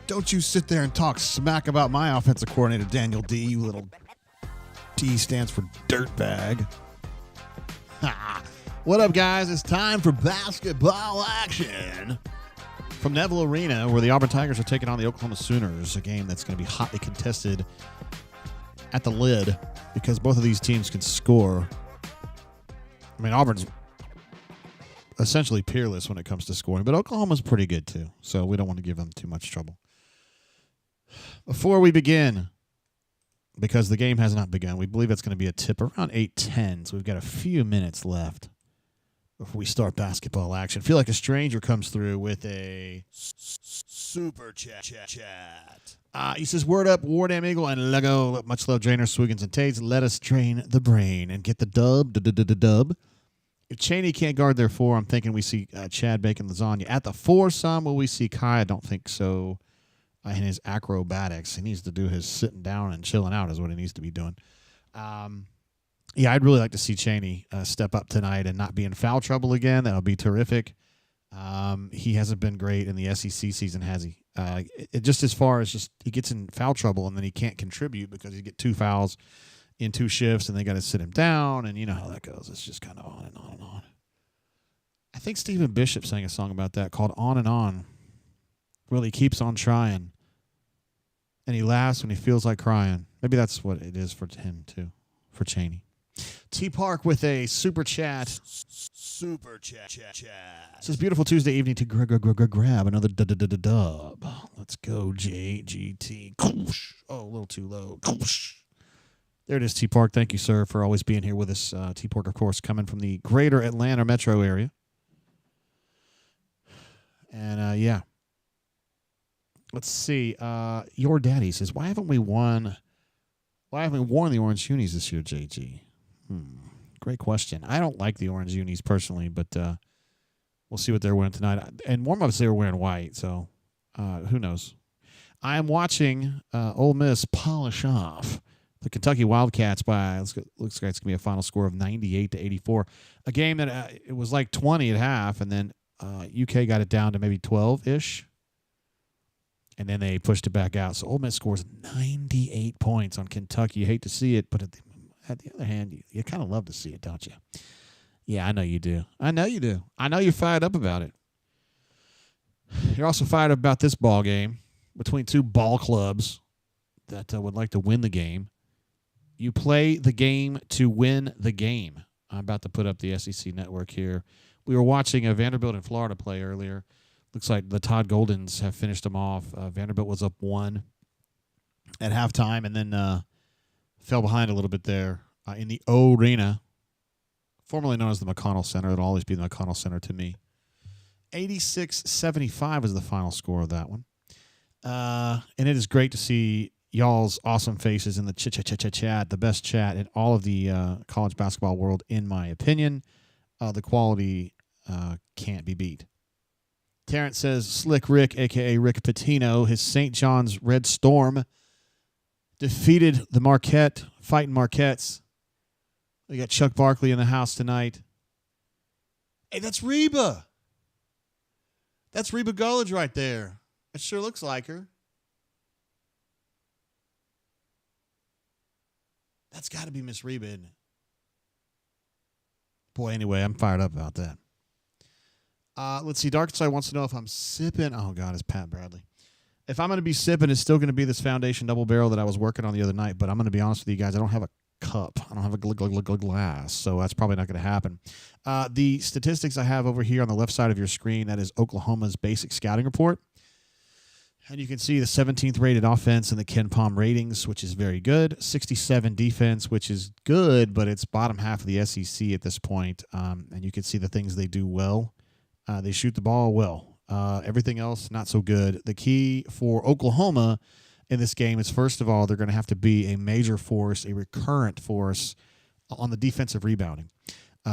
Don't you sit there and talk smack about my offensive coordinator, Daniel D. You little D stands for dirtbag. What up, guys? It's time for basketball action from Neville Arena, where the Auburn Tigers are taking on the Oklahoma Sooners, a game that's going to be hotly contested at the lid because both of these teams can score. I mean, Auburn's essentially peerless when it comes to scoring, but Oklahoma's pretty good too, so we don't want to give them too much trouble. Before we begin, because the game has not begun, we believe it's going to be a tip around 8:10, so we've got a few minutes left before we start basketball action. Feel like a stranger comes through with a super chat. He says, word up, War Damn Eagle and Lego. Much love, Drainer, Swiggins, and Tates. Let us train the brain and get the dub. If Chaney can't guard their 4, I'm thinking we see Chad Bacon Lasagna. At the 4 some, will we see Kai? I don't think so. In his acrobatics. He needs to do his sitting down and chilling out is what he needs to be doing. Yeah, I'd really like to see Chaney step up tonight and not be in foul trouble again. That would be terrific. He hasn't been great in the SEC season, has he? Just as far as just he gets in foul trouble and then he can't contribute because he get 2 fouls in 2 shifts and they got to sit him down, and you know how that goes. It's just kind of on and on and on. I think Stephen Bishop sang a song about that called On and On. Well, he keeps on trying, and he laughs when he feels like crying. Maybe that's what it is for him, too, for Chaney. T Park with a super chat. Super chat. It says beautiful Tuesday evening to grab another dub. Let's go, JGT. Oh, a little too low. There it is, T Park. Thank you, sir, for always being here with us. T Park, of course, coming from the greater Atlanta metro area. And, yeah. Let's see. Your daddy says, why haven't we worn the orange unis this year, JG? Great question. I don't like the orange unis personally, but we'll see what they're wearing tonight. And warm-ups, they were wearing white, so who knows? I am watching Ole Miss polish off the Kentucky Wildcats by, looks like it's going to be a final score of 98-84. A game that it was like 20 at half, and then UK got it down to maybe 12-ish. And then they pushed it back out. So Ole Miss scores 98 points on Kentucky. You hate to see it, but at the other hand, you kind of love to see it, don't you? Yeah, I know you do. I know you're fired up about it. You're also fired up about this ball game between two ball clubs that would like to win the game. You play the game to win the game. I'm about to put up the SEC network here. We were watching a Vanderbilt and Florida play earlier. Looks like the Todd Goldens have finished them off. Vanderbilt was up 1 at halftime and then fell behind a little bit there in the O Arena, formerly known as the McConnell Center. It'll always be the McConnell Center to me. 86-75 is the final score of that one. And it is great to see y'all's awesome faces in the chat, the best chat in all of the college basketball world, in my opinion. The quality can't be beat. Terrence says, Slick Rick, a.k.a. Rick Pitino, his St. John's Red Storm defeated the Marquette, fighting Marquettes. We got Chuck Barkley in the house tonight. Hey, that's Reba. That's Reba Gullidge right there. It sure looks like her. That's got to be Miss Reba, isn't it? Boy, anyway, I'm fired up about that. Let's see. Dark Side wants to know if I'm sipping. Oh, God, it's Pat Bradley. If I'm going to be sipping, it's still going to be this Foundation Double Barrel that I was working on the other night. But I'm going to be honest with you guys. I don't have a cup. I don't have a glass. So that's probably not going to happen. The statistics I have over here on the left side of your screen, that is Oklahoma's basic scouting report. And you can see the 17th rated offense in the Ken Pom ratings, which is very good. 67 defense, which is good, but it's bottom half of the SEC at this point. And you can see the things they do well. They shoot the ball well. Everything else, not so good. The key for Oklahoma in this game is, first of all, they're going to have to be a major force, a recurrent force on the defensive rebounding.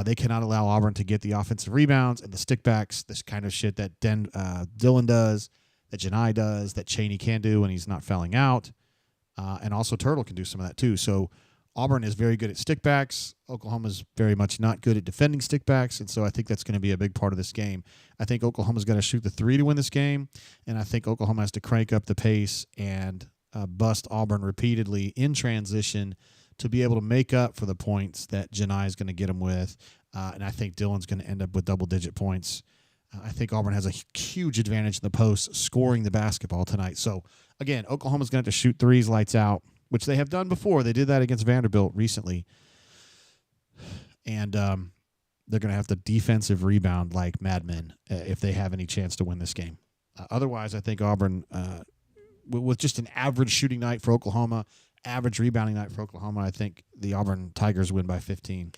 They cannot allow Auburn to get the offensive rebounds and the stickbacks, this kind of shit that Dylan does, that Janai does, that Chaney can do when he's not fouling out. And also Turtle can do some of that too. So Auburn is very good at stickbacks. Oklahoma's very much not good at defending stickbacks, and so I think that's going to be a big part of this game. I think Oklahoma's got to shoot the three to win this game, and I think Oklahoma has to crank up the pace and bust Auburn repeatedly in transition to be able to make up for the points that Janai is going to get them with, and I think Dylan's going to end up with double-digit points. I think Auburn has a huge advantage in the post scoring the basketball tonight. So, again, Oklahoma's going to have to shoot threes lights out, which they have done before. They did that against Vanderbilt recently. And they're going to have to defensive rebound like madmen if they have any chance to win this game. Otherwise, I think Auburn, with just an average shooting night for Oklahoma, average rebounding night for Oklahoma, I think the Auburn Tigers win by 15.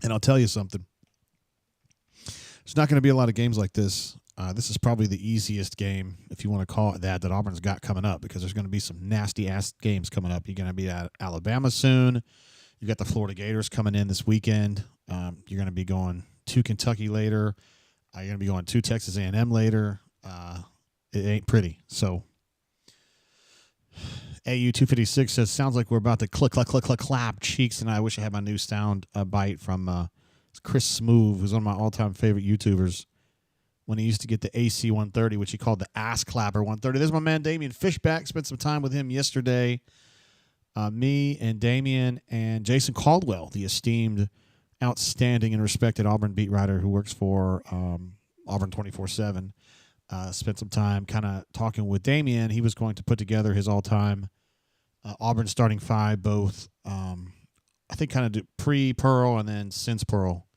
And I'll tell you something. There's not going to be a lot of games like this. This is probably the easiest game, if you want to call it that Auburn's got coming up, because there's going to be some nasty-ass games coming up. You're going to be at Alabama soon. You got the Florida Gators coming in this weekend. You're going to be going to Kentucky later. You're going to be going to Texas A&M later. It ain't pretty. So AU256 says, sounds like we're about to clap cheeks, and I wish I had my new sound bite from Chris Smooth, who's one of my all-time favorite YouTubers, when he used to get the AC 130, which he called the Ass Clapper 130. There's my man Damian Fishback. Spent some time with him yesterday. Me and Damian and Jason Caldwell, the esteemed, outstanding, and respected Auburn beat writer who works for Auburn 24/7, spent some time kind of talking with Damian. He was going to put together his all-time Auburn starting five, both I think kind of pre-Pearl and then since Pearl.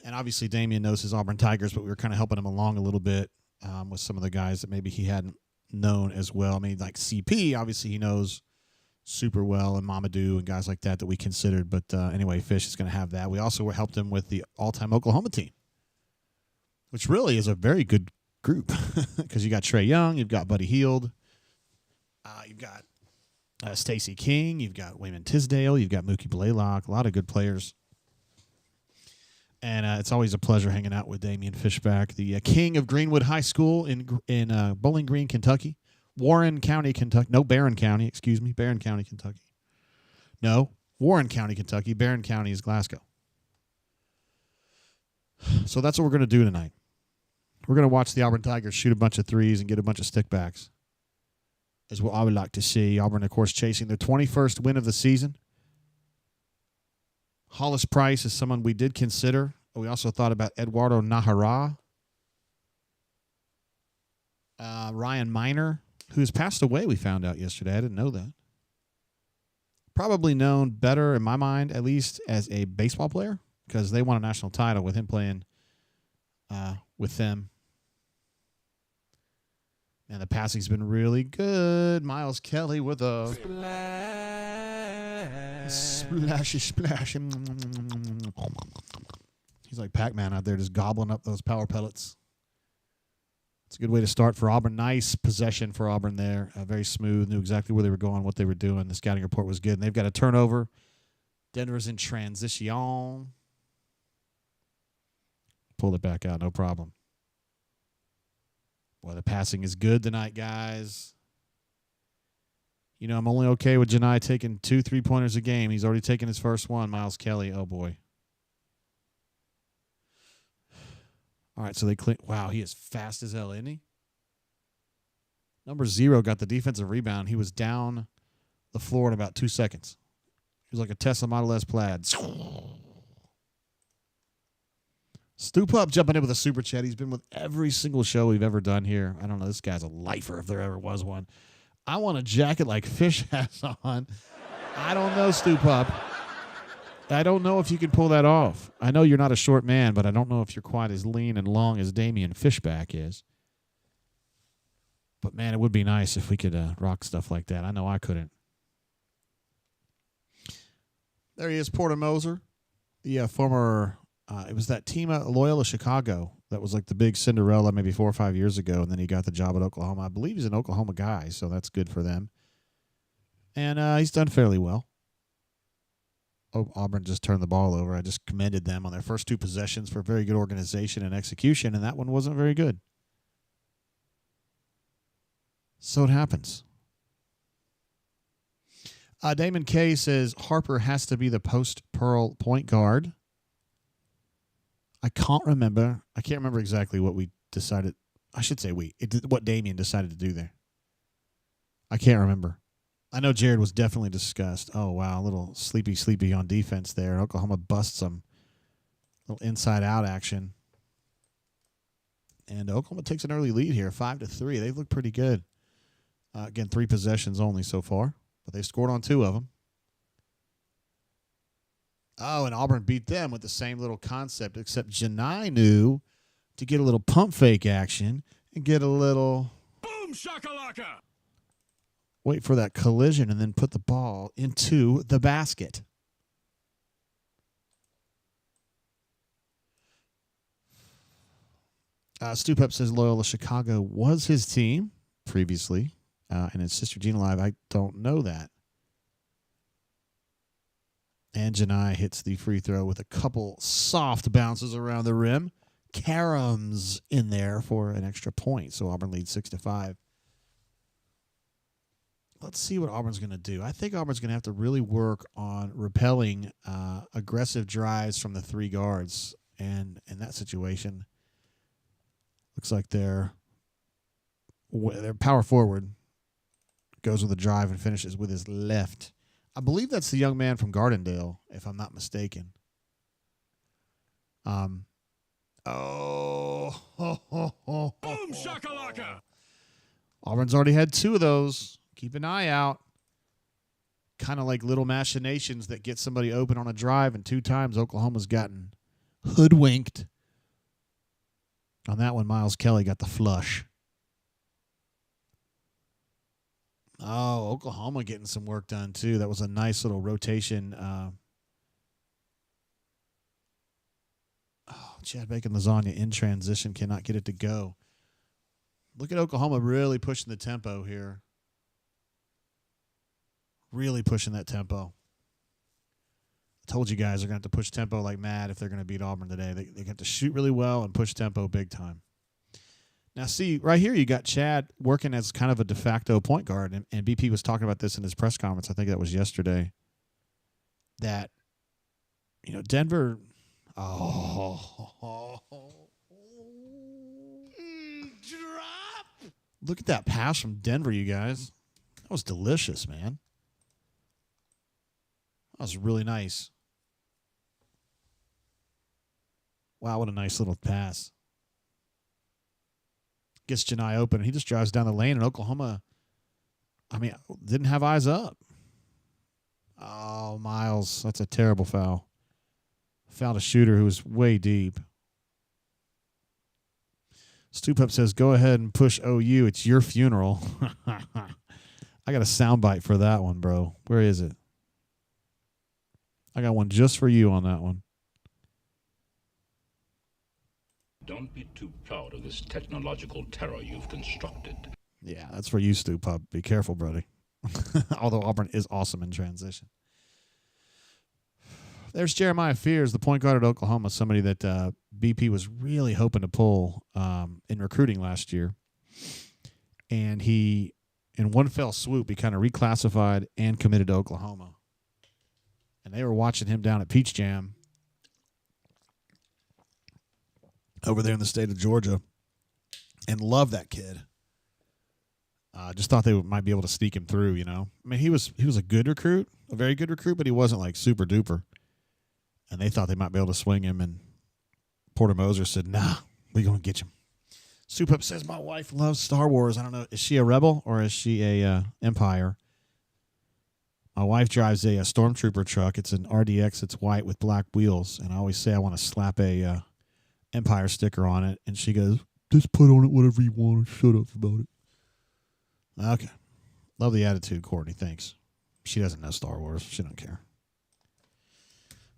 And obviously Damian knows his Auburn Tigers, but we were kind of helping him along a little bit with some of the guys that maybe he hadn't known as well. I mean, like CP, obviously he knows super well, and Mamadou and guys like that we considered. But anyway, Fish is going to have that. We also helped him with the all-time Oklahoma team, which really is a very good group because you got Trey Young, you've got Buddy Hield, you've got Stacey King, you've got Wayman Tisdale, you've got Mookie Blaylock, a lot of good players. And it's always a pleasure hanging out with Damian Fishback, the king of Greenwood High School in Bowling Green, Kentucky. Warren County, Kentucky. No, Barron County, excuse me. Barron County, Kentucky. No, Warren County, Kentucky. Barron County is Glasgow. So that's what we're going to do tonight. We're going to watch the Auburn Tigers shoot a bunch of threes and get a bunch of stickbacks, is what I would like to see. Auburn, of course, chasing their 21st win of the season. Hollis Price is someone we did consider. We also thought about Eduardo Nahara. Ryan Miner, who's passed away, we found out yesterday. I didn't know that. Probably known better, in my mind, at least, as a baseball player, because they won a national title with him playing with them. And the passing's been really good. Miles Kelly with a splashy splash. He's like Pac-Man out there just gobbling up those power pellets. It's a good way to start for Auburn. Nice possession for Auburn there. Very smooth. Knew exactly where they were going, what they were doing. The scouting report was good. And they've got a turnover. Denver's in transition. Pulled it back out, no problem. Boy, the passing is good tonight, guys. You know, I'm only okay with Janai taking 2 3-pointers a game. He's already taken his first one, Miles Kelly. Oh, boy. All right, so they clean. Wow, he is fast as hell, isn't he? Number 0 got the defensive rebound. He was down the floor in about 2 seconds. He was like a Tesla Model S plaid. Stoop Up jumping in with a super chat. He's been with every single show we've ever done here. I don't know. This guy's a lifer if there ever was one. I want a jacket like Fish has on. I don't know, Stoop Up. I don't know if you can pull that off. I know you're not a short man, but I don't know if you're quite as lean and long as Damian Fishback is. But, man, it would be nice if we could rock stuff like that. I know I couldn't. There he is, Porter Moser, the former it was that team at Loyola Chicago that was like the big Cinderella maybe 4 or 5 years ago, and then he got the job at Oklahoma. I believe he's an Oklahoma guy, so that's good for them. And he's done fairly well. Oh, Auburn just turned the ball over. I just commended them on their first 2 possessions for very good organization and execution, and that one wasn't very good. So it happens. Damon K says Harper has to be the post-Pearl point guard. I can't remember exactly what we decided. I should say what Damian decided to do there. I can't remember. I know Jared was definitely discussed. Oh, wow, a little sleepy on defense there. Oklahoma busts some little inside-out action. And Oklahoma takes an early lead here, 5-3. They've looked pretty good. Again, 3 possessions only so far, but they scored on 2 of them. Oh, and Auburn beat them with the same little concept, except Janai knew to get a little pump fake action and get a little boom shakalaka. Wait for that collision and then put the ball into the basket. Stoop Up says Loyola Chicago was his team previously, and his sister Gina Live. I don't know that. And Janai hits the free throw with a couple soft bounces around the rim. Karams in there for an extra point. So Auburn leads 6-5. Let's see what Auburn's going to do. I think Auburn's going to have to really work on repelling aggressive drives from the 3 guards. And in that situation, looks like their power forward goes with a drive and finishes with his left. I believe that's the young man from Gardendale, if I'm not mistaken. Boom shakalaka. Auburn's already had 2 of those. Keep an eye out. Kind of like little machinations that get somebody open on a drive, and 2 times Oklahoma's gotten hoodwinked. On that one, Miles Kelly got the flush. Oh, Oklahoma getting some work done, too. That was a nice little rotation. Chad Bacon lasagna in transition. Cannot get it to go. Look at Oklahoma really pushing the tempo here. Really pushing that tempo. I told you guys they're going to have to push tempo like mad if they're going to beat Auburn today. They have to shoot really well and push tempo big time. Now, see, right here you got Chad working as kind of a de facto point guard, and BP was talking about this in his press conference. I think that was yesterday. That, Denver. Oh. Drop. Look at that pass from Denver, you guys. That was delicious, man. That was really nice. Wow, what a nice little pass. Gets Janai open, and he just drives down the lane, and Oklahoma, didn't have eyes up. Oh, Miles, that's a terrible foul. Fouled a shooter who was way deep. Stupup says, go ahead and push OU. It's your funeral. I got a soundbite for that one, bro. Where is it? I got one just for you on that one. Don't be too proud of this technological terror you've constructed. Yeah, that's for you, Stupup. Be careful, buddy. Although Auburn is awesome in transition. There's Jeremiah Fears, the point guard at Oklahoma, somebody that BP was really hoping to pull in recruiting last year. And he, in one fell swoop, he kind of reclassified and committed to Oklahoma. And they were watching him down at Peach Jam over there in the state of Georgia and loved that kid. Just thought they might be able to sneak him through, he was a good recruit, a very good recruit, but he wasn't like super duper. And they thought they might be able to swing him, and Porter Moser said, nah, we're going to get him. Soup says, my wife loves Star Wars. I don't know, is she a Rebel or is she a Empire? My wife drives a Stormtrooper truck. It's an RDX. It's white with black wheels. And I always say I want to slap a Empire sticker on it. And she goes, just put on it whatever you want and shut up about it. Okay. Love the attitude, Courtney. Thanks. She doesn't know Star Wars. She don't care.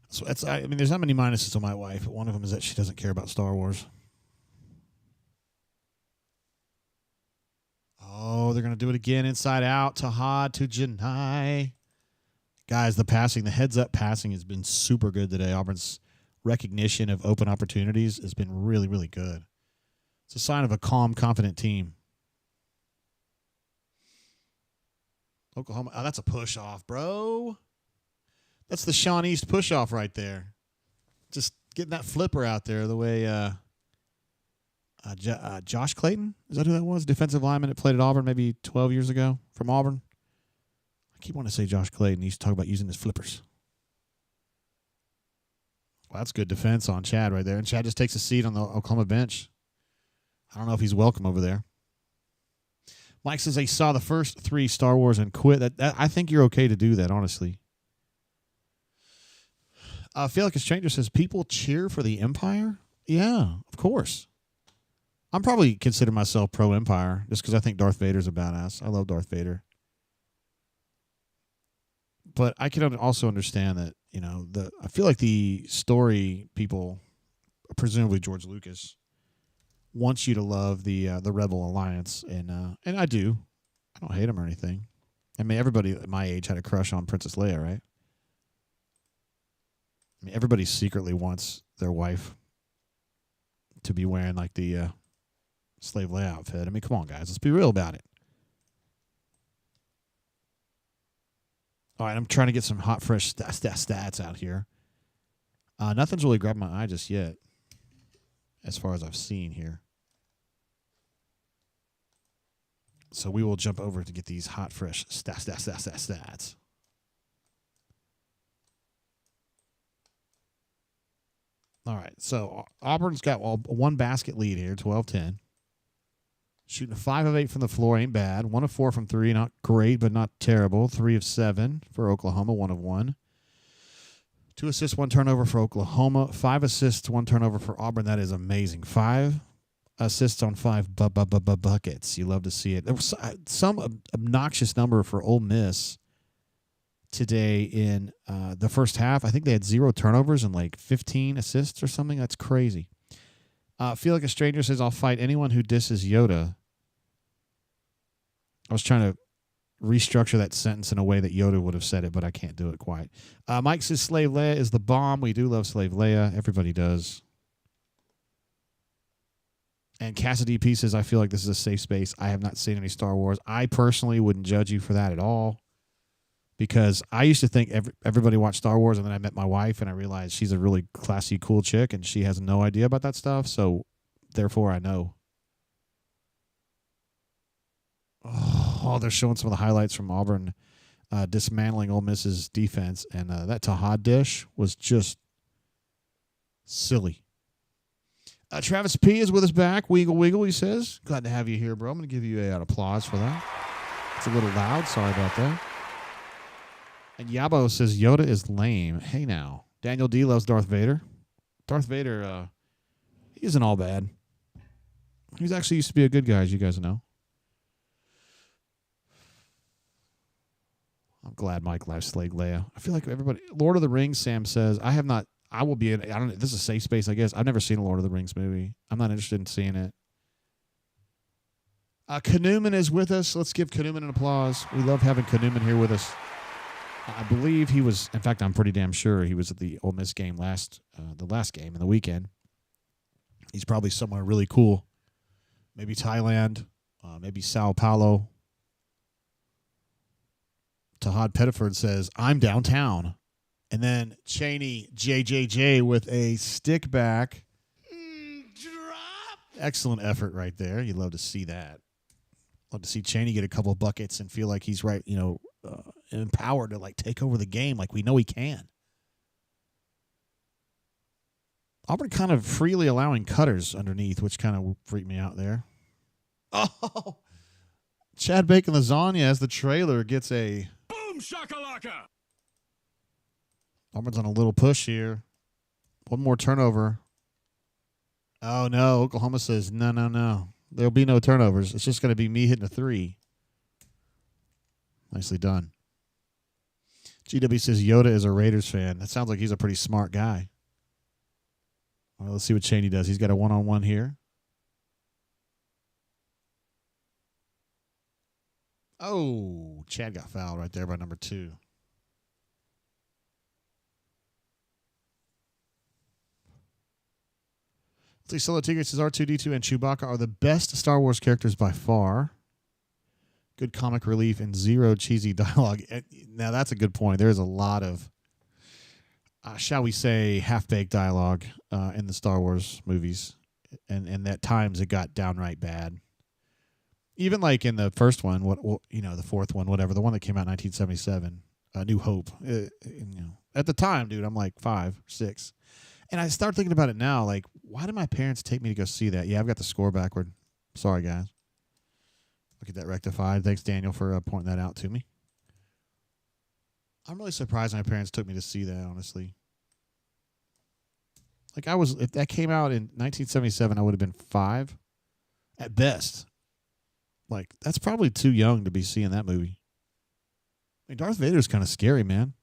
So there's not many minuses to my wife, but one of them is that she doesn't care about Star Wars. Oh, they're going to do it again. Inside out. Tahad to Janai. Guys, the heads-up passing has been super good today. Auburn's recognition of open opportunities has been really, really good. It's a sign of a calm, confident team. Oklahoma. Oh, that's a push-off, bro. That's the Sean East push-off right there. Just getting that flipper out there the way Josh Clayton, is that who that was? Defensive lineman that played at Auburn maybe 12 years ago from Auburn. I keep wanting to say Josh Clayton. He used to talk about using his flippers. Well, that's good defense on Chad right there. And Chad just takes a seat on the Oklahoma bench. I don't know if he's welcome over there. Mike says he saw the first 3 Star Wars and quit. I think you're okay to do that, honestly. I feel like a stranger says, people cheer for the Empire? Yeah, of course. I'm probably consider myself pro-Empire just because I think Darth Vader's a badass. I love Darth Vader. But I can also understand that, I feel like the story people, presumably George Lucas, wants you to love the Rebel Alliance, and I do. I don't hate them or anything. I mean, everybody at my age had a crush on Princess Leia, right? I mean, everybody secretly wants their wife to be wearing like the Slave Leia outfit. I mean, come on, guys. Let's be real about it. All right, I'm trying to get some hot, fresh stats out here. Nothing's really grabbed my eye just yet, as far as I've seen here. So we will jump over to get these hot, fresh stats. All right, so Auburn's got a one basket lead here, 12-10. Shooting 5 of 8 from the floor ain't bad. 1 of 4 from 3, not great, but not terrible. 3 of 7 for Oklahoma, 1 of 1. 2 assists, 1 turnover for Oklahoma. 5 assists, 1 turnover for Auburn. That is amazing. 5 assists on 5 buckets. You love to see it. There was some obnoxious number for Ole Miss today in the first half. I think they had 0 turnovers and like 15 assists or something. That's crazy. Feel like a stranger says, I'll fight anyone who disses Yoda. I was trying to restructure that sentence in a way that Yoda would have said it, but I can't do it quite. Mike says Slave Leia is the bomb. We do love Slave Leia. Everybody does. And Cassidy P says, I feel like this is a safe space. I have not seen any Star Wars. I personally wouldn't judge you for that at all, because I used to think everybody watched Star Wars, and then I met my wife, and I realized she's a really classy, cool chick, and she has no idea about that stuff, so therefore I know. Oh, they're showing some of the highlights from Auburn dismantling Ole Miss's defense, and that Tahad dish was just silly. Travis P. is with us back. Wiggle, wiggle, he says. Glad to have you here, bro. I'm going to give you an applause for that. It's a little loud. Sorry about that. And Yabo says Yoda is lame. Hey, now. Daniel D. loves Darth Vader. Darth Vader, he isn't all bad. He's actually used to be a good guy, as you guys know. I'm glad Mike likes Slave Leia. I feel like everybody... Lord of the Rings, Sam says, I will be in... I don't know. This is a safe space, I guess. I've never seen a Lord of the Rings movie. I'm not interested in seeing it. Kanuman is with us. Let's give Kanuman an applause. We love having Kanuman here with us. I believe he was... In fact, I'm pretty damn sure he was at the Ole Miss game the last game in the weekend. He's probably somewhere really cool. Maybe Thailand. Maybe Sao Paulo. Tahad Pettiford says, I'm downtown. And then Cheney JJJ with a stick back. Drop. Excellent effort right there. You'd love to see that. Love to see Cheney get a couple buckets and feel like he's right, empowered to like take over the game like we know he can. Auburn kind of freely allowing cutters underneath, which kind of freaked me out there. Oh, Chad Bacon Lasagna as the trailer gets a boom shakalaka. Auburn's on a little push here. One more turnover. Oh, no. Oklahoma says, no. There'll be no turnovers. It's just going to be me hitting a 3. Nicely done. GW says Yoda is a Raiders fan. That sounds like he's a pretty smart guy. All right, let's see what Cheney does. He's got a one-on-one here. Oh, Chad got fouled right there by number 2. Solo Tigre says R2-D2 and Chewbacca are the best Star Wars characters by far. Good comic relief and 0 cheesy dialogue. Now, that's a good point. There's a lot of, shall we say, half-baked dialogue in the Star Wars movies. And at times it got downright bad. Even like in the first one, the fourth one, whatever, the one that came out in 1977, New Hope. At the time, dude, I'm like 5, 6. And I start thinking about it now, like, why did my parents take me to go see that? Yeah, I've got the score backward. Sorry, guys. I'll get that rectified. Thanks, Daniel, for pointing that out to me. I'm really surprised my parents took me to see that, honestly. Like, if that came out in 1977, I would have been 5 at best. Like, that's probably too young to be seeing that movie. I mean, Darth Vader's kind of scary, man.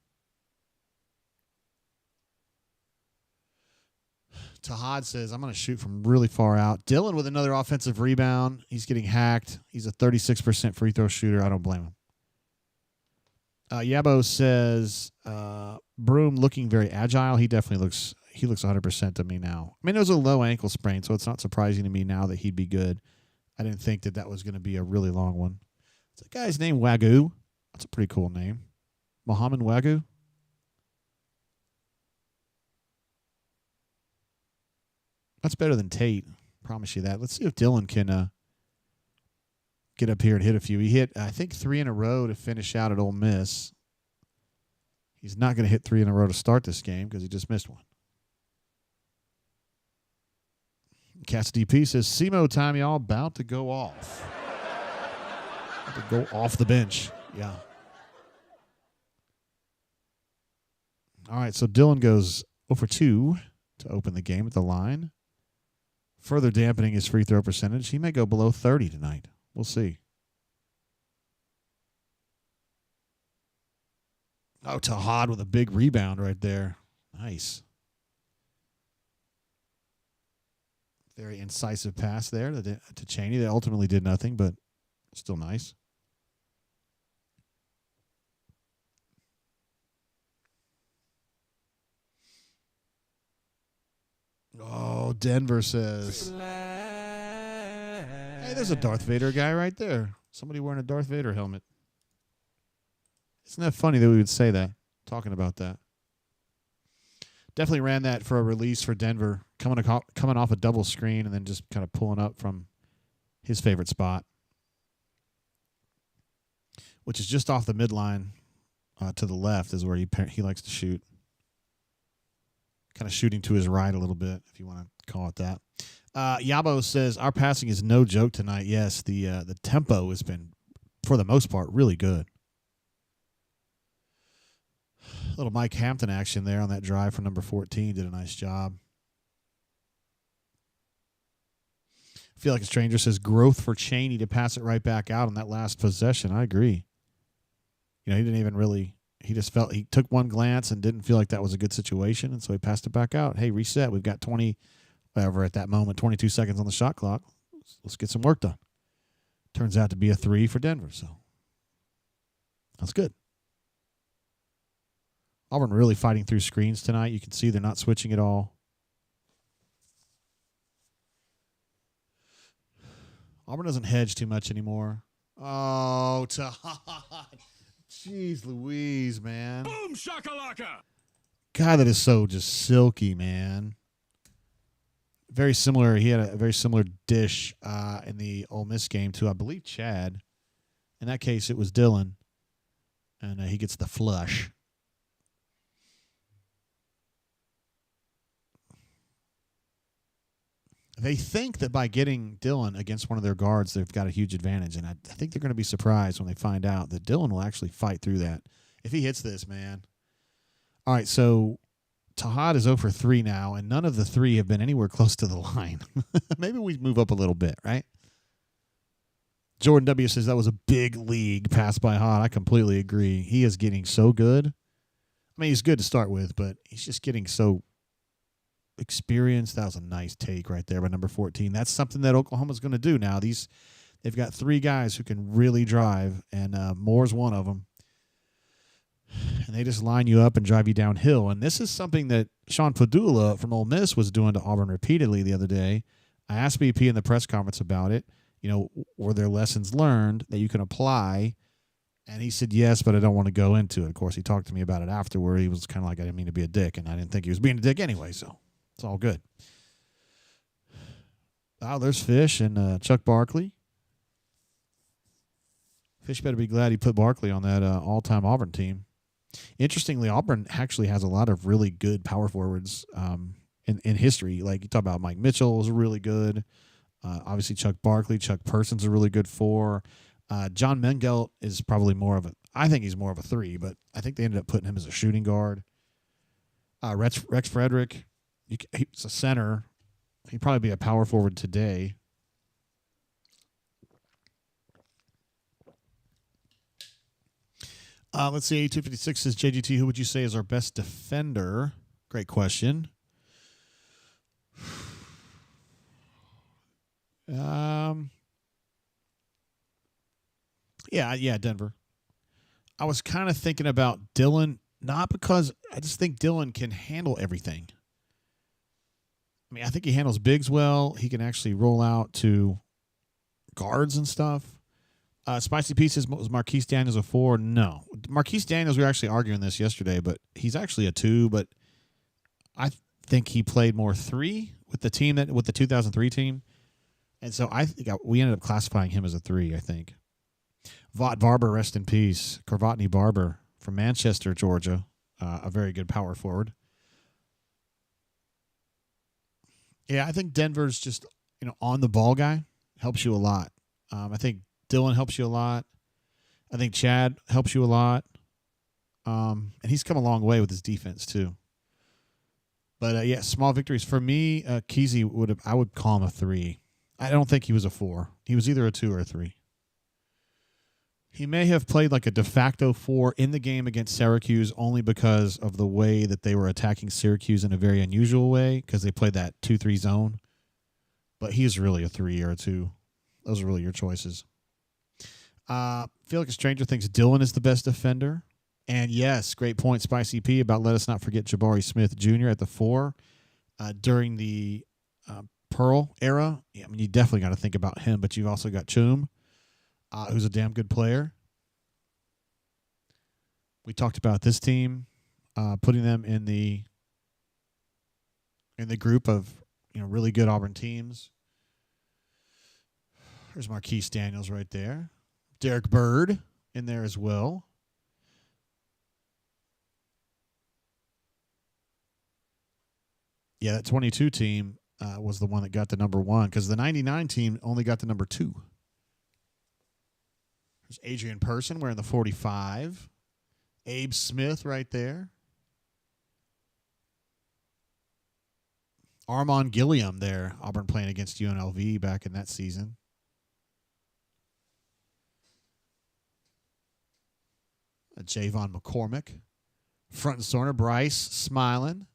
Tahad says, I'm going to shoot from really far out. Dylan with another offensive rebound. He's getting hacked. He's a 36% free throw shooter. I don't blame him. Yabo says, Broom looking very agile. He definitely looks 100% to me now. I mean, it was a low ankle sprain, so it's not surprising to me now that he'd be good. I didn't think that was going to be a really long one. It's a guy's name, Wagyu. That's a pretty cool name. Muhammad Wagyu. That's better than Tate. Promise you that. Let's see if Dylan can get up here and hit a few. He hit, I think, 3 in a row to finish out at Ole Miss. He's not going to hit 3 in a row to start this game because he just missed one. Cassidy P says, SEMO time, y'all. About to go off. About to go off the bench. Yeah. All right, so Dylan goes 0 for 2 to open the game at the line. Further dampening his free throw percentage. He may go below 30 tonight. We'll see. Oh, Tahad with a big rebound right there. Nice. Very incisive pass there to Chaney. That ultimately did nothing, but still nice. Oh, Denver says. Hey, there's a Darth Vader guy right there. Somebody wearing a Darth Vader helmet. Isn't that funny that we would say that, talking about that? Definitely ran that for a release for Denver, coming off a double screen and then just kind of pulling up from his favorite spot, which is just off the midline to the left is where he likes to shoot. Kind of shooting to his right a little bit, if you want to call it that. Yabo says, our passing is no joke tonight. Yes, the tempo has been, for the most part, really good. Little Mike Hampton action there on that drive for number 14. Did a nice job. I feel like a stranger says, growth for Chaney to pass it right back out on that last possession. I agree. He didn't even really... He just felt he took one glance and didn't feel like that was a good situation, and so he passed it back out. Hey, reset. We've got 22 seconds on the shot clock. Let's get some work done. Turns out to be a 3 for Denver, so that's good. Auburn really fighting through screens tonight. You can see they're not switching at all. Auburn doesn't hedge too much anymore. Oh, jeez Louise, man. Boom shakalaka. God, that is so just silky, man. Very similar. He had a very similar dish in the Ole Miss game to, I believe, Chad. In that case, it was Dylan. And he gets the flush. They think that by getting Dylan against one of their guards, they've got a huge advantage. And I think they're going to be surprised when they find out that Dylan will actually fight through that. If he hits this, man. All right, so Tahad is 0 for 3 now, and none of the 3 have been anywhere close to the line. Maybe we move up a little bit, right? Jordan W. says that was a big league pass by Hod. I completely agree. He is getting so good. I mean, he's good to start with, but he's just getting so experienced. That was a nice take right there by number 14. That's something that Oklahoma's going to do now. They've got 3 guys who can really drive, and Moore's one of them. And they just line you up and drive you downhill. And this is something that Sean Padula from Ole Miss was doing to Auburn repeatedly the other day. I asked BP in the press conference about it. Were there lessons learned that you can apply? And he said, yes, but I don't want to go into it. Of course, he talked to me about it afterward. He was kind of like, I didn't mean to be a dick, and I didn't think he was being a dick anyway, so it's all good. Oh, there's Fish and Chuck Barkley. Fish better be glad he put Barkley on that all-time Auburn team. Interestingly, Auburn actually has a lot of really good power forwards in history. Like, you talk about Mike Mitchell was really good. Obviously, Chuck Barkley. Chuck Person's a really good 4. John Mengelt is probably I think he's more of a 3, but I think they ended up putting him as a shooting guard. Rex Frederick, he's a center. He'd probably be a power forward today. Let's see. 256 says, JGT, who would you say is our best defender? Great question. Yeah, Denver. I was kind of thinking about Dylan, not because I just think Dylan can handle everything. I mean, I think he handles bigs well. He can actually roll out to guards and stuff. Spicy Pieces, was Marquise Daniels a 4? No. Marquise Daniels, we were actually arguing this yesterday, but he's actually a 2, but I think he played more 3 with the 2003 team. And so I think we ended up classifying him as a 3, I think. Vaught Barber, rest in peace. Corvatney Barber from Manchester, Georgia. A very good power forward. Yeah, I think Denver's just, on the ball guy helps you a lot. I think Dylan helps you a lot. I think Chad helps you a lot. And he's come a long way with his defense too. But yeah, small victories for me. Kesey I would call him a 3. I don't think he was a 4. He was either a 2 or a 3. He may have played like a de facto 4 in the game against Syracuse only because of the way that they were attacking Syracuse in a very unusual way because they played that 2-3 zone. But he's really a 3 or a 2. Those are really your choices. Feel like a stranger thinks Dylan is the best defender. And yes, great point, Spicy P, about let us not forget Jabari Smith Jr. at the 4 during the Pearl era. Yeah, I mean, you definitely got to think about him, but you've also got Chum, who's a damn good player. We talked about this team, putting them in the group of really good Auburn teams. There's Marquise Daniels right there. Derek Bird in there as well. Yeah, that 22 team was the one that got the number 1 because the 99 team only got the number 2. There's Adrian Person wearing the 45. Abe Smith right there. Armand Gilliam there. Auburn playing against UNLV back in that season. Javon McCormick. Front and center, Bryce smiling.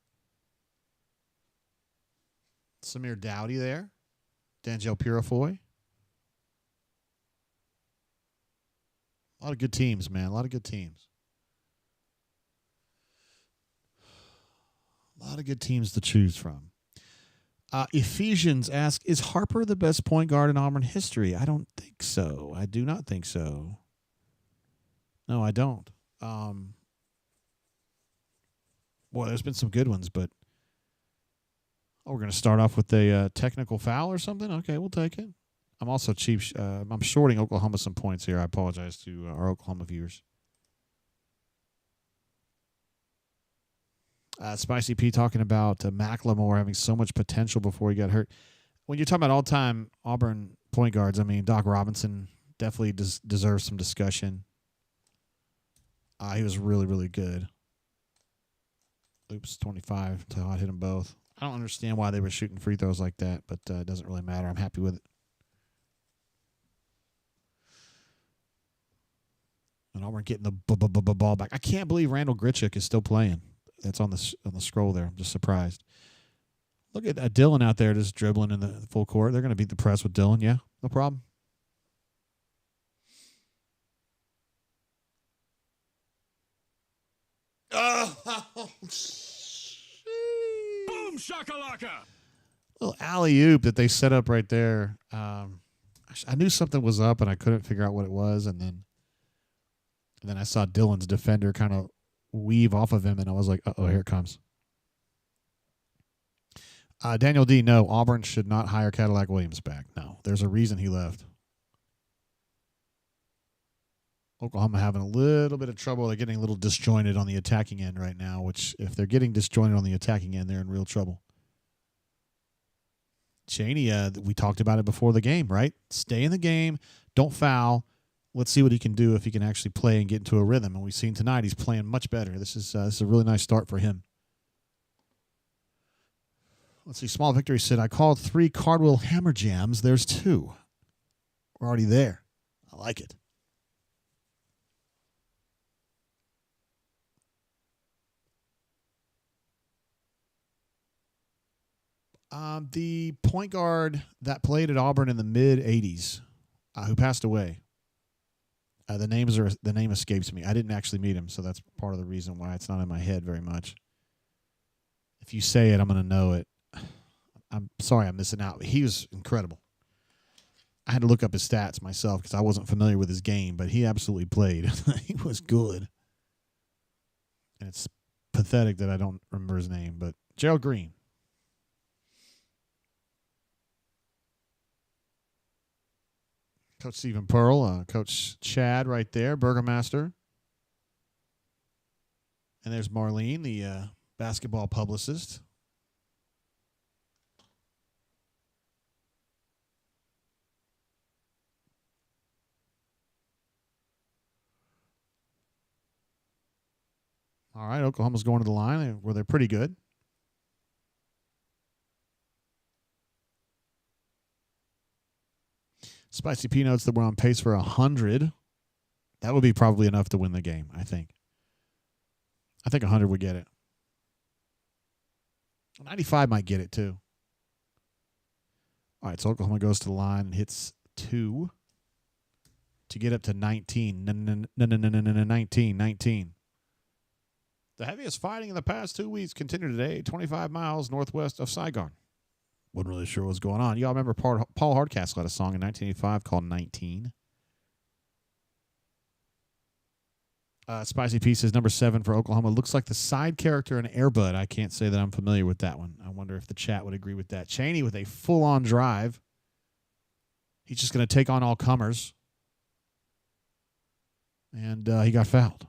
Samir Dowdy there. D'Angelo Purifoy. A lot of good teams, man. A lot of good teams. A lot of good teams to choose from. Ephesians asks, is Harper the best point guard in Auburn history? I don't think so. I do not think so. No, I don't. Well, there's been some good ones, but we're going to start off with a technical foul or something? Okay, we'll take it. I'm also cheap. I'm shorting Oklahoma some points here. I apologize to our Oklahoma viewers. Spicy P talking about McLemore having so much potential before he got hurt. When you're talking about all-time Auburn point guards, I mean, Doc Robinson definitely deserves some discussion. He was really, really good. Oops, 25 until I hit them both. I don't understand why they were shooting free throws like that, but it doesn't really matter. I'm happy with it. And Auburn getting the ball back. I can't believe Randall Gritchick is still playing. That's on the scroll there. I'm just surprised. Look at Dylan out there just dribbling in the full court. They're going to beat the press with Dylan. Yeah, no problem. Oh, boom shakalaka! Little alley-oop that they set up right there. I knew something was up, and I couldn't figure out what it was, and then I saw Dylan's defender kind of weave off of him, and I was like, uh-oh, here it comes. Daniel D., no, Auburn should not hire Cadillac Williams back. No, there's a reason he left. Oklahoma having a little bit of trouble. They're getting a little disjointed on the attacking end right now, which if they're getting disjointed on the attacking end, they're in real trouble. Chaney, we talked about it before the game, right? Stay in the game. Don't foul. Let's see what he can do if he can actually play and get into a rhythm. And we've seen tonight he's playing much better. This is a really nice start for him. Let's see. Small Victory said, I called 3 Cardwell Hammer Jams. There's 2. We're already there. I like it. The point guard that played at Auburn in the mid-'80s, who passed away. The name escapes me. I didn't actually meet him, so that's part of the reason why it's not in my head very much. If you say it, I'm going to know it. I'm sorry I'm missing out. He was incredible. I had to look up his stats myself because I wasn't familiar with his game, but he absolutely played. He was good. And it's pathetic that I don't remember his name, but Gerald Green. Coach Stephen Pearl, Coach Chad right there, Burgermaster. And there's Marlene, the basketball publicist. All right, Oklahoma's going to the line where they're pretty good. Spicy Peanuts that we're on pace for 100. That would be probably enough to win the game, I think. I think 100 would get it. 95 might get it, too. All right, so Oklahoma goes to the line and hits 2 to get up to 19. 19. The heaviest fighting in the past 2 weeks continued today, 25 miles northwest of Saigon. Wasn't really sure what was going on. Y'all remember Paul Hardcastle had a song in 1985 called 19. Spicy Pieces, number 7 for Oklahoma. Looks like the side character in Air Bud. I can't say that I'm familiar with that one. I wonder if the chat would agree with that. Cheney with a full-on drive. He's just going to take on all comers. And he got fouled.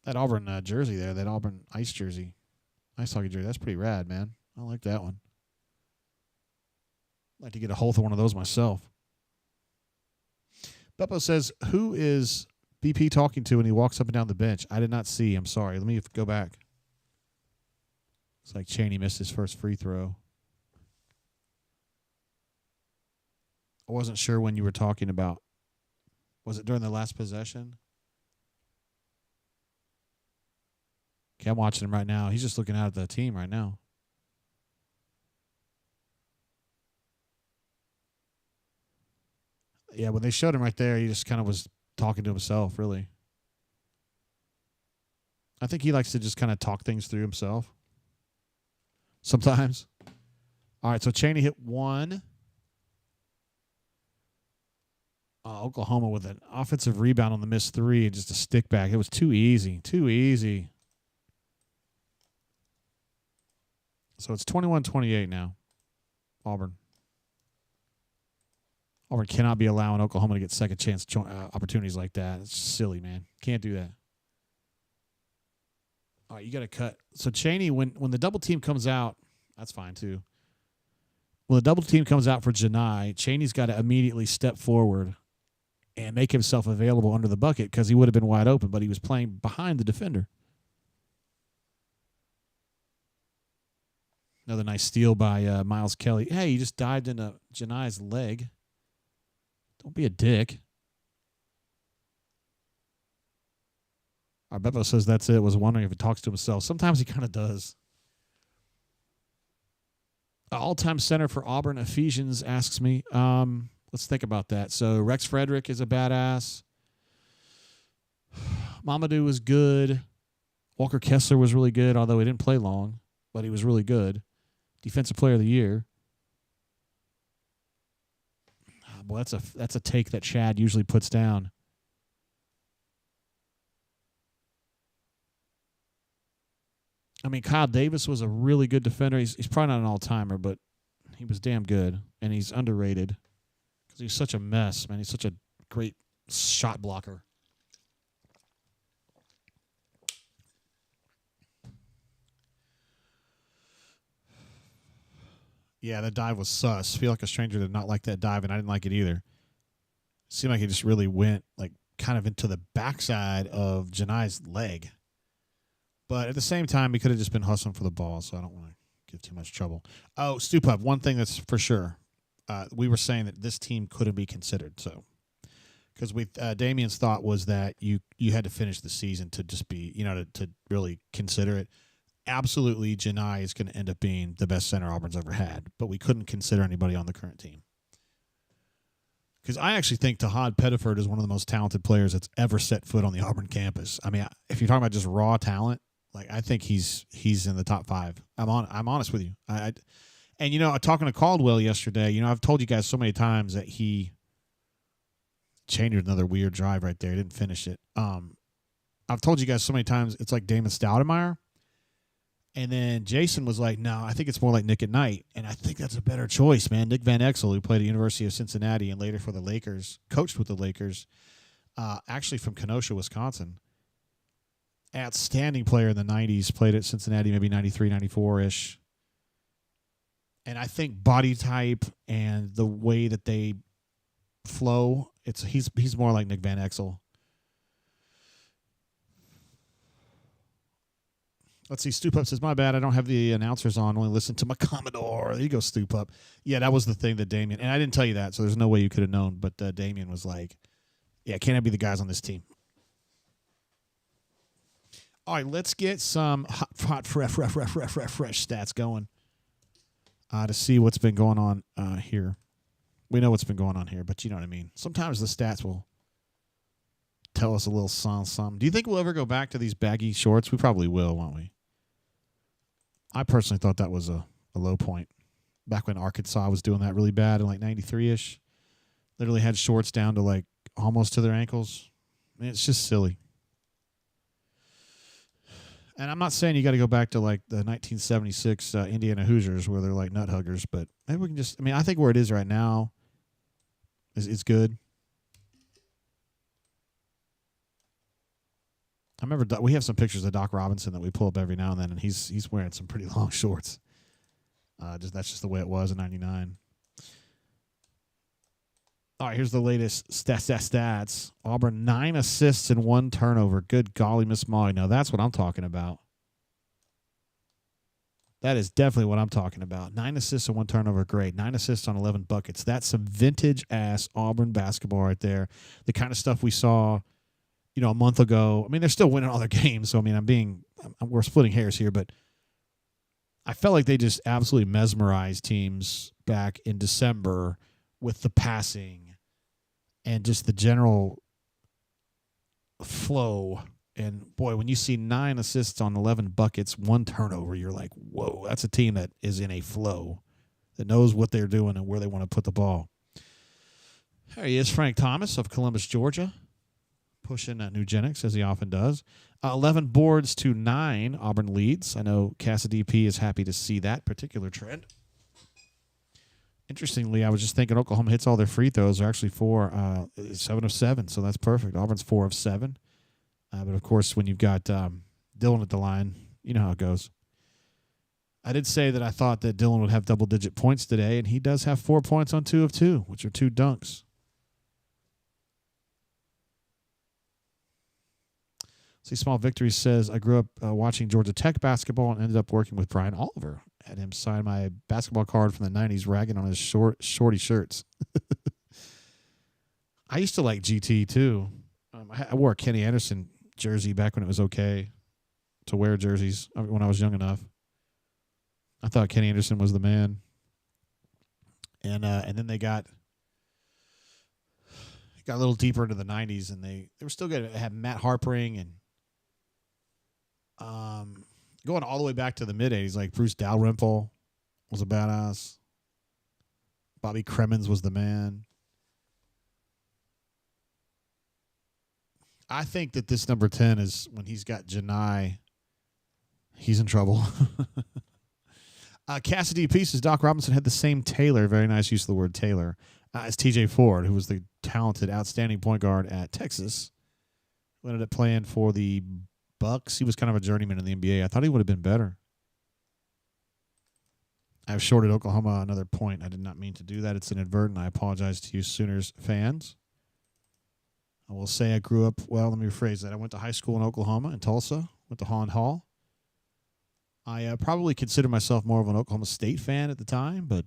That Auburn jersey there, that Auburn ice jersey, ice hockey jersey, that's pretty rad, man. I like that one. I'd like to get a hold of one of those myself. Beppo says, who is BP talking to when he walks up and down the bench? I did not see. I'm sorry. Let me go back. It's like Cheney missed his first free throw. I wasn't sure when you were talking about. Was it during the last possession? Okay, I'm watching him right now. He's just looking out at the team right now. Yeah, when they showed him right there, he just kind of was talking to himself, really. I think he likes to just kind of talk things through himself sometimes. All right, so Cheney hit 1. Oklahoma with an offensive rebound on the missed 3 and just a stick back. It was too easy. Too easy. So it's 21-28 now. Auburn. Auburn cannot be allowing Oklahoma to get second chance opportunities like that. It's silly, man. Can't do that. All right, you got to cut. So Cheney, when the double team comes out, that's fine too. When the double team comes out for Janai, Cheney's got to immediately step forward and make himself available under the bucket because he would have been wide open, but he was playing behind the defender. Another nice steal by Miles Kelly. Hey, he just dived into Janai's leg. Don't be a dick. Beppo says that's it. Was wondering if he talks to himself. Sometimes he kind of does. All-time center for Auburn, Ephesians asks me. Let's think about that. So Rex Frederick is a badass. Mamadou was good. Walker Kessler was really good, although he didn't play long, but he was really good. Defensive Player of the Year. Boy, that's a take that Chad usually puts down. I mean, Kyle Davis was a really good defender. He's probably not an all-timer, but he was damn good, and he's underrated because he's such a mess, man. He's such a great shot blocker. Yeah, that dive was sus. Feel like a stranger did not like that dive, and I didn't like it either. Seemed like he just really went like kind of into the backside of Janai's leg. But at the same time, he could have just been hustling for the ball, so I don't want to give too much trouble. Oh, Stupub, one thing that's for sure. We were saying that this team couldn't be considered. So, because Damien's thought was that you had to finish the season to just be, to really consider it. Absolutely, Janai is going to end up being the best center Auburn's ever had, but we couldn't consider anybody on the current team. Because I actually think Tahad Pettiford is one of the most talented players that's ever set foot on the Auburn campus. I mean, if you're talking about just raw talent, like I think he's in the top 5. I'm honest with you. Talking to Caldwell yesterday, I've told you guys so many times that he changed another weird drive right there. He didn't finish it. I've told you guys so many times it's like Damon Stoudemire. And then Jason was like, no, I think it's more like Nick at Night. And I think that's a better choice, man. Nick Van Exel, who played at the University of Cincinnati and later for the Lakers, coached with the Lakers, actually from Kenosha, Wisconsin. Outstanding player in the 90s, played at Cincinnati maybe 93, 94-ish. And I think body type and the way that they flow, he's more like Nick Van Exel. Let's see. Stoop Up says, my bad. I don't have the announcers on. Only listen to my Commodore. There you go, Stoop Up. Yeah, that was the thing that Damien, and I didn't tell you that, so there's no way you could have known. But Damien was like, yeah, can't I be the guys on this team? All right, let's get some hot, fresh stats going to see what's been going on here. We know what's been going on here, but you know what I mean. Sometimes the stats will tell us a little something. Do you think we'll ever go back to these baggy shorts? We probably will, won't we? I personally thought that was a low point. Back when Arkansas was doing that really bad in like 93-ish. Literally had shorts down to like almost to their ankles. I mean, it's just silly. And I'm not saying you got to go back to like the 1976 Indiana Hoosiers where they're like nut huggers, but maybe we can just, I mean, I think where it is right now is good. I remember we have some pictures of Doc Robinson that we pull up every now and then, and he's wearing some pretty long shorts. That's just the way it was in 99. All right, here's the latest stats. Auburn, 9 assists and 1 turnover. Good golly, Miss Molly. Now, that's what I'm talking about. That is definitely what I'm talking about. 9 assists and 1 turnover, great. 9 assists on 11 buckets. That's some vintage-ass Auburn basketball right there. The kind of stuff we saw, a month ago. I mean, they're still winning all their games, so, I mean, we're splitting hairs here, but I felt like they just absolutely mesmerized teams back in December with the passing and just the general flow. And, boy, when you see 9 assists on 11 buckets, 1 turnover, you're like, whoa, that's a team that is in a flow, that knows what they're doing and where they want to put the ball. There he is, Frank Thomas of Columbus, Georgia, pushing Nugenics, as he often does. 11 boards to 9, Auburn leads. I know Cassidy P is happy to see that particular trend. Interestingly, I was just thinking Oklahoma hits all their free throws. They're actually 7 of 7, so that's perfect. Auburn's 4 of 7. But, of course, when you've got Dylan at the line, you know how it goes. I did say that I thought that Dylan would have double-digit points today, and he does have 4 points on 2 of 2, which are 2 dunks. See, Small Victory says, I grew up watching Georgia Tech basketball and ended up working with Brian Oliver. Had him sign my basketball card from the 90s, ragging on his shorty shirts. I used to like GT, too. I wore a Kenny Anderson jersey back when it was okay to wear jerseys when I was young enough. I thought Kenny Anderson was the man. And then they got a little deeper into the 90s, and they were still going to have Matt Harpering and going all the way back to the mid-'80s, like Bruce Dalrymple was a badass. Bobby Cremins was the man. I think that this number 10 is when he's got Janai, he's in trouble. Cassidy Pieces, Doc Robinson had the same Taylor, very nice use of the word Taylor, as TJ Ford, who was the talented, outstanding point guard at Texas. Who ended up playing for the Bucks. He was kind of a journeyman in the NBA. I thought he would have been better. I've shorted Oklahoma another point. I did not mean to do that. It's inadvertent. I apologize to you Sooners fans. I will say I grew up, well, let me rephrase that. I went to high school in Oklahoma, in Tulsa, went to Holland Hall. I probably consider myself more of an Oklahoma State fan at the time, but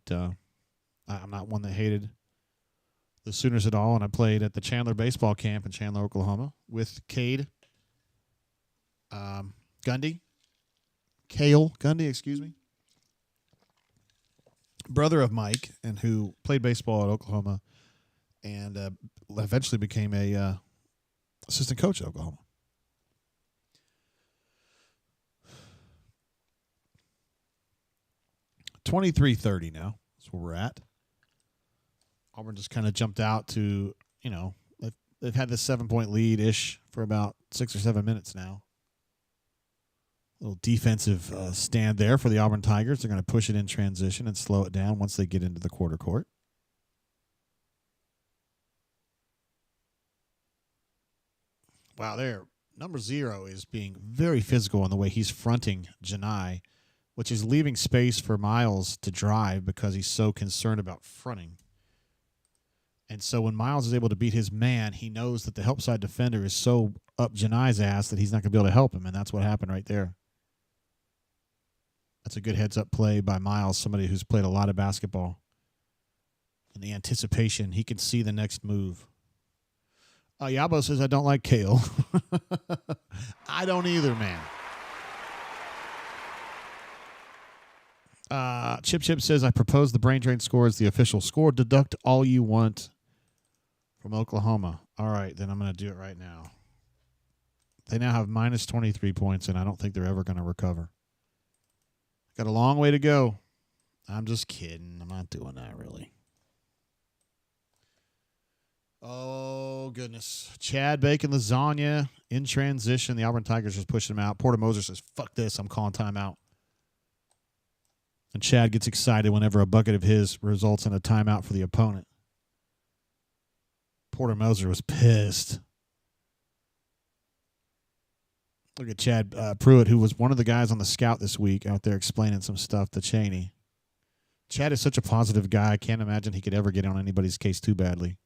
I'm not one that hated the Sooners at all, and I played at the Chandler baseball camp in Chandler, Oklahoma with Cade Gundy. Cale Gundy, excuse me. Brother of Mike, and who played baseball at Oklahoma and eventually became a assistant coach at Oklahoma. $23-30 now. That's where we're at. Auburn just kind of jumped out to, they've had this 7-point lead-ish for about 6 or 7 minutes now. A little defensive stand there for the Auburn Tigers. They're going to push it in transition and slow it down once they get into the quarter court. Wow, there. Number 0 is being very physical in the way he's fronting Janai, which is leaving space for Miles to drive because he's so concerned about fronting. And so when Miles is able to beat his man, he knows that the help side defender is so up Janai's ass that he's not going to be able to help him, and that's what happened right there. That's a good heads-up play by Miles, somebody who's played a lot of basketball. And the anticipation, he can see the next move. Yabo says, I don't like kale. I don't either, man. Chip says, I propose the brain drain score as the official score. Deduct all you want from Oklahoma. All right, then I'm going to do it right now. They now have minus 23 points, and I don't think they're ever going to recover. Got a long way to go. I'm just kidding. I'm not doing that, really. Oh, goodness. Chad Bacon lasagna in transition. The Auburn Tigers just pushing him out. Porter Moser says, fuck this. I'm calling timeout. And Chad gets excited whenever a bucket of his results in a timeout for the opponent. Porter Moser was pissed. Look at Chad Pruitt, who was one of the guys on the scout this week out there explaining some stuff to Chaney. Chad is such a positive guy. I can't imagine he could ever get on anybody's case too badly.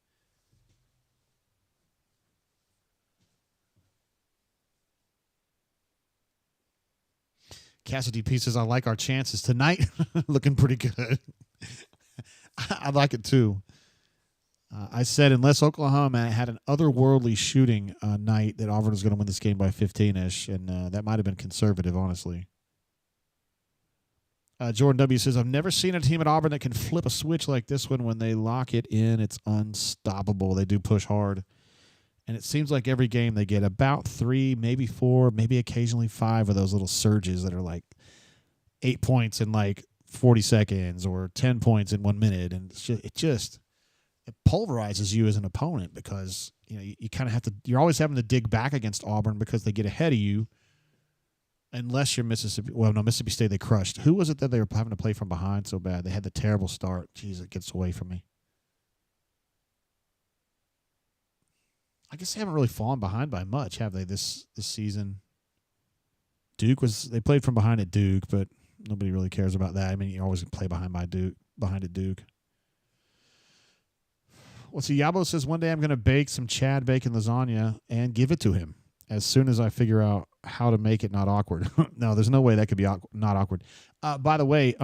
Cassidy P says, I like our chances tonight. Looking pretty good. I like it too. I said unless Oklahoma had an otherworldly shooting night that Auburn was going to win this game by 15-ish, and that might have been conservative, honestly. Jordan W. says, I've never seen a team at Auburn that can flip a switch like this one. When they lock it in, it's unstoppable. They do push hard. And it seems like every game they get about 3, maybe 4, maybe occasionally 5 of those little surges that are like 8 points in like 40 seconds or 10 points in 1 minute. And it pulverizes you as an opponent because, you know, you kind of have to, you're always having to dig back against Auburn because they get ahead of you unless you're Mississippi. Well, no, Mississippi State they crushed. Who was it that they were having to play from behind so bad? They had the terrible start. Jeez, it gets away from me. I guess they haven't really fallen behind by much, have they, this season? They played from behind at Duke, but nobody really cares about that. I mean, you always play behind at Duke. Well, see, Yabo says, one day I'm going to bake some Chad Bacon lasagna and give it to him as soon as I figure out how to make it not awkward. No, there's no way that could be not awkward. By the way,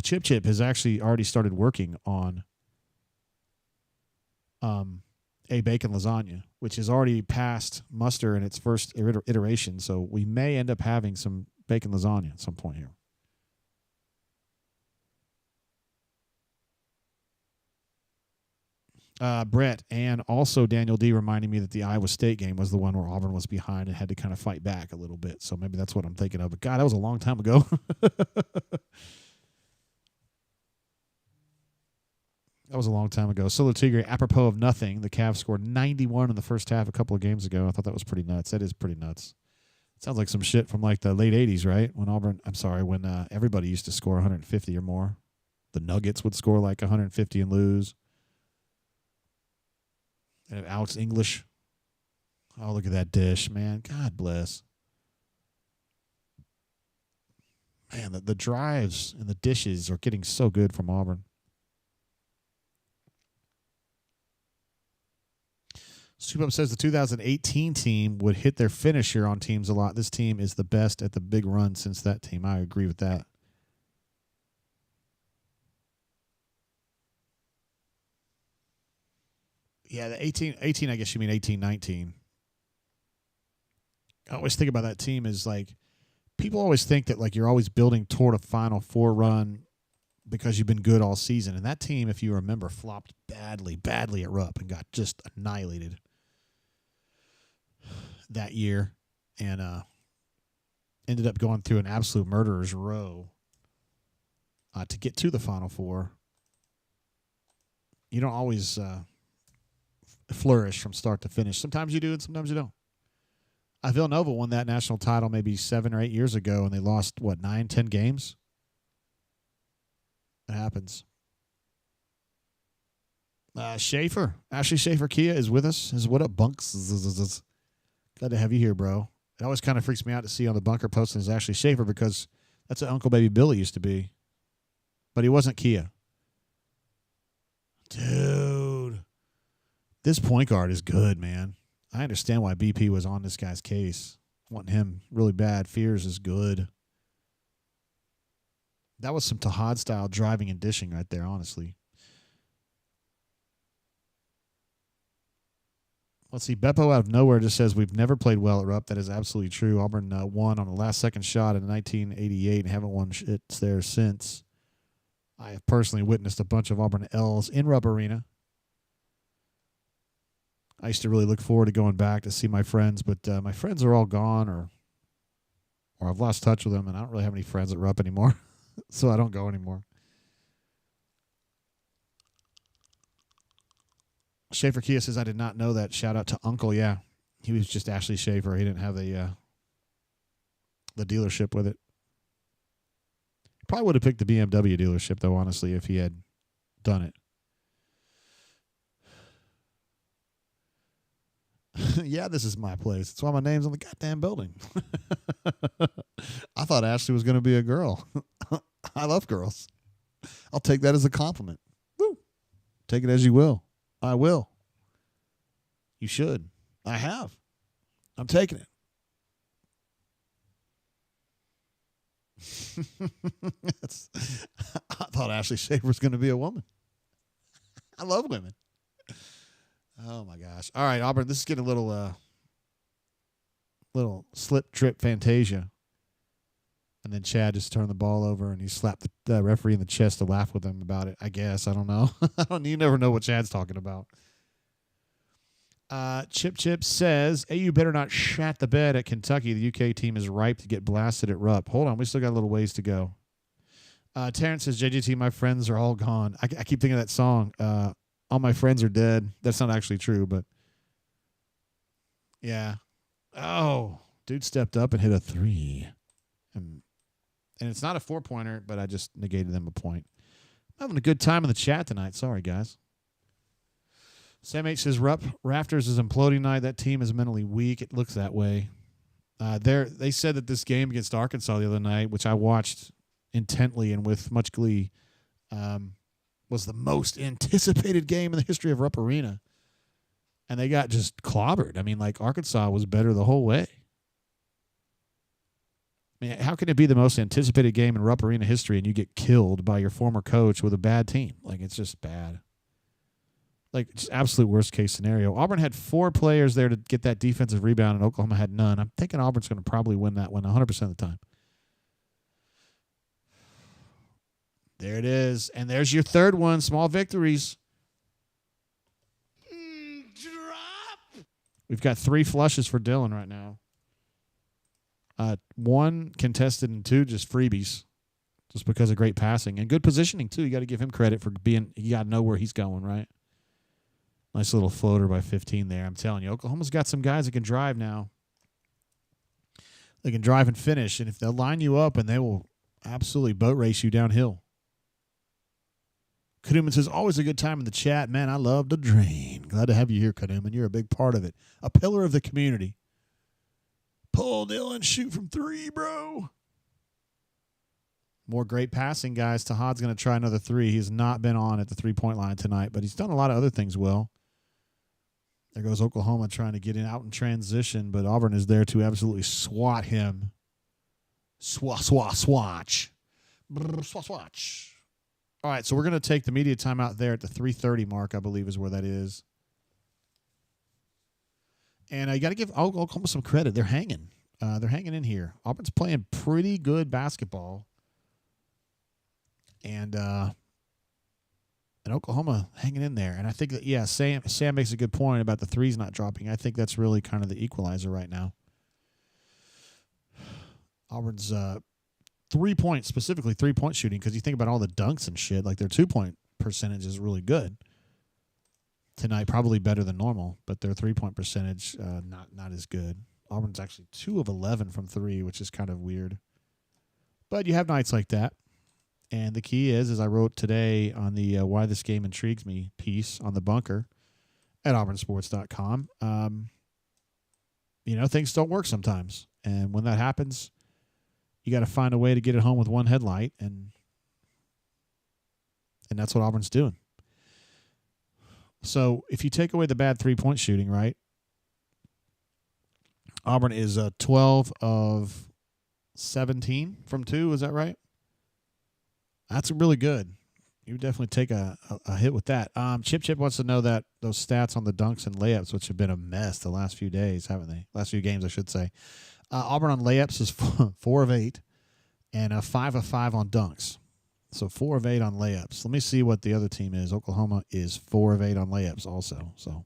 Chip has actually already started working on a bacon lasagna, which has already passed muster in its first iteration. So we may end up having some bacon lasagna at some point here. Brett and also Daniel D reminding me that the Iowa State game was the one where Auburn was behind and had to kind of fight back a little bit. So maybe that's what I'm thinking of. But God, that was a long time ago. That was a long time ago. Solo Tigre, apropos of nothing, the Cavs scored 91 in the first half a couple of games ago. I thought that was pretty nuts. That is pretty nuts. Sounds like some shit from like the late 80s, right? When everybody used to score 150 or more. The Nuggets would score like 150 and lose. And Alex English. Oh, look at that dish, man. God bless. Man, the drives and the dishes are getting so good from Auburn. Soup says the 2018 team would hit their finisher on teams a lot. This team is the best at the big run since that team. I agree with that. Yeah, the 18, I guess you mean 18-19. I always think about that team as like, people always think that like you're always building toward a Final Four run because you've been good all season. And that team, if you remember, flopped badly at Rupp and got just annihilated that year and ended up going through an absolute murderer's row to get to the Final Four. You don't always flourish from start to finish. Sometimes you do and sometimes you don't. Villanova won that national title maybe 7 or 8 years ago, and they lost, 9, 10 games? It happens. Ashley Schaefer Kia is with us. What up, Bunks? Glad to have you here, bro. It always kind of freaks me out to see on the bunker posting as Ashley Schaefer because that's what Uncle Baby Billy used to be. But he wasn't Kia. Dude. This point guard is good, man. I understand why BP was on this guy's case. Wanting him really bad. Fears is good. That was some Tahad style driving and dishing right there, honestly. Let's see. Beppo out of nowhere just says we've never played well at Rupp. That is absolutely true. Auburn won on the last second shot in 1988 and haven't won shit there since. I have personally witnessed a bunch of Auburn L's in Rupp Arena. I used to really look forward to going back to see my friends, but my friends are all gone or I've lost touch with them, and I don't really have any friends at Rupp anymore, so I don't go anymore. Schaefer Kia says, I did not know that. Shout out to Uncle. Yeah, he was just Ashley Schaefer. He didn't have the dealership with it. Probably would have picked the BMW dealership, though, honestly, if he had done it. Yeah, this is my place. That's why my name's on the goddamn building. I thought Ashley was going to be a girl. I love girls. I'll take that as a compliment. Woo. Take it as you will. I will. You should. I have. I'm taking it. I thought Ashley Schaefer was going to be a woman. I love women. Oh my gosh! All right, Auburn. This is getting a little slip trip Fantasia, and then Chad just turned the ball over and he slapped the referee in the chest to laugh with him about it. I guess I don't know. You never know what Chad's talking about. Chip says AU better not shat the bed at Kentucky. The UK team is ripe to get blasted at Rupp. Hold on, we still got a little ways to go. Terrence says JGT, my friends are all gone. I keep thinking of that song. All my friends are dead. That's not actually true, but yeah. Oh, dude stepped up and hit a 3. And it's not a 4-pointer, but I just negated them a point. I'm having a good time in the chat tonight. Sorry, guys. Sam H says Rupp Rafters is imploding tonight. That team is mentally weak. It looks that way. They said that this game against Arkansas the other night, which I watched intently and with much glee, was the most anticipated game in the history of Rupp Arena. And they got just clobbered. I mean, like, Arkansas was better the whole way. I mean, how can it be the most anticipated game in Rupp Arena history and you get killed by your former coach with a bad team? Like, it's just bad. Like, it's absolute worst case scenario. Auburn had 4 players there to get that defensive rebound, and Oklahoma had none. I'm thinking Auburn's going to probably win that one 100% of the time. There it is. And there's your third one. Small victories. Drop. We've got 3 flushes for Dylan right now. 1 contested and 2 just freebies. Just because of great passing. And good positioning, too. You got to give him credit for being, you got to know where he's going, right? Nice little floater by 15 there. I'm telling you, Oklahoma's got some guys that can drive now. They can drive and finish. And if they'll line you up, and they will absolutely boat race you downhill. Kaduman says, always a good time in the chat. Man, I love the drain. Glad to have you here, Kaduman. You're a big part of it. A pillar of the community. Pull, Dylan. Shoot from 3, bro. More great passing, guys. Tahad's going to try another 3. He's not been on at the 3-point line tonight, but he's done a lot of other things well. There goes Oklahoma trying to get out in transition, but Auburn is there to absolutely swat him. Swatch. Swatch. All right, so we're going to take the media timeout there at the 3:30 mark, I believe is where that is. And you got to give Oklahoma some credit. They're hanging. They're hanging in here. Auburn's playing pretty good basketball. And Oklahoma hanging in there. And I think that, yeah, Sam makes a good point about the 3s not dropping. I think that's really kind of the equalizer right now. Auburn's specifically 3-point shooting, because you think about all the dunks and shit, like their 2-point percentage is really good. Tonight, probably better than normal, but their 3-point percentage, not as good. Auburn's actually 2 of 11 from 3, which is kind of weird. But you have nights like that. And the key is, as I wrote today on the Why This Game Intrigues Me piece on the bunker at auburnsports.com, things don't work sometimes. And when that happens, you got to find a way to get it home with one headlight, and that's what Auburn's doing. So if you take away the bad 3-point shooting, right, Auburn is 12 of 17 from 2. Is that right? That's really good. You would definitely take a hit with that. Chip wants to know that those stats on the dunks and layups, which have been a mess the last few days, haven't they? Last few games, I should say. Auburn on layups is 4 of 8 and 5 of 5 on dunks. So 4 of 8 on layups. Let me see what the other team is. Oklahoma is 4 of 8 on layups also. So,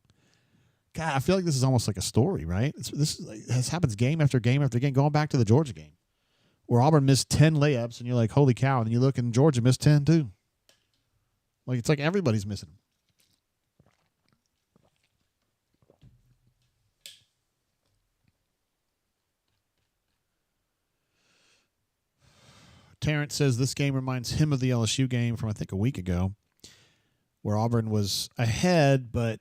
God, I feel like this is almost like a story, right? This happens game after game after game, going back to the Georgia game, where Auburn missed 10 layups, and you're like, holy cow, and you look and Georgia missed 10 too. Like, it's like everybody's missing them. Terrence says this game reminds him of the LSU game from, I think, a week ago, where Auburn was ahead, but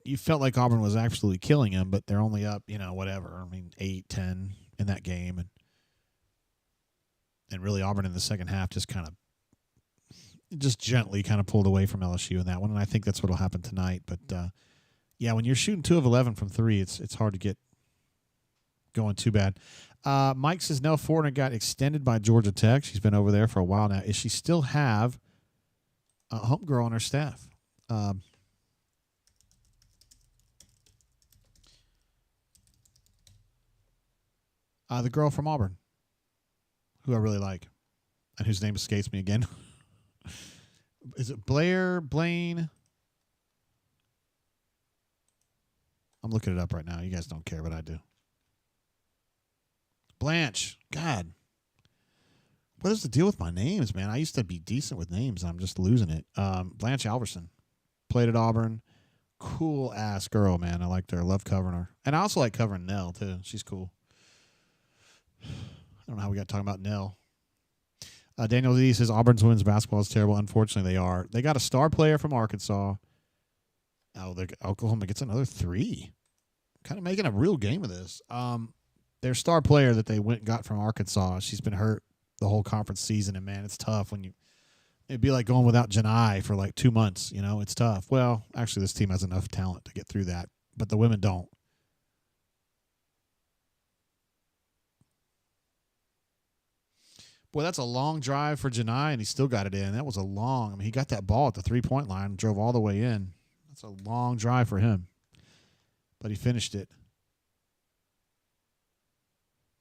you felt like Auburn was absolutely killing him, but they're only up, whatever. I mean, 8, 10 in that game. And really Auburn in the second half just gently kind of pulled away from LSU in that one, and I think that's what will happen tonight. But, yeah, when you're shooting 2 of 11 from 3, it's hard to get going too bad. Mike says Nell Fortner got extended by Georgia Tech. She's been over there for a while now. Does she still have a homegirl on her staff? The girl from Auburn, who I really like, and whose name escapes me again. Is it Blaine? I'm looking it up right now. You guys don't care, but I do. Blanche. God. What is the deal with my names, man? I used to be decent with names. I'm just losing it. Blanche Alverson. Played at Auburn. Cool-ass girl, man. I liked her. I love covering her. And I also like covering Nell, too. She's cool. I don't know how we got talking about Nell. Daniel Z says Auburn's women's basketball is terrible. Unfortunately, they are. They got a star player from Arkansas. Oklahoma gets another 3. Kind of making a real game of this. Their star player that they went and got from Arkansas, she's been hurt the whole conference season, and, man, it's tough when it'd be like going without Janai for like 2 months. It's tough. Well, actually, this team has enough talent to get through that, but the women don't. Boy, that's a long drive for Janai, and he still got it in. That was he got that ball at the 3-point line and drove all the way in. That's a long drive for him, but he finished it.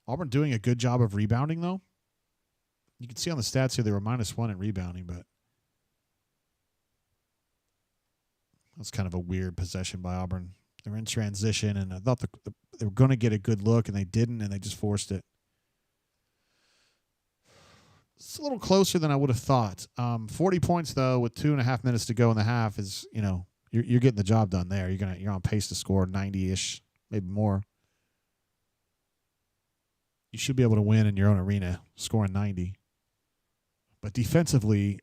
Auburn doing a good job of rebounding, though. You can see on the stats here they were -1 in rebounding, but that's kind of a weird possession by Auburn. They were in transition, and I thought they were going to get a good look, and they didn't, and they just forced it. It's a little closer than I would have thought. 40 points, though, with 2.5 minutes to go in the half is, you're getting the job done there. You're on pace to score 90-ish, maybe more. You should be able to win in your own arena, scoring 90. But defensively,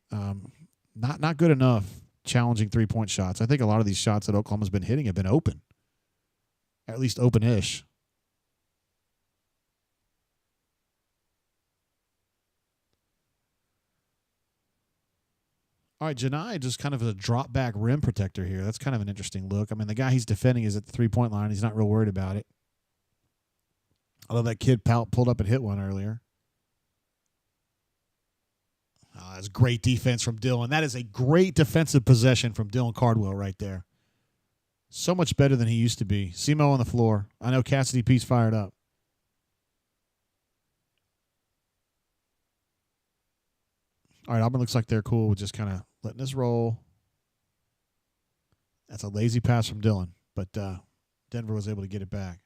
not good enough challenging 3-point shots. I think a lot of these shots that Oklahoma's been hitting have been open, at least open-ish. All right, Janai just kind of a drop-back rim protector here. That's kind of an interesting look. I mean, the guy he's defending is at the 3-point line. He's not real worried about it. Although that kid pulled up and hit one earlier. That's great defense from Dylan. That is a great defensive possession from Dylan Cardwell right there. So much better than he used to be. Simo on the floor. I know Cassidy Peace fired up. All right, Auburn looks like they're cool with just kind of letting this roll. That's a lazy pass from Dylan, but Denver was able to get it back.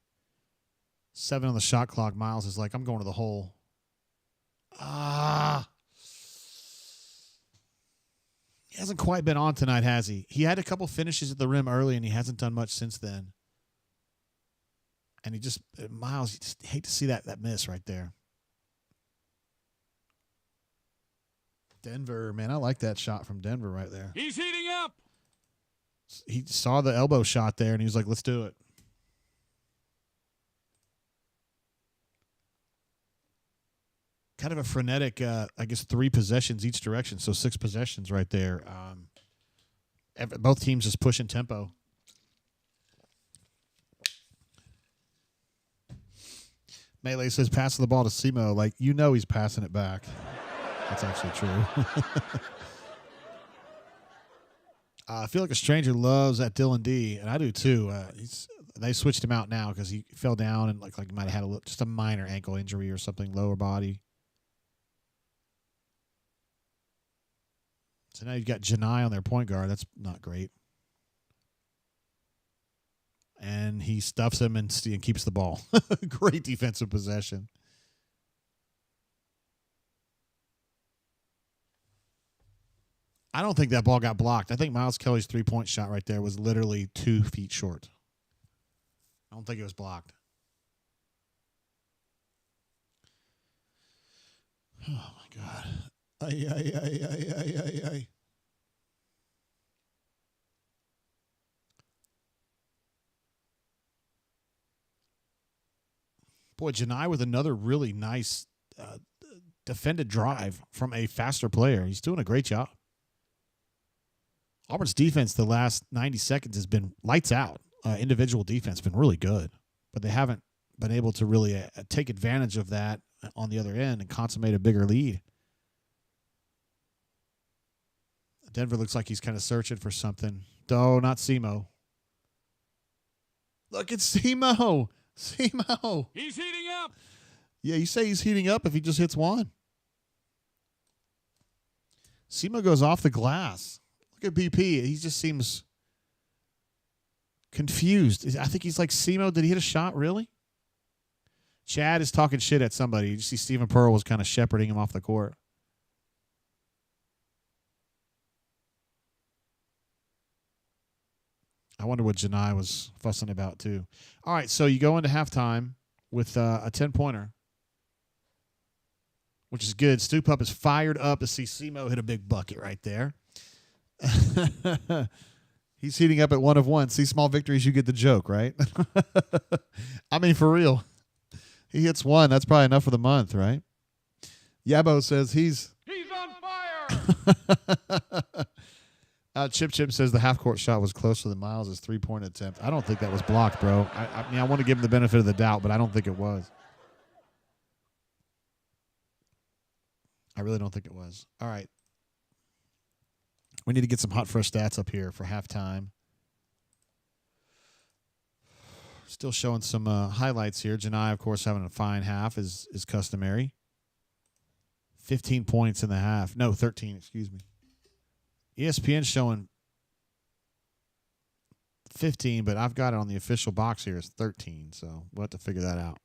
7 on the shot clock. Miles is like, I'm going to the hole. He hasn't quite been on tonight, has he? He had a couple finishes at the rim early, and he hasn't done much since then. And Miles, you just hate to see that miss right there. Denver, man, I like that shot from Denver right there. He's heating up. He saw the elbow shot there, and he was like, let's do it. Kind of a frenetic, 3 possessions each direction, so 6 possessions right there. Both teams just pushing tempo. Melee says, passing the ball to Simo. Like, he's passing it back. That's actually true. I feel like a stranger loves that Dylan D, and I do too. They switched him out now because he fell down and like he might have had just a minor ankle injury or something, lower body. So now you've got Janai on their point guard. That's not great. And he stuffs him and keeps the ball. Great defensive possession. I don't think that ball got blocked. I think Miles Kelly's three-point shot right there was literally 2 feet short. I don't think it was blocked. Oh, my God. Ay. Boy, Janai with another really nice defended drive from a faster player. He's doing a great job. Auburn's defense the last 90 seconds has been lights out. Individual defense has been really good, but they haven't been able to really take advantage of that on the other end and consummate a bigger lead. Denver looks like he's kind of searching for something. Oh, not Simo. Look at Simo. Simo. He's heating up. Yeah, you say he's heating up if he just hits one. Simo goes off the glass. Look at BP. He just seems confused. I think he's like, Simo, did he hit a shot, really? Chad is talking shit at somebody. You see Stephen Pearl was kind of shepherding him off the court. I wonder what Janai was fussing about, too. All right, so you go into halftime with a 10-pointer, which is good. Stu Pup is fired up to see Simo hit a big bucket right there. He's heating up at 1 of 1. See small victories, you get the joke, right? I mean, for real. He hits 1. That's probably enough for the month, right? Yabo says he's on fire. Chip says the half-court shot was closer than Miles' three-point attempt. I don't think that was blocked, bro. I mean, I want to give him the benefit of the doubt, but I don't think it was. I really don't think it was. All right. We need to get some hot, fresh stats up here for halftime. Still showing some highlights here. Janai, of course, having a fine half is customary. 15 points in the half. No, 13, excuse me. ESPN showing 15, but I've got it on the official box here as 13, so we'll have to figure that out.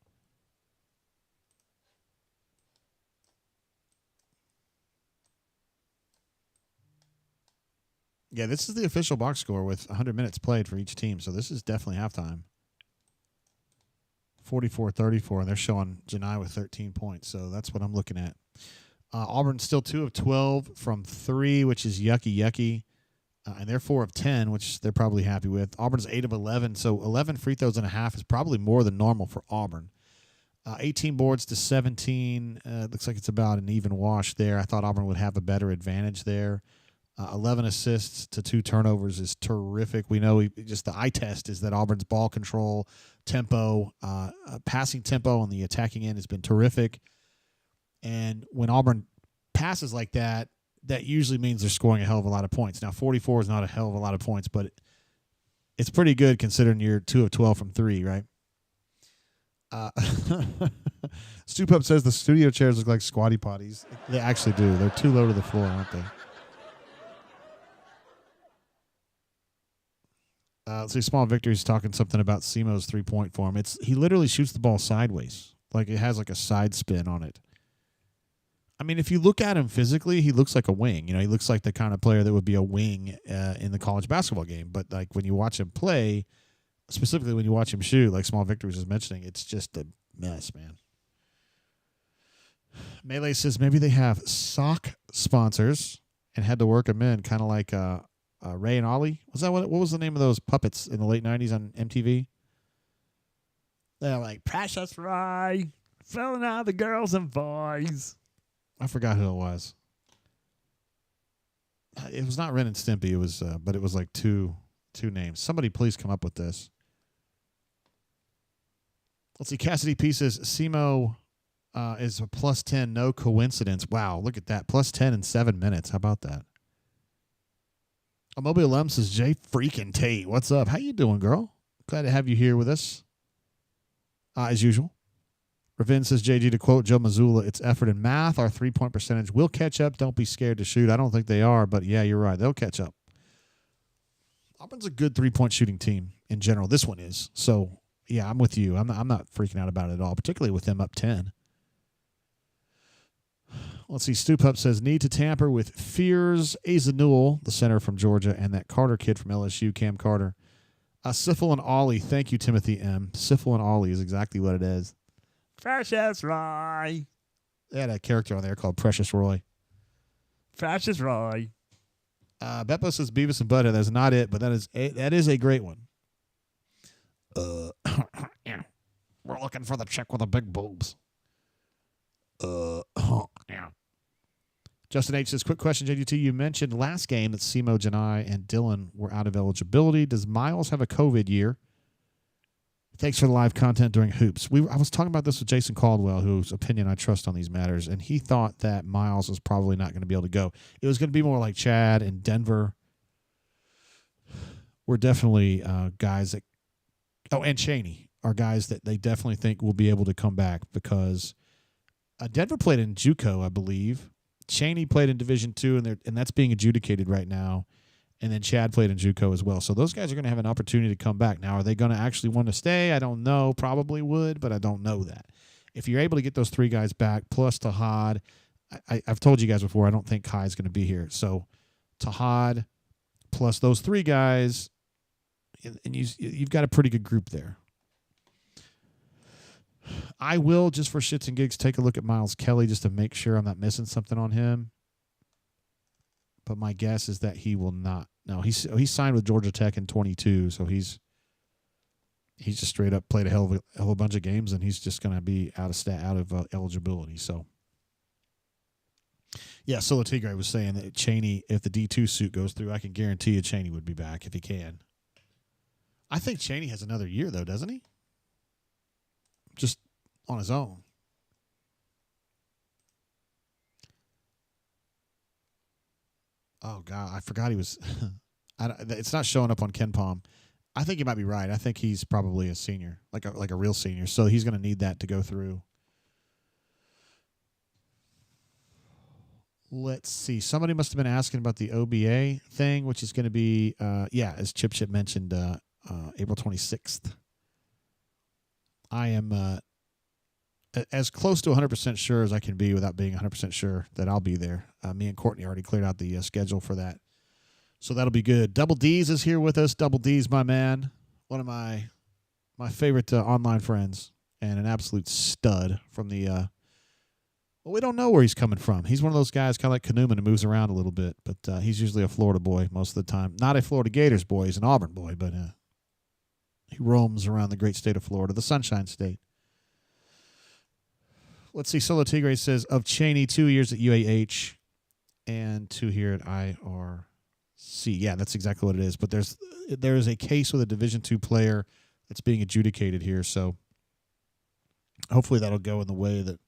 Yeah, this is the official box score with 100 minutes played for each team, so this is definitely halftime. 44-34, and they're showing Janai with 13 points, so that's what I'm looking at. Auburn still 2 of 12 from 3, which is yucky. And they're 4 of 10, which they're probably happy with. Auburn's 8 of 11, so 11 free throws and a half is probably more than normal for Auburn. 18 boards to 17. Looks like it's about an even wash there. I thought Auburn would have a better advantage there. 11 assists to 2 turnovers is terrific. We know just the eye test is that Auburn's ball control, tempo, passing tempo on the attacking end has been terrific. And when Auburn passes like that, that usually means they're scoring a hell of a lot of points. Now, 44 is not a hell of a lot of points, but it's pretty good considering you're 2 of 12 from 3, right? Stu Pup says the studio chairs look like squatty potties. They actually do. They're too low to the floor, aren't they? Let's see, Small Victory's talking something about Simo's three-point form. He literally shoots the ball sideways. Like it has like a side spin on it. I mean, if you look at him physically, he looks like a wing. You know, he looks like the kind of player that would be a wing in the college basketball game. But like when you watch him play, specifically when you watch him shoot, like Small Victory was mentioning, it's just a mess, man. Melee says maybe they have sock sponsors and had to work them in, kind of like Ray and Ollie. Was that what was the name of those puppets in the late 90s on MTV? They're like, Precious Ray, filling out the girls and boys. I forgot who it was. It was not Ren and Stimpy. It was, but it was like two names. Somebody please come up with this. Let's see. Cassidy P says Simo is a +10. No coincidence. Wow, look at that. +10 in 7 minutes. How about that? A Mobile Lum says, Jay freaking Tate. What's up? How you doing, girl? Glad to have you here with us. As usual. Ravin says, JG, to quote Joe Mazzulla, it's effort and math. Our 3-point percentage will catch up. Don't be scared to shoot. I don't think they are, but yeah, you're right. They'll catch up. Auburn's a good 3-point shooting team in general. This one is. So, yeah, I'm with you. I'm not freaking out about it at all, particularly with them up 10. Let's see. Stu Pup says, need to tamper with Fears Azanul, the center from Georgia, and that Carter kid from LSU, Cam Carter. Siffle and Ollie. Thank you, Timothy M. Siffle and Ollie is exactly what it is. Precious Roy. They had a character on there called Precious Roy. Precious Roy. Beppo says Beavis and Butthead. That's not it, but that is a great one. Yeah. We're looking for the chick with the big boobs. Yeah. Justin H says, quick question, JDT. You mentioned last game that Simo, Janai, and Dylan were out of eligibility. Does Miles have a COVID year? Thanks for the live content during hoops. I was talking about this with Jason Caldwell, whose opinion I trust on these matters, and he thought that Miles was probably not going to be able to go. It was going to be more like Chad and Denver. We're definitely guys that – and Chaney are guys that they definitely think will be able to come back because Denver played in JUCO, I believe. Chaney played in Division II, and that's being adjudicated right now. And then Chad played in JUCO as well. So those guys are going to have an opportunity to come back. Now, are they going to actually want to stay? I don't know. Probably would, but I don't know that. If you're able to get those 3 guys back, plus Tahad, I've told you guys before, I don't think Kai's going to be here. So Tahad plus those 3 guys, and you've got a pretty good group there. I will, just for shits and gigs, take a look at Miles Kelly just to make sure I'm not missing something on him. But my guess is that he will not. No, he signed with Georgia Tech in 22, so he's just straight up played a hell of a bunch of games, and he's just going to be out of eligibility. So, yeah, Solo Tigre was saying that Chaney, if the D2 suit goes through, I can guarantee you Chaney would be back if he can. I think Chaney has another year, though, doesn't he? Just on his own. Oh, God, I forgot he was it's not showing up on Ken Palm. I think you might be right. I think he's probably a senior, like a real senior. So he's going to need that to go through. Let's see. Somebody must have been asking about the OBA thing, which is going to be, as Chip mentioned, April 26th. I am as close to 100% sure as I can be without being 100% sure that I'll be there. Me and Courtney already cleared out the schedule for that. So that'll be good. Double D's is here with us. Double D's, my man. One of my favorite online friends and an absolute stud from the we don't know where he's coming from. He's one of those guys kind of like Kanuman who moves around a little bit, but he's usually a Florida boy most of the time. Not a Florida Gators boy. He's an Auburn boy, but he roams around the great state of Florida, the Sunshine State. Let's see. Solo Tigre says, of Chaney, 2 years at UAH and 2 here at IRC. Yeah, that's exactly what it is. But there is a case with a Division II player that's being adjudicated here. So hopefully that'll go in the way that,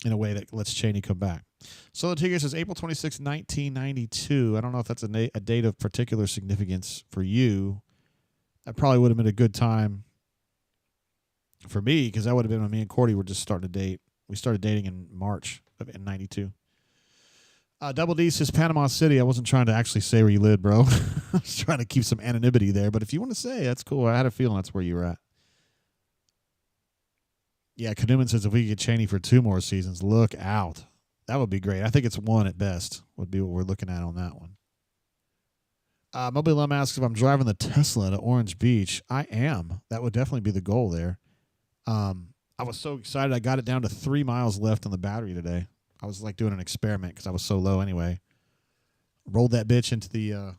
in a way that lets Chaney come back. Solo Tigre says, April 26, 1992. I don't know if that's a date of particular significance for you. That probably would have been a good time for me, because that would have been when me and Cordy were just starting to date. We started dating in March in 92. Double D says Panama City. I wasn't trying to actually say where you lived, bro. I was trying to keep some anonymity there. But if you want to say, that's cool. I had a feeling that's where you were at. Yeah, Kanuman says if we could get Chaney for 2 more seasons, look out. That would be great. I think it's 1 at best would be what we're looking at on that one. Mobile Lum asks if I'm driving the Tesla to Orange Beach. I am. That would definitely be the goal there. I was so excited. I got it down to 3 miles left on the battery today. I was like doing an experiment because I was so low anyway. Rolled that bitch into the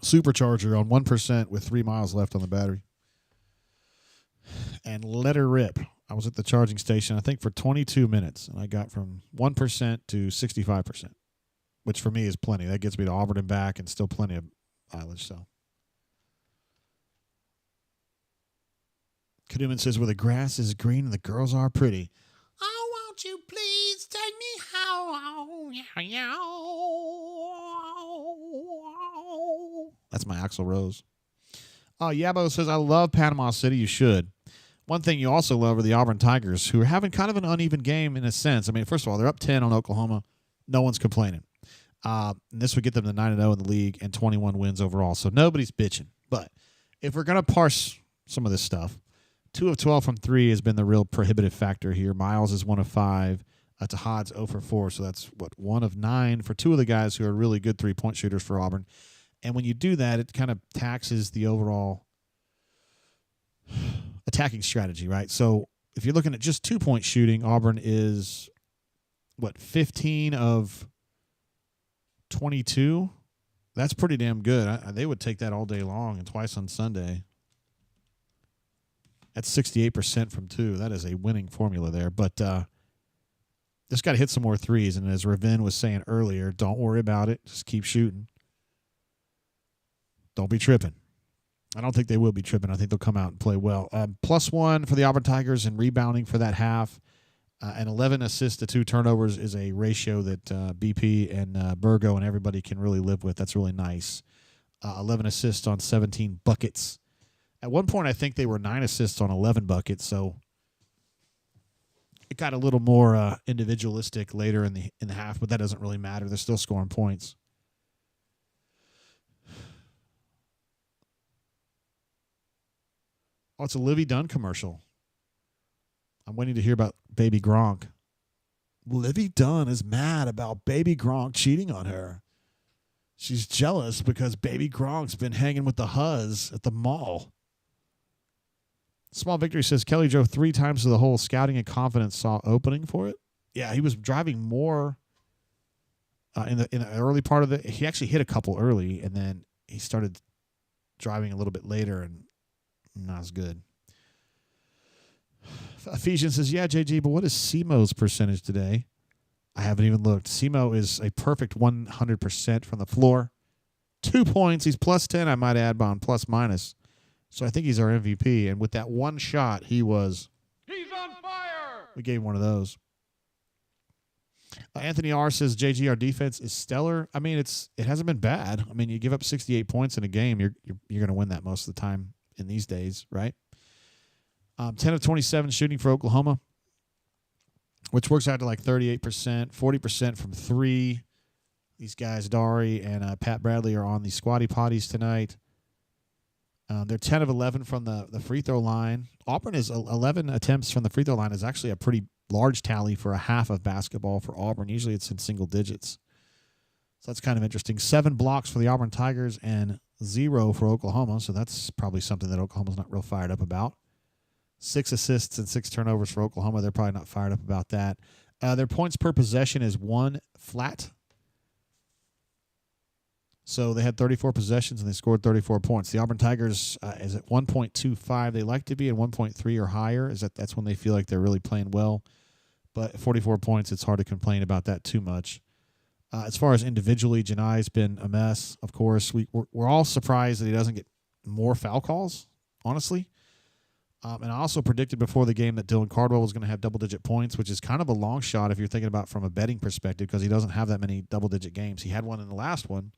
supercharger on 1% with 3 miles left on the battery. And let her rip. I was at the charging station, I think, for 22 minutes. And I got from 1% to 65%, which for me is plenty. That gets me to Auburn and back and still plenty of mileage. So Kaduman says, where the grass is green and the girls are pretty. Oh, won't you please take me home? That's my Axl Rose. Oh, Yabo says, I love Panama City. You should. One thing you also love are the Auburn Tigers, who are having kind of an uneven game in a sense. I mean, first of all, they're up 10 on Oklahoma. No one's complaining. And this would get them to 9-0 in the league and 21 wins overall. So nobody's bitching. But if we're going to parse some of this stuff, 2 of 12 from 3 has been the real prohibitive factor here. Miles is 1 of 5. Tahad's 0 for 4. So that's, 1 of 9 for 2 of the guys who are really good three-point shooters for Auburn. And when you do that, it kind of taxes the overall attacking strategy, right? So if you're looking at just 2-point shooting, Auburn is, 15 of 22? That's pretty damn good. They would take that all day long and twice on Sunday. That's 68% from 2. That is a winning formula there. But just got to hit some more threes. And as Ravin was saying earlier, don't worry about it. Just keep shooting. Don't be tripping. I don't think they will be tripping. I think they'll come out and play well. +1 for the Auburn Tigers in rebounding for that half. And 11 assists to 2 turnovers is a ratio that BP and Burgo and everybody can really live with. That's really nice. 11 assists on 17 buckets. At one point, I think they were 9 assists on 11 buckets, so it got a little more individualistic later in the half, but that doesn't really matter. They're still scoring points. Oh, it's a Livy Dunn commercial. I'm waiting to hear about Baby Gronk. Livy Dunn is mad about Baby Gronk cheating on her. She's jealous because Baby Gronk's been hanging with the Huzz at the mall. Small Victory says Kelly drove 3 times to the hole. Scouting and confidence saw opening for it. Yeah, he was driving more in the early part of it. He actually hit a couple early, and then he started driving a little bit later, and not as good. Ephesians says, yeah, JG, but what is SEMO's percentage today? I haven't even looked. SEMO is a perfect 100% from the floor. 2 points. He's +10, I might add, on plus-minus. So I think he's our MVP. And with that one shot, he's on fire. We gave him one of those. Anthony R. says, JG, our defense is stellar. I mean, it hasn't been bad. I mean, you give up 68 points in a game, you're going to win that most of the time in these days, right? 10 of 27 shooting for Oklahoma, which works out to like 38%, 40% from 3. These guys, Dari and Pat Bradley, are on the squatty potties tonight. They're 10 of 11 from the free throw line. Auburn is 11 attempts from the free throw line is actually a pretty large tally for a half of basketball for Auburn. Usually it's in single digits. So that's kind of interesting. 7 blocks for the Auburn Tigers and 0 for Oklahoma. So that's probably something that Oklahoma's not real fired up about. 6 assists and 6 turnovers for Oklahoma. They're probably not fired up about that. Their points per possession is 1 flat. So they had 34 possessions and they scored 34 points. The Auburn Tigers is at 1.25. They like to be at 1.3 or higher. That's when they feel like they're really playing well. But 44 points, it's hard to complain about that too much. As far as individually, Janai's been a mess. Of course, we're all surprised that he doesn't get more foul calls, honestly. And I also predicted before the game that Dylan Cardwell was going to have double-digit points, which is kind of a long shot if you're thinking about from a betting perspective because he doesn't have that many double-digit games. He had one in the last one,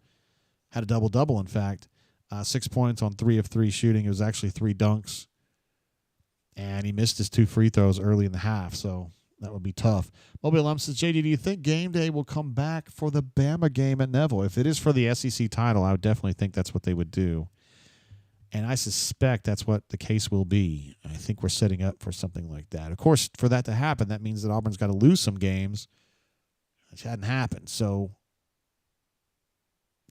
had a double-double, in fact. 6 points on 3 of 3 shooting. It was actually 3 dunks. And he missed his 2 free throws early in the half, so that would be tough. Moby Alum says, JD, do you think game day will come back for the Bama game at Neville? If it is for the SEC title, I would definitely think that's what they would do. And I suspect that's what the case will be. I think we're setting up for something like that. Of course, for that to happen, that means that Auburn's got to lose some games, which hadn't happened. So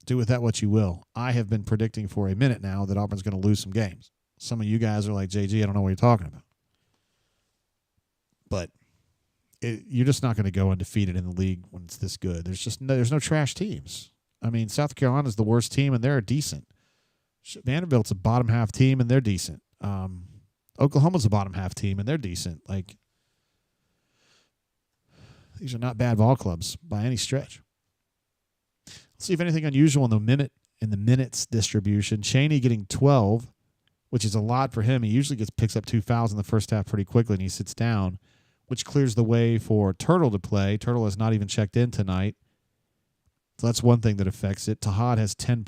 do with that what you will. I have been predicting for a minute now that Auburn's going to lose some games. Some of you guys are like, JG, I don't know what you're talking about. But you're just not going to go undefeated in the league when it's this good. There's no trash teams. I mean, South Carolina's the worst team, and they're decent. Vanderbilt's a bottom half team, and they're decent. Oklahoma's a bottom half team, and they're decent. Like, these are not bad ball clubs by any stretch. Let's see if anything unusual in the minutes distribution. Chaney getting 12, which is a lot for him. He usually picks up 2 fouls in the first half pretty quickly, and he sits down, which clears the way for Turtle to play. Turtle has not even checked in tonight. So that's one thing that affects it. Tahad has 10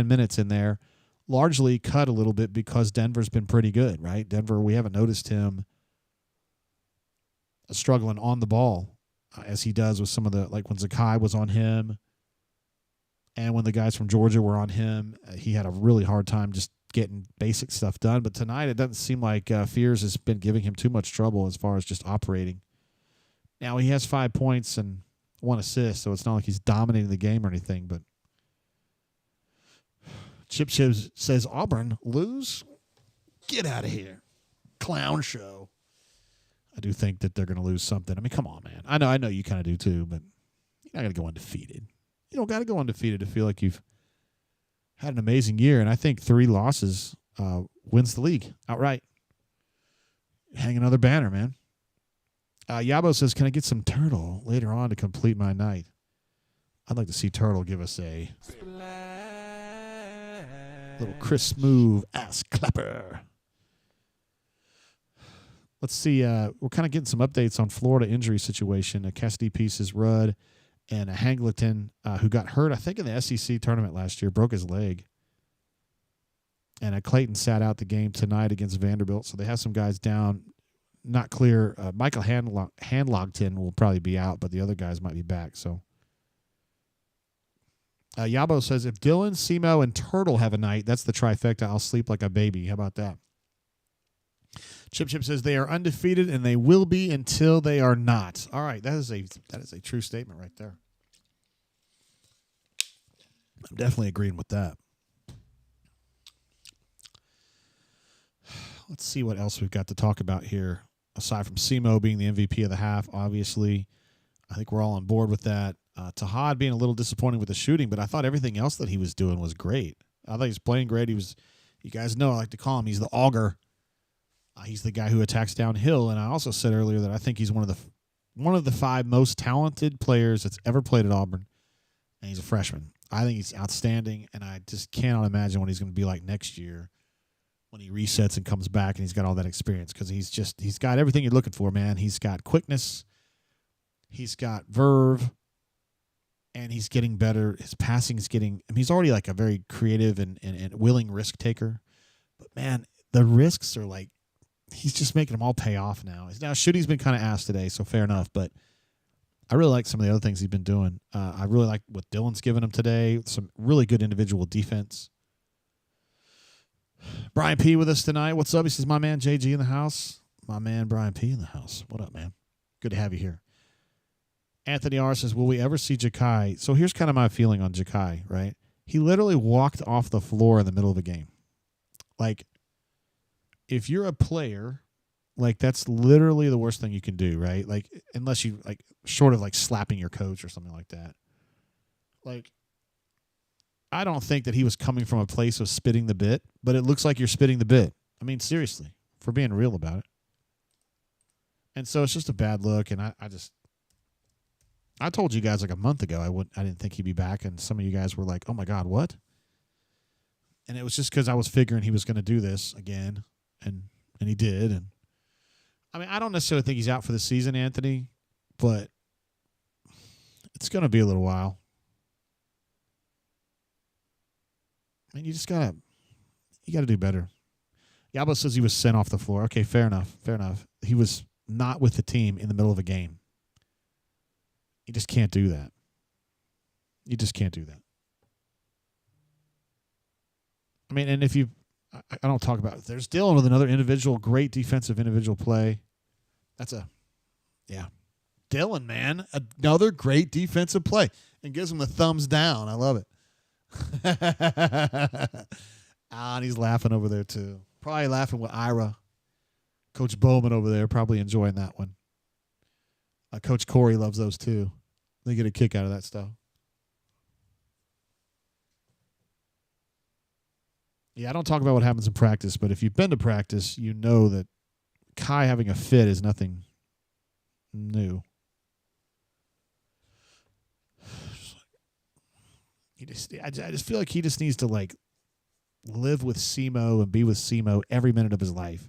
minutes in there, largely cut a little bit because Denver's been pretty good, right? Denver, we haven't noticed him struggling on the ball as he does with some of the, like when Zakai was on him and when the guys from Georgia were on him. He had a really hard time just getting basic stuff done. But tonight it doesn't seem like Fears has been giving him too much trouble as far as just operating. Now he has 5 points and 1 assist, so it's not like he's dominating the game or anything. But Chip says Auburn lose? Get out of here. Clown show. I do think that they're going to lose something. I mean, come on, man. I know you kind of do too, but you're not going to go undefeated. You don't got to go undefeated to feel like you've had an amazing year. And I think 3 losses wins the league outright. Hang another banner, man. Yabo says, can I get some Turtle later on to complete my night? I'd like to see Turtle give us a little Chris Smooth ass clapper. Let's see. We're kind of getting some updates on Florida injury situation. Cassidy Pieces, Rudd, and Hangleton, who got hurt, I think, in the SEC tournament last year, broke his leg. And Clayton sat out the game tonight against Vanderbilt, so they have some guys down. Not clear. Michael Handlogton will probably be out, but the other guys might be back. So Yabo says, if Dylan, Simo, and Turtle have a night, that's the trifecta. I'll sleep like a baby. How about that? Chip says they are undefeated and they will be until they are not. All right, that is a true statement right there. I'm definitely agreeing with that. Let's see what else we've got to talk about here. Aside from Simo being the MVP of the half, obviously, I think we're all on board with that. Tahad being a little disappointing with the shooting, but I thought everything else that he was doing was great. I thought he was playing great. You guys know I like to call him, he's the auger. He's the guy who attacks downhill, and I also said earlier that I think he's one of the 5 most talented players that's ever played at Auburn, and he's a freshman. I think he's outstanding, and I just cannot imagine what he's going to be like next year when he resets and comes back and he's got all that experience, because he's got everything you're looking for, man. He's got quickness, he's got verve, and he's getting better. His passing is getting – he's already like a very creative and willing risk taker. But, man, the risks are like – he's just making them all pay off now. Now, shooting's been kind of ass today, so fair enough. But I really like some of the other things he's been doing. I really like what Dylan's given him today. Some really good individual defense. Brian P. with us tonight. What's up? He says, my man JG in the house. My man Brian P. in the house. What up, man? Good to have you here. Anthony R. says, will we ever see Jakai? So here's kind of my feeling on Jakai, right? He literally walked off the floor in the middle of a game. Like, if you're a player, like, that's literally the worst thing you can do, right? Like, unless you, like, short of, like, slapping your coach or something like that. Like, I don't think that he was coming from a place of spitting the bit, but it looks like you're spitting the bit. I mean, seriously, for being real about it. And so it's just a bad look, and I told you guys like a month ago I didn't think he'd be back, and some of you guys were like, oh, my God, what? And it was just because I was figuring he was going to do this again, and he did. And I mean, I don't necessarily think he's out for the season, Anthony, but it's going to be a little while. I mean, you got to do better. Yabo says he was sent off the floor. Okay, fair enough. He was not with the team in the middle of a game. You just can't do that. You just can't do that. I mean, and if you, I don't talk about it. There's Dylan with another great defensive individual play. Dylan, man, another great defensive play, and gives him the thumbs down. I love it. And he's laughing over there too. Probably laughing with Ira. Coach Bowman over there probably enjoying that one. Coach Corey loves those too. They get a kick out of that stuff. Yeah, I don't talk about what happens in practice, but if you've been to practice, you know that Kai having a fit is nothing new. I just feel like he just needs to, like, live with SEMO and be with SEMO every minute of his life.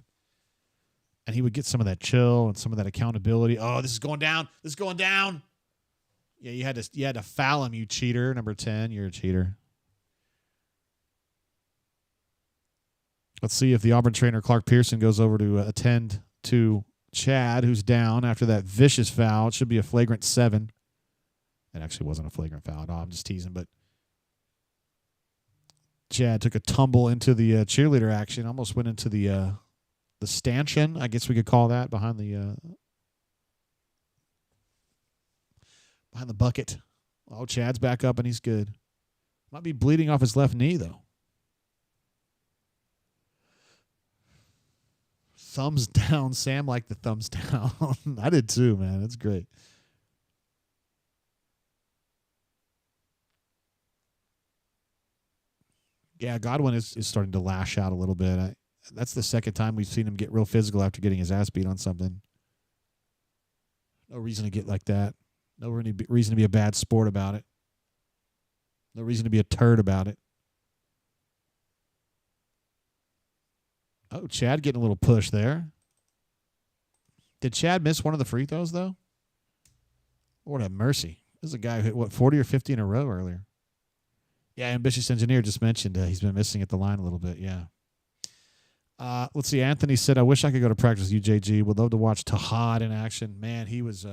And he would get some of that chill and some of that accountability. Oh, this is going down. This is going down. Yeah, you had to foul him, you cheater. Number 10, you're a cheater. Let's see if the Auburn trainer Clark Pearson goes over to attend to Chad, who's down after that vicious foul. It should be a flagrant 7. It actually wasn't a flagrant foul. No, I'm just teasing, but Chad took a tumble into the cheerleader action, almost went into the stanchion, I guess we could call that, behind the bucket. Oh, Chad's back up and he's good. Might be bleeding off his left knee, though. Thumbs down. Sam liked the thumbs down. I did too, man. That's great. Yeah, Godwin is starting to lash out a little bit. That's the second time we've seen him get real physical after getting his ass beat on something. No reason to get like that. No reason to be a bad sport about it. No reason to be a turd about it. Oh, Chad getting a little push there. Did Chad miss one of the free throws, though? Lord have mercy. This is a guy who hit, what, 40 or 50 in a row earlier. Yeah, Ambitious Engineer just mentioned he's been missing at the line a little bit, yeah. Let's see. Anthony said, I wish I could go to practice with UJG. Would love to watch Tahad in action. Man, he was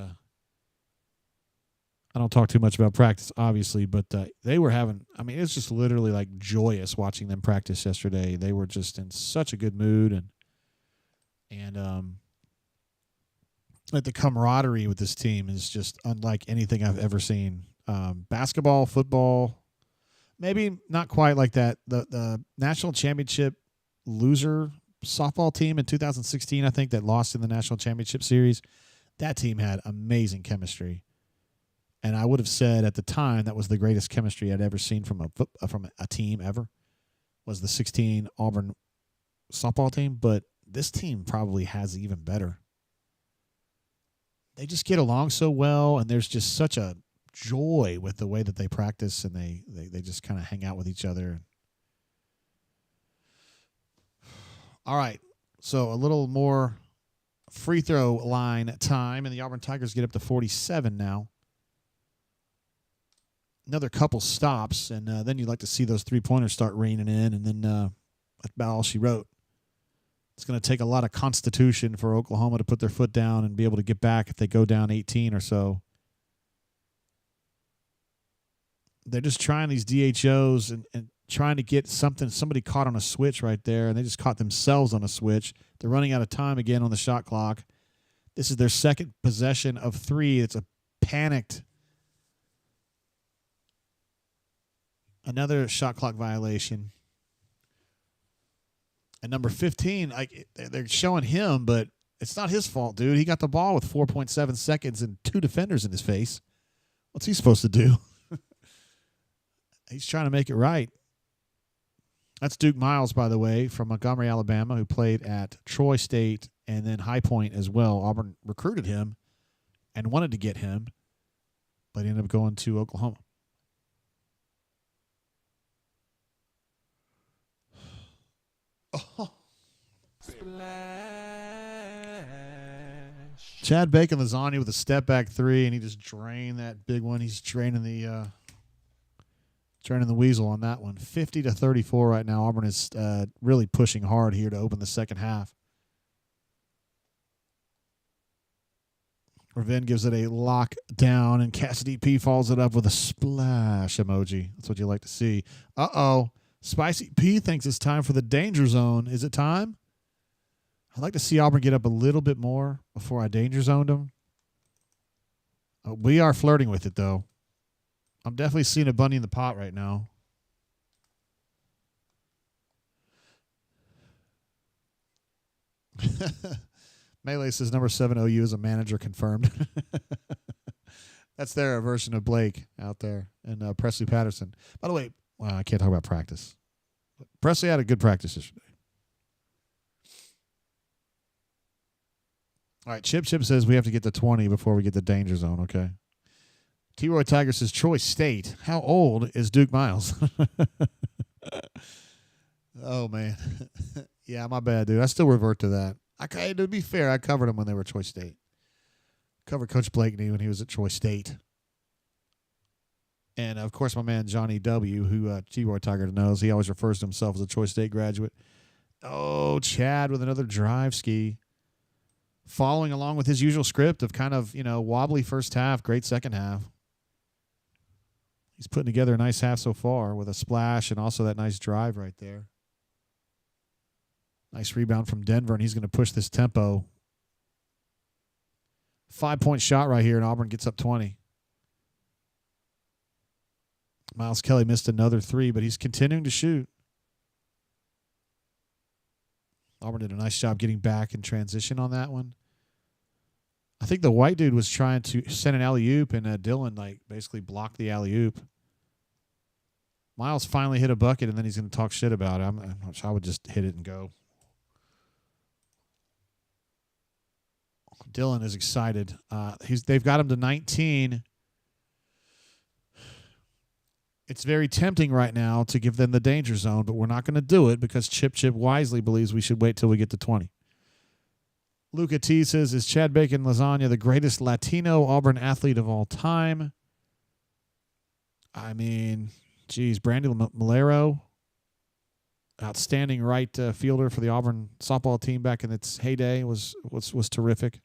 I don't talk too much about practice, obviously, but they were having, I mean, it's just literally like joyous watching them practice yesterday. They were just in such a good mood, and like the camaraderie with this team is just unlike anything I've ever seen. Basketball, football, maybe not quite like that. The national championship loser softball team in 2016, I think, that lost in the national championship series, that team had amazing chemistry. And I would have said at the time that was the greatest chemistry I'd ever seen from a team ever, was the 16 Auburn softball team. But this team probably has even better. They just get along so well, and there's just such a joy with the way that they practice, and they just kind of hang out with each other. All right, so a little more free throw line time, and the Auburn Tigers get up to 47 now. Another couple stops, and then you'd like to see those three-pointers start raining in, and then that's about all she wrote. It's going to take a lot of constitution for Oklahoma to put their foot down and be able to get back if they go down 18 or so. They're just trying these DHOs and trying to get somebody caught on a switch right there, and they just caught themselves on a switch. They're running out of time again on the shot clock. This is their second possession of 3. It's a panicked. Another shot clock violation. And number 15, they're showing him, but it's not his fault, dude. He got the ball with 4.7 seconds and 2 defenders in his face. What's he supposed to do? He's trying to make it right. That's Duke Miles, by the way, from Montgomery, Alabama, who played at Troy State and then High Point as well. Auburn recruited him and wanted to get him, but he ended up going to Oklahoma. Oh. Chad Bacon lasagna with a step back 3, and he just drained that big one. He's draining the weasel on that one. 50-34 right now. Auburn is really pushing hard here to open the second half. Raven gives it a lockdown, and Cassidy P follows it up with a splash emoji. That's what you like to see. Uh-oh. Spicy P thinks it's time for the danger zone. Is it time? I'd like to see Auburn get up a little bit more before I danger zoned them. We are flirting with it, though. I'm definitely seeing a bunny in the pot right now. Melee says number 7 OU is a manager confirmed. That's their version of Blake out there and Presley Patterson. By the way, I can't talk about practice. Presley had a good practice yesterday. All right, Chip says we have to get to 20 before we get the danger zone, okay? T-Roy Tiger says Troy State. How old is Duke Miles? Oh, man. Yeah, my bad, dude. I still revert to that. To be fair, I covered them when they were at Troy State. Covered Coach Blakeney when he was at Troy State. And, of course, my man Johnny W., who G-Boy Tiger knows, he always refers to himself as a Troy State graduate. Oh, Chad with another drive ski. Following along with his usual script of kind of, wobbly first half, great second half. He's putting together a nice half so far with a splash and also that nice drive right there. Nice rebound from Denver, and he's going to push this tempo. 5-point shot right here, and Auburn gets up 20. Miles Kelly missed another three, but he's continuing to shoot. Auburn did a nice job getting back in transition on that one. I think the white dude was trying to send an alley-oop, and Dylan basically blocked the alley-oop. Miles finally hit a bucket, and then he's going to talk shit about it. I would just hit it and go. Dylan is excited. They've got him to 19. It's very tempting right now to give them the danger zone, but we're not going to do it because Chip wisely believes we should wait till we get to 20. Luca T says, is Chad Bacon Lasagna the greatest Latino Auburn athlete of all time? I mean, geez, Brandy Malero, outstanding right fielder for the Auburn softball team back in its heyday, was terrific.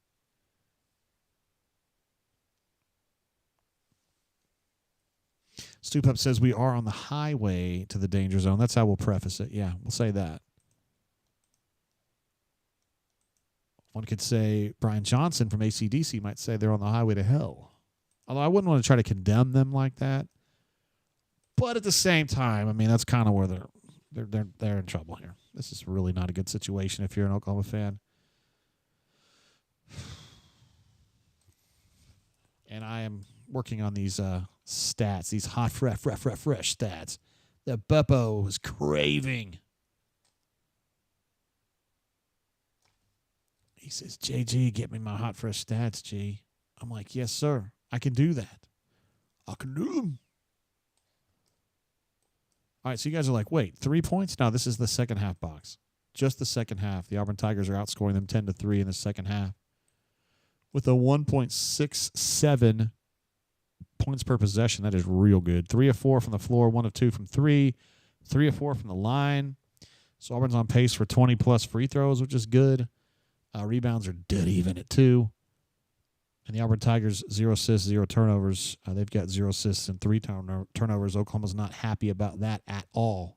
Stoop Up says we are on the highway to the danger zone. That's how we'll preface it. Yeah, we'll say that. One could say Brian Johnson from AC/DC might say they're on the highway to hell. Although I wouldn't want to try to condemn them like that. But at the same time, I mean, that's kind of where they're in trouble here. This is really not a good situation if you're an Oklahoma fan. And I am working on these stats, these hot, fresh stats that Beppo is craving. He says, JG, get me my hot, fresh stats, G. I'm like, yes, sir. I can do that. I can do them. All right, so you guys are like, wait, 3 points? No, this is the second half box. Just the second half. The Auburn Tigers are outscoring them 10-3 in the second half with a 1.67 points per possession. That is real good. 3 of 4 from the floor, 1 of 2 from 3, 3 of 4 from the line. So Auburn's on pace for 20-plus free throws, which is good. Rebounds are dead even at 2. And the Auburn Tigers, 0 assists, 0 turnovers. They've got 0 assists and 3 turnovers. Oklahoma's not happy about that at all.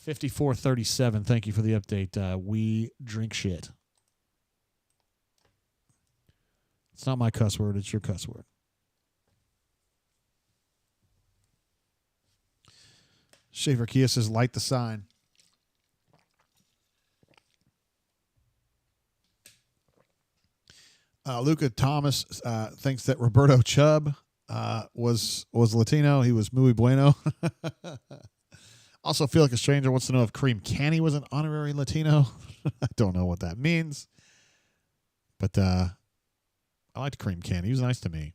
54-37. Thank you for the update. We drink shit. It's not my cuss word. It's your cuss word. Schaefer Kia says, light the sign. Luca Thomas thinks that Roberto Chubb was Latino. He was muy bueno. Also feel like a stranger wants to know if Kareem Canny was an honorary Latino. I don't know what that means. But I liked Kareem Canny. He was nice to me.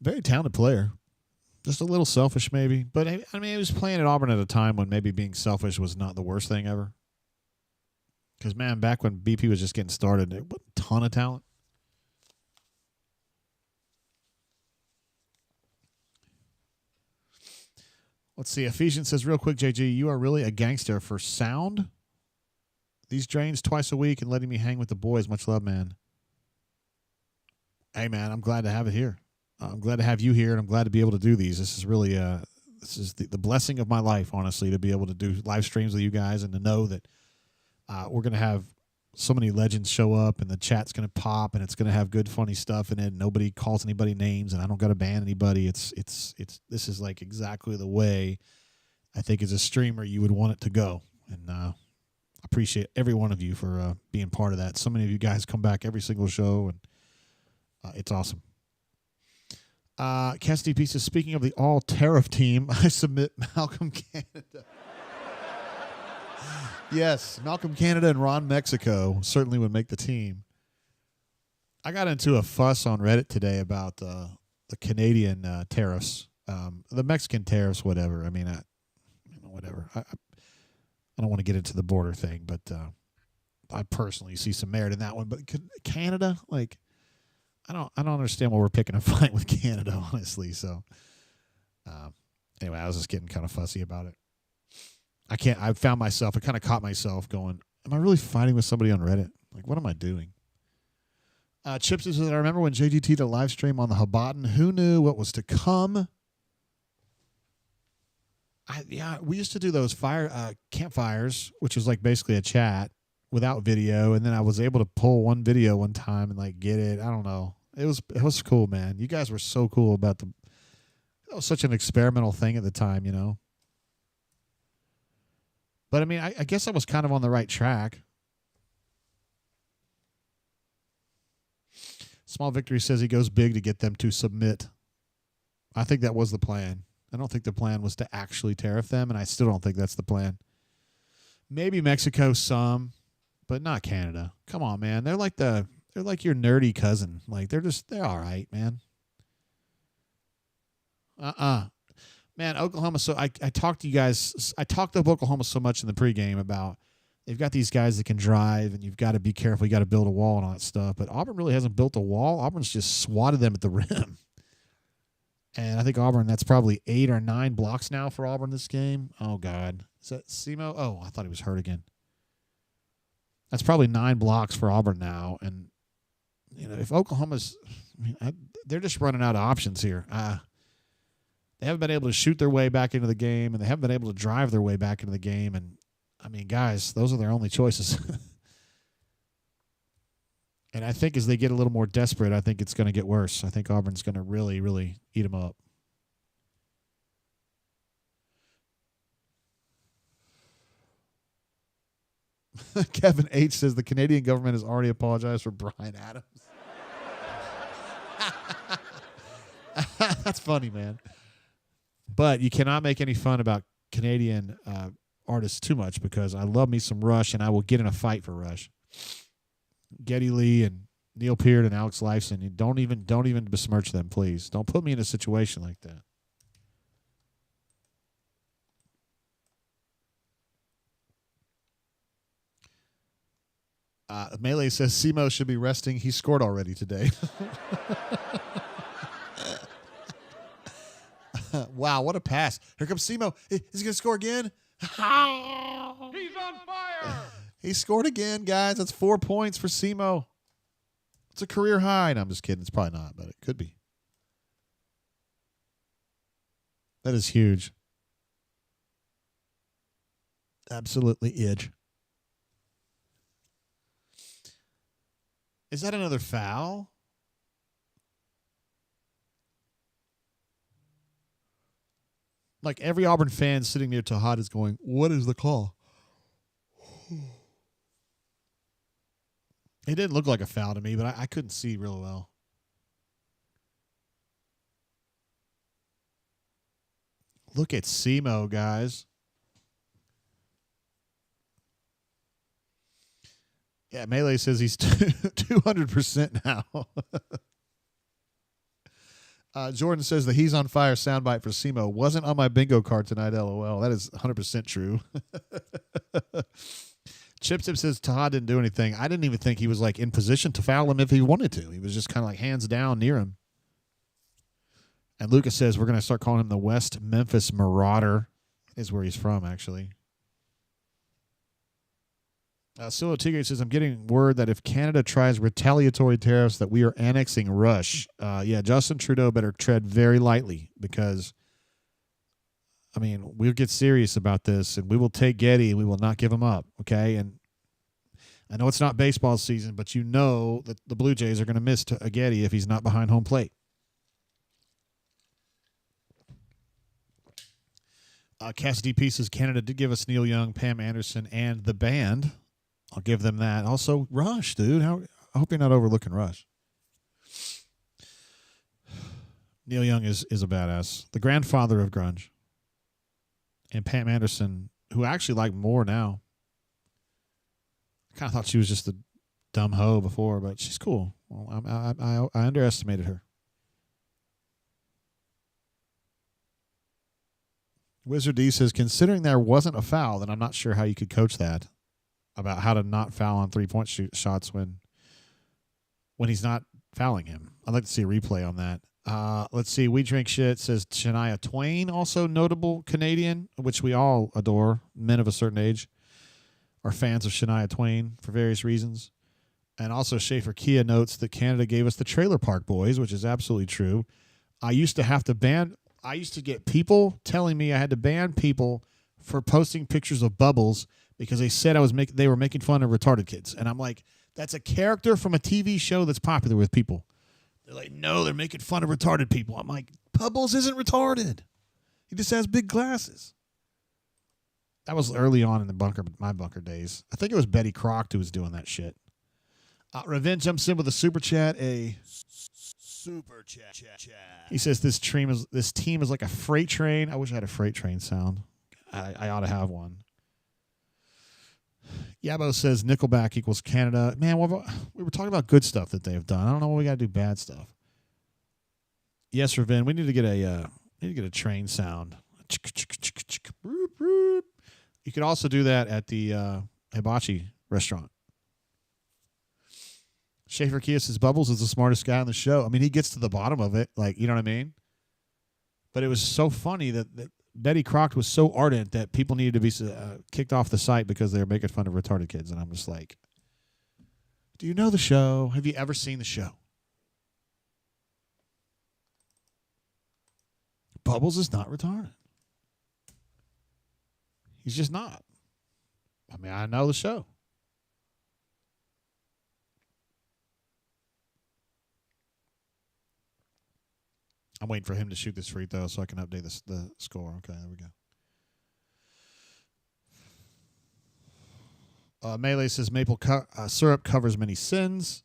Very talented player. Just a little selfish maybe. But, I mean, he was playing at Auburn at a time when maybe being selfish was not the worst thing ever. Because, man, back when BP was just getting started, there was a ton of talent. Let's see. Ephesians says, real quick, JG, you are really a gangster for sound. These drains twice a week and letting me hang with the boys. Much love, man. Hey, man, I'm glad to have it here. I'm glad to have you here, and I'm glad to be able to do these. This is really this is the blessing of my life, honestly, to be able to do live streams with you guys and to know that we're going to have so many legends show up, and the chat's going to pop, and it's going to have good, funny stuff in it. And nobody calls anybody names, and I don't got to ban anybody. This is like exactly the way I think as a streamer you would want it to go. And I appreciate every one of you for being part of that. So many of you guys come back every single show, and it's awesome. Cassidy P says, speaking of the all-tariff team, I submit Malcolm Canada. Yes, Malcolm Canada and Ron Mexico certainly would make the team. I got into a fuss on Reddit today about Canadian tariffs, the Mexican tariffs, whatever. I mean, whatever. I don't want to get into the border thing, but I personally see some merit in that one. But Canada, like, I don't understand why we're picking a fight with Canada, honestly. So, anyway, I was just getting kind of fussy about it. I kind of caught myself going, am I really fighting with somebody on Reddit? Like, what am I doing? Chips says, I remember when JGT did a live stream on the Habaten. Who knew what was to come? We used to do those campfires, which was like basically a chat without video, and then I was able to pull one video one time and like get it. I don't know. It was cool, man. You guys were so cool about it was such an experimental thing at the time, you know. But I mean, I guess I was kind of on the right track. Small Victory says he goes big to get them to submit. I think that was the plan. I don't think the plan was to actually tariff them, and I still don't think that's the plan. Maybe Mexico some, but not Canada. Come on, man. They're like your nerdy cousin. Like they're all right, man. Man, Oklahoma. So I talked to you guys. I talked up Oklahoma so much in the pregame about they've got these guys that can drive, and you've got to be careful. You got to build a wall and all that stuff. But Auburn really hasn't built a wall. Auburn's just swatted them at the rim. And I think Auburn, that's probably 8 or 9 blocks now for Auburn this game. Oh, God. Is that Simo? Oh, I thought he was hurt again. That's probably 9 blocks for Auburn now. And, you know, if Oklahoma's, they're just running out of options here. They haven't been able to shoot their way back into the game, and they haven't been able to drive their way back into the game. And, I mean, guys, those are their only choices. And I think as they get a little more desperate, I think it's going to get worse. I think Auburn's going to really, really eat them up. Kevin H. says the Canadian government has already apologized for Bryan Adams. That's funny, man. But you cannot make any fun about Canadian artists too much because I love me some Rush, and I will get in a fight for Rush. Geddy Lee and Neil Peart and Alex Lifeson. You don't even besmirch them, please. Don't put me in a situation like that. Melee says Simo should be resting. He scored already today. Wow, what a pass. Here comes Simo. Is he going to score again? He's on fire. He scored again, guys. That's 4 points for Simo. It's a career high. No, I'm just kidding. It's probably not, but it could be. That is huge. Absolutely edge. Is that another foul? Like every Auburn fan sitting near Tahad is going, what is the call? It didn't look like a foul to me, but I couldn't see real well. Look at Simo, guys. Yeah, Melee says he's 200% now. Jordan says the He's on Fire soundbite for Simo wasn't on my bingo card tonight, LOL. That is 100% true. Chip Tip says Todd didn't do anything. I didn't even think he was like in position to foul him if he wanted to. He was just kind of like hands down near him. And Lucas says we're going to start calling him the West Memphis Marauder. Is where he's from, actually. Silo Tigre says, I'm getting word that if Canada tries retaliatory tariffs that we are annexing Rush. Yeah, Justin Trudeau better tread very lightly because, I mean, we'll get serious about this and we will take Getty and we will not give him up, okay? And I know it's not baseball season, but you know that the Blue Jays are going to miss Getty if he's not behind home plate. Cassidy P says Canada did give us Neil Young, Pam Anderson, and the band. I'll give them that. Also, Rush, dude. I hope you're not overlooking Rush. Neil Young is a badass. The grandfather of grunge. And Pam Anderson, who I actually like more now. I kind of thought she was just a dumb hoe before, but she's cool. Well, I underestimated her. Wizard D says, considering there wasn't a foul, then I'm not sure how you could coach that about how to not foul on 3-point shots when he's not fouling him. I'd like to see a replay on that. Let's see. We Drink Shit says Shania Twain, also notable Canadian, which we all adore. Men of a certain age are fans of Shania Twain for various reasons. And also Schaefer Kia notes that Canada gave us the Trailer Park Boys, which is absolutely true. I used to get people telling me I had to ban people for posting pictures of Bubbles because they said they were making fun of retarded kids. And I'm like, that's a character from a TV show that's popular with people. They're like, no, they're making fun of retarded people. I'm like, Bubbles isn't retarded. He just has big glasses. That was early on in my bunker days. I think it was Betty Croft who was doing that shit. Revenge jumps in with a super chat. Super chat. He says this team is like a freight train. I wish I had a freight train sound. I ought to have one. Yabo says Nickelback equals Canada. Man, we were talking about good stuff that they've done. I don't know what we got to do bad stuff. Yes, Revenge. We need to get a train sound. You could also do that at the hibachi restaurant. Schaefer Kia says Bubbles is the smartest guy on the show. I mean, he gets to the bottom of it. Like, you know what I mean? But it was so funny that Betty Croft was so ardent that people needed to be kicked off the site because they were making fun of retarded kids. And I'm just like, do you know the show? Have you ever seen the show? Bubbles is not retarded. He's just not. I mean, I know the show. I'm waiting for him to shoot this free throw so I can update the score. Okay, there we go. Melee says maple syrup covers many sins.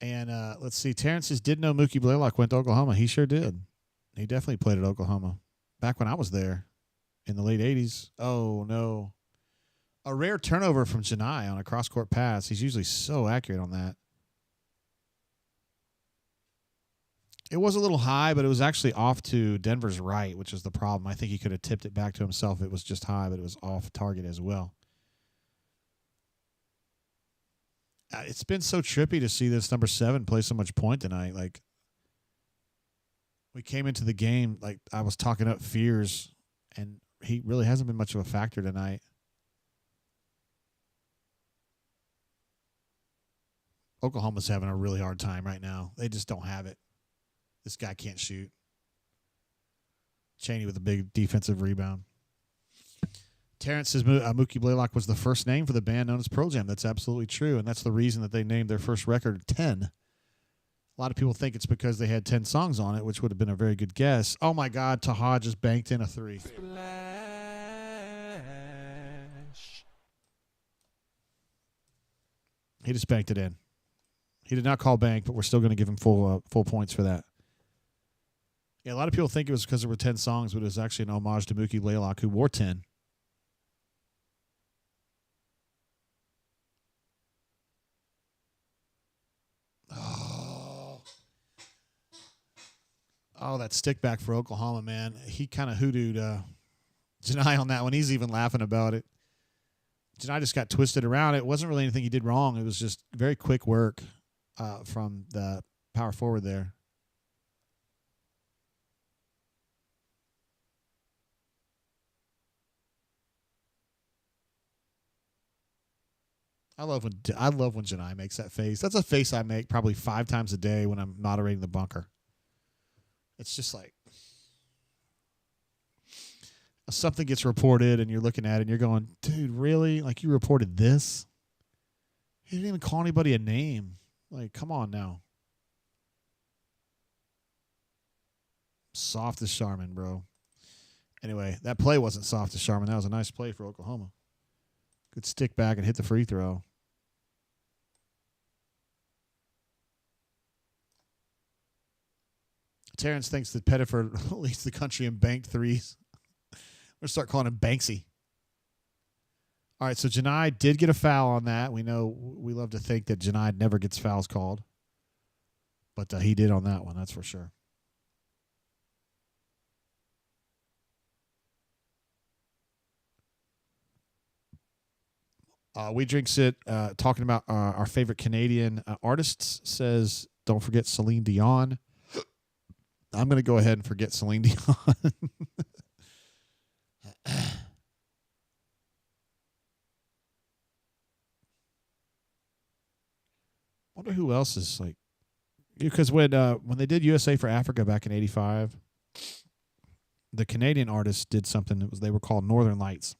And let's see. Terrence says, did know Mookie Blaylock went to Oklahoma. He sure did. He definitely played at Oklahoma. Back when I was there in the late 80s. Oh, no. A rare turnover from Janai on a cross-court pass. He's usually so accurate on that. It was a little high, but it was actually off to Denver's right, which is the problem. I think he could have tipped it back to himself. It was just high, but it was off target as well. It's been so trippy to see this number 7 play so much point tonight. Like, we came into the game, like, I was talking up Fears, and he really hasn't been much of a factor tonight. Oklahoma's having a really hard time right now. They just don't have it. This guy can't shoot. Chaney with a big defensive rebound. Terrence says Mookie Blaylock was the first name for the band known as Pearl Jam. That's absolutely true, and that's the reason that they named their first record 10. A lot of people think it's because they had 10 songs on it, which would have been a very good guess. Oh, my God, Taha just banked in a 3. Splash. He just banked it in. He did not call bank, but we're still going to give him full points for that. Yeah, a lot of people think it was because there were 10 songs, but it was actually an homage to Mookie Blaylock, who wore 10. Oh, that stick back for Oklahoma, man. He kind of hoodooed Janai on that one. He's even laughing about it. Janai just got twisted around. It wasn't really anything he did wrong. It was just very quick work from the power forward there. I love when Janai makes that face. That's a face I make probably 5 times a day when I'm moderating the bunker. It's just like something gets reported and you're looking at it and you're going, dude, really? Like, you reported this? He didn't even call anybody a name. Like, come on now. Soft as Charmin, bro. Anyway, that play wasn't soft as Charmin. That was a nice play for Oklahoma. Good stick back and hit the free throw. Terrence thinks that Pettiford leads the country in banked threes. We're going to start calling him Banksy. All right, so Janai did get a foul on that. We know we love to think that Janai never gets fouls called. But he did on that one, that's for sure. We Drink Sit, talking about our favorite Canadian artists, says, don't forget Celine Dion. I'm going to go ahead and forget Celine Dion. Wonder who else is like, because when they did USA for Africa back in '85, the Canadian artists did something that was, they were called Northern Lights.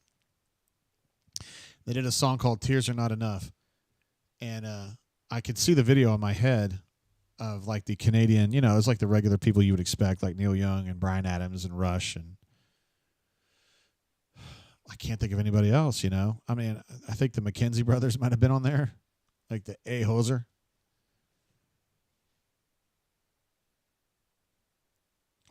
They did a song called "Tears Are Not Enough," and I could see the video in my head of like the Canadian, you know, it's like the regular people you would expect, like Neil Young and Bryan Adams and Rush, and I can't think of anybody else. You know, I mean, I think the McKenzie brothers might have been on there, like the A Hoser.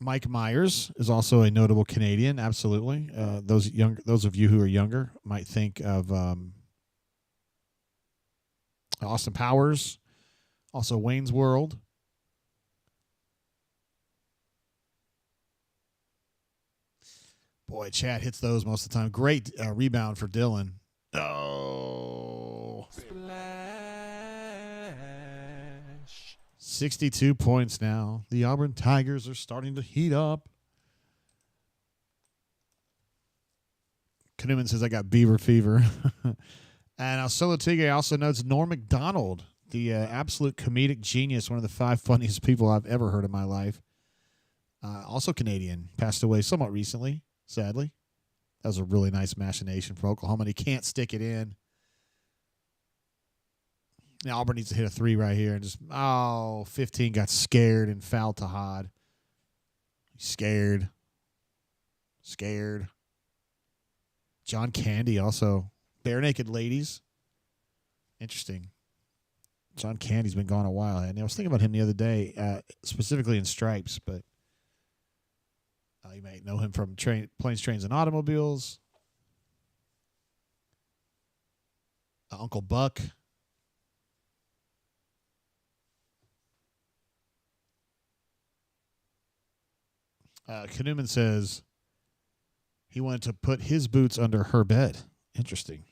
Mike Myers is also a notable Canadian. Absolutely, those of you who are younger might think of Austin Powers, also Wayne's World. Boy, Chad hits those most of the time. Great rebound for Dylan. Oh. Splash. 62 points now. The Auburn Tigers are starting to heat up. Knuman says, I got beaver fever. And Solo Tigre also notes Norm Macdonald, the absolute comedic genius, one of the 5 funniest people I've ever heard in my life. Also Canadian, passed away somewhat recently, sadly. That was a really nice machination for Oklahoma, and he can't stick it in. Now Auburn needs to hit a 3 right here. And just, 15 got scared and fouled to Hod. Scared. John Candy also. Bare Naked Ladies. Interesting. John Candy's been gone a while. And I was thinking about him the other day, specifically in Stripes, but you may know him from Planes, Trains, and Automobiles. Uncle Buck. Knuman says he wanted to put his boots under her bed. Interesting.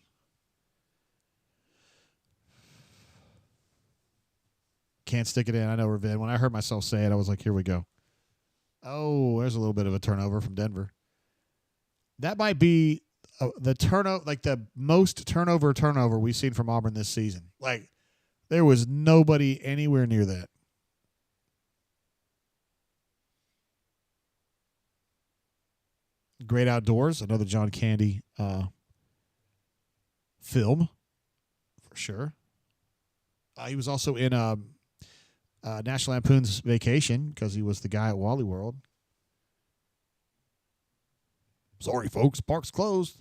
Can't stick it in. I know, Ravid. When I heard myself say it, I was like, here we go. Oh, there's a little bit of a turnover from Denver. That might be the turnover, like the most turnover we've seen from Auburn this season. Like, there was nobody anywhere near that. Great Outdoors, another John Candy film, for sure. He was also in National Lampoon's Vacation because he was the guy at Wally World. Sorry, folks, park's closed.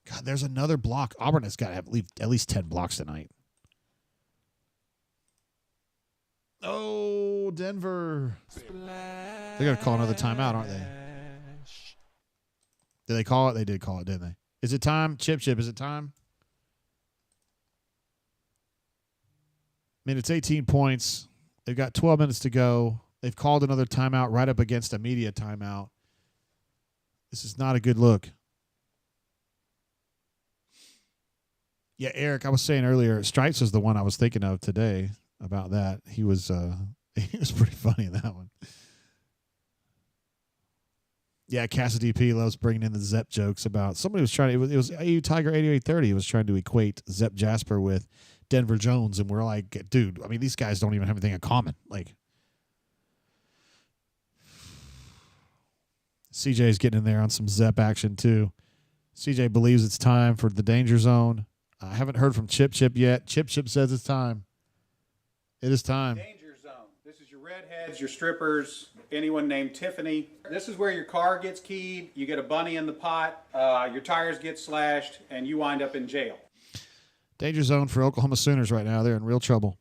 God, there's another block. Auburn has got to have at least 10 blocks tonight. Oh, Denver. They're going to call another timeout, aren't they? Did they call it? They did call it, didn't they? Is it time? Chip, is it time? I mean, it's 18 points. They've got 12 minutes to go. They've called another timeout right up against a media timeout. This is not a good look. Yeah, Eric, I was saying earlier, Stripes was the one I was thinking of today about that. He was pretty funny in that one. Yeah, Cassidy P loves bringing in the Zepp jokes about somebody was trying to, it was AU Tiger 8830 was trying to equate Zepp Jasper with Denver Jones, and we're like, dude, I mean, these guys don't even have anything in common. Like, CJ's getting in there on some Zepp action too. CJ believes it's time for the Danger Zone. I haven't heard from Chip yet. Chip says it's time. It is time. Danger Zone. This is your redheads, your strippers, anyone named Tiffany. This is where your car gets keyed, you get a bunny in the pot, your tires get slashed, and you wind up in jail. Danger Zone for Oklahoma Sooners right now. They're in real trouble.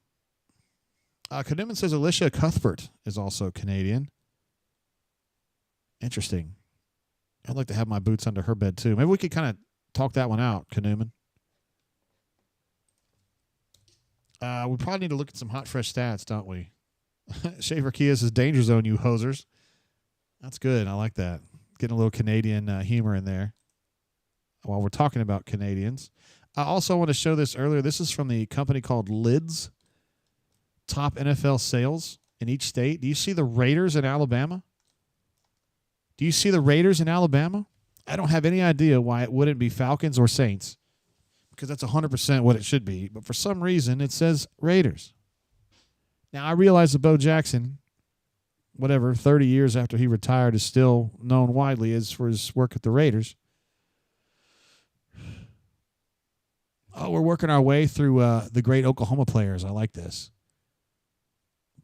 Knuman says Alicia Cuthbert is also Canadian. Interesting. I'd like to have my boots under her bed, too. Maybe we could kind of talk that one out, Knuman. We probably need to look at some hot, fresh stats, don't we? Schaefer Kia says Danger Zone, you hosers. That's good. I like that. Getting a little Canadian humor in there. while we're talking about Canadians. I also want to show this earlier. This is from the company called Lids. Top NFL sales in each state. Do you see the Raiders in Alabama? Do you see the Raiders in Alabama? I don't have any idea why it wouldn't be Falcons or Saints, because that's 100% what it should be. But for some reason, it says Raiders. Now, I realize that Bo Jackson, 30 years after he retired, is still known widely as for his work at the Raiders. Oh, we're working our way through the great Oklahoma players. I like this.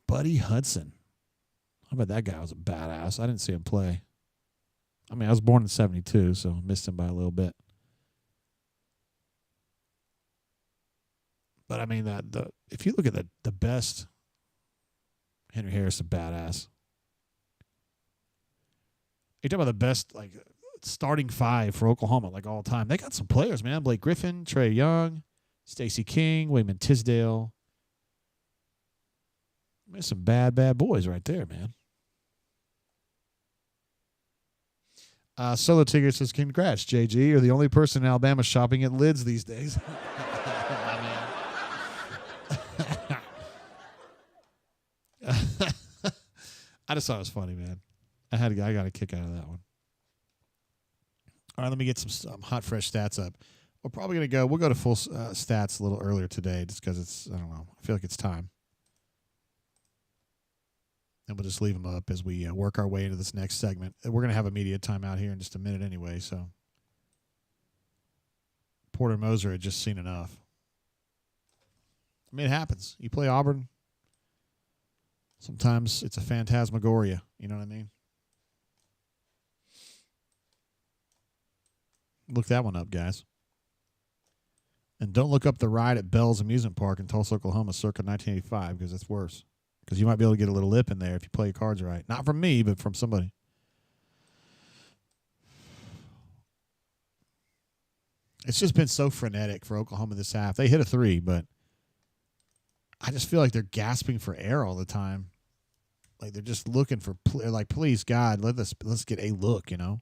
Buddy Hudson. I bet that guy was a badass. I didn't see him play. I mean, I was born in 72, so missed him by a little bit. But, I mean, if you look at the best, Henry Harris, a badass. You talk about the best, like, starting five for Oklahoma, like, all time. They got some players, man. Blake Griffin, Trey Young, Stacey King, Wayman Tisdale. There's some bad boys right there, man. Solo Tigger says, congrats, JG. You're the only person in Alabama shopping at Lids these days. I just thought it was funny, man. I got a kick out of that one. All right, let me get some hot, fresh stats up. We're probably going to we'll go to full stats a little earlier today just because I don't know, I feel like it's time. And we'll just leave them up as we work our way into this next segment. We're going to have a media timeout here in just a minute anyway, so. Porter Moser had just seen enough. I mean, it happens. You play Auburn, sometimes it's a phantasmagoria. You know what I mean? Look that one up, guys. And don't look up the ride at Bell's Amusement Park in Tulsa, Oklahoma, circa 1985, because it's worse. Because you might be able to get a little lip in there if you play your cards right. Not from me, but from somebody. It's just been so frenetic for Oklahoma this half. They hit a 3, but I just feel like they're gasping for air all the time. Like they're just looking for, like, please, God, let's get a look, you know?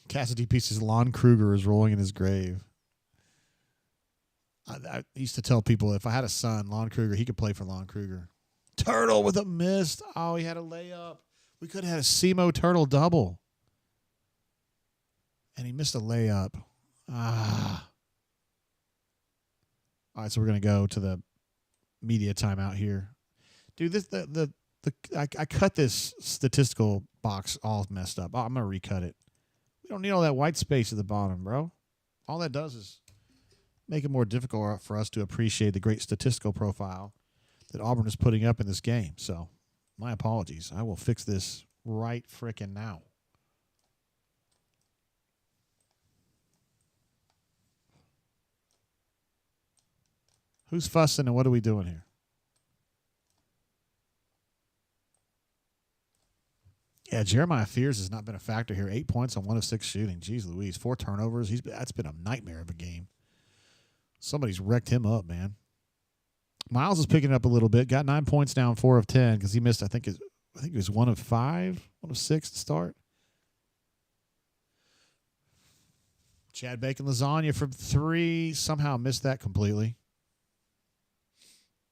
Cassidy Pieces, Lon Kruger is rolling in his grave. I used to tell people if I had a son, Lon Kruger, he could play for Lon Kruger. Turtle with a miss. Oh, he had a layup. We could have had a SEMO Turtle double. And he missed a layup. All right, so we're going to go to the media timeout here. Dude, I cut this statistical box all messed up. I'm going to recut it. We don't need all that white space at the bottom, bro. All that does is make it more difficult for us to appreciate the great statistical profile that Auburn is putting up in this game. So, my apologies. I will fix this right frickin' now. Who's fussing and what are we doing here? Yeah, Jeremiah Fears has not been a factor here. 8 points on 1 of 6 shooting. Jeez Louise. 4 turnovers. That's been a nightmare of a game. Somebody's wrecked him up, man. Miles is picking it up a little bit. Got 9 points down, 4 of 10 because he missed. I think it was 1 of 5, 1 of 6 to start. Chad Bacon lasagna from 3 somehow missed that completely.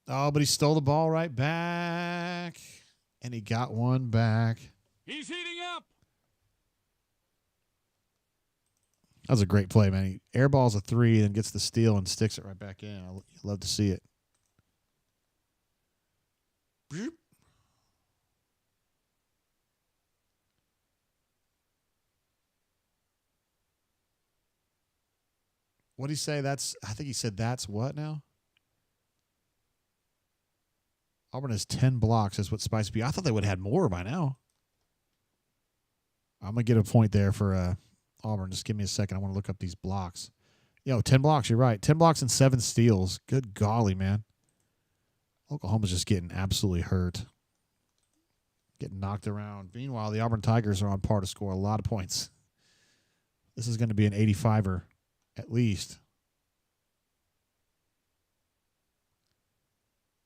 Oh, but he stole the ball right back, and he got one back. He's heating up. That was a great play, man. He airballs a 3, then gets the steal and sticks it right back in. I love to see it. What did he say? I think he said that's what now? Auburn has 10 blocks. That's what Spice be. I thought they would have had more by now. I'm going to get a point there for Auburn. Just give me a second. I want to look up these blocks. 10 blocks. You're right. 10 blocks and 7 steals. Good golly, man. Oklahoma's just getting absolutely hurt. Getting knocked around. Meanwhile, the Auburn Tigers are on par to score a lot of points. This is going to be an 85er at least.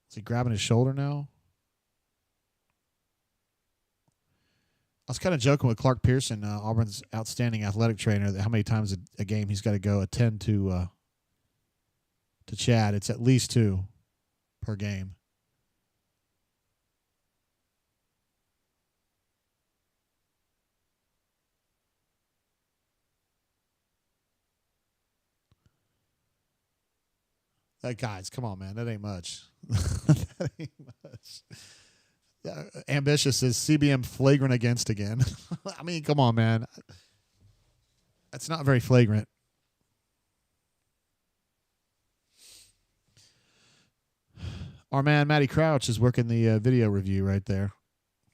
Is he grabbing his shoulder now? I was kind of joking with Clark Pearson, Auburn's outstanding athletic trainer, that how many times a game he's got to go attend to Chad. It's at least 2 per game. Guys, come on, man. That ain't much. That ain't much. Ambitious is CBM flagrant against again. I mean, come on, man. That's not very flagrant. Our man, Matty Crouch, is working the video review right there.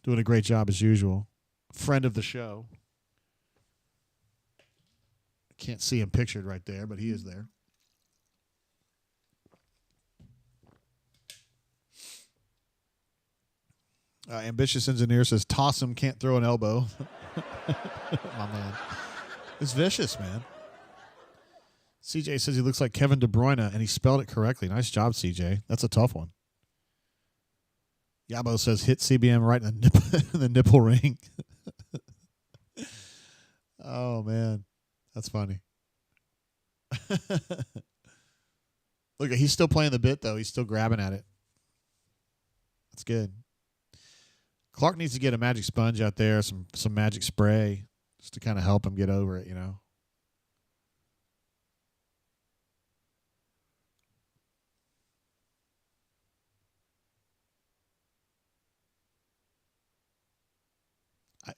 Doing a great job as usual. Friend of the show. Can't see him pictured right there, but he is there. Ambitious Engineer says, toss him, can't throw an elbow. My man. It's vicious, man. CJ says he looks like Kevin De Bruyne, and he spelled it correctly. Nice job, CJ. That's a tough one. Yabo says, hit CBM right in the nipple ring. Oh, man. That's funny. Look, he's still playing the bit, though. He's still grabbing at it. That's good. Clark needs to get a magic sponge out there, some magic spray, just to kind of help him get over it, you know.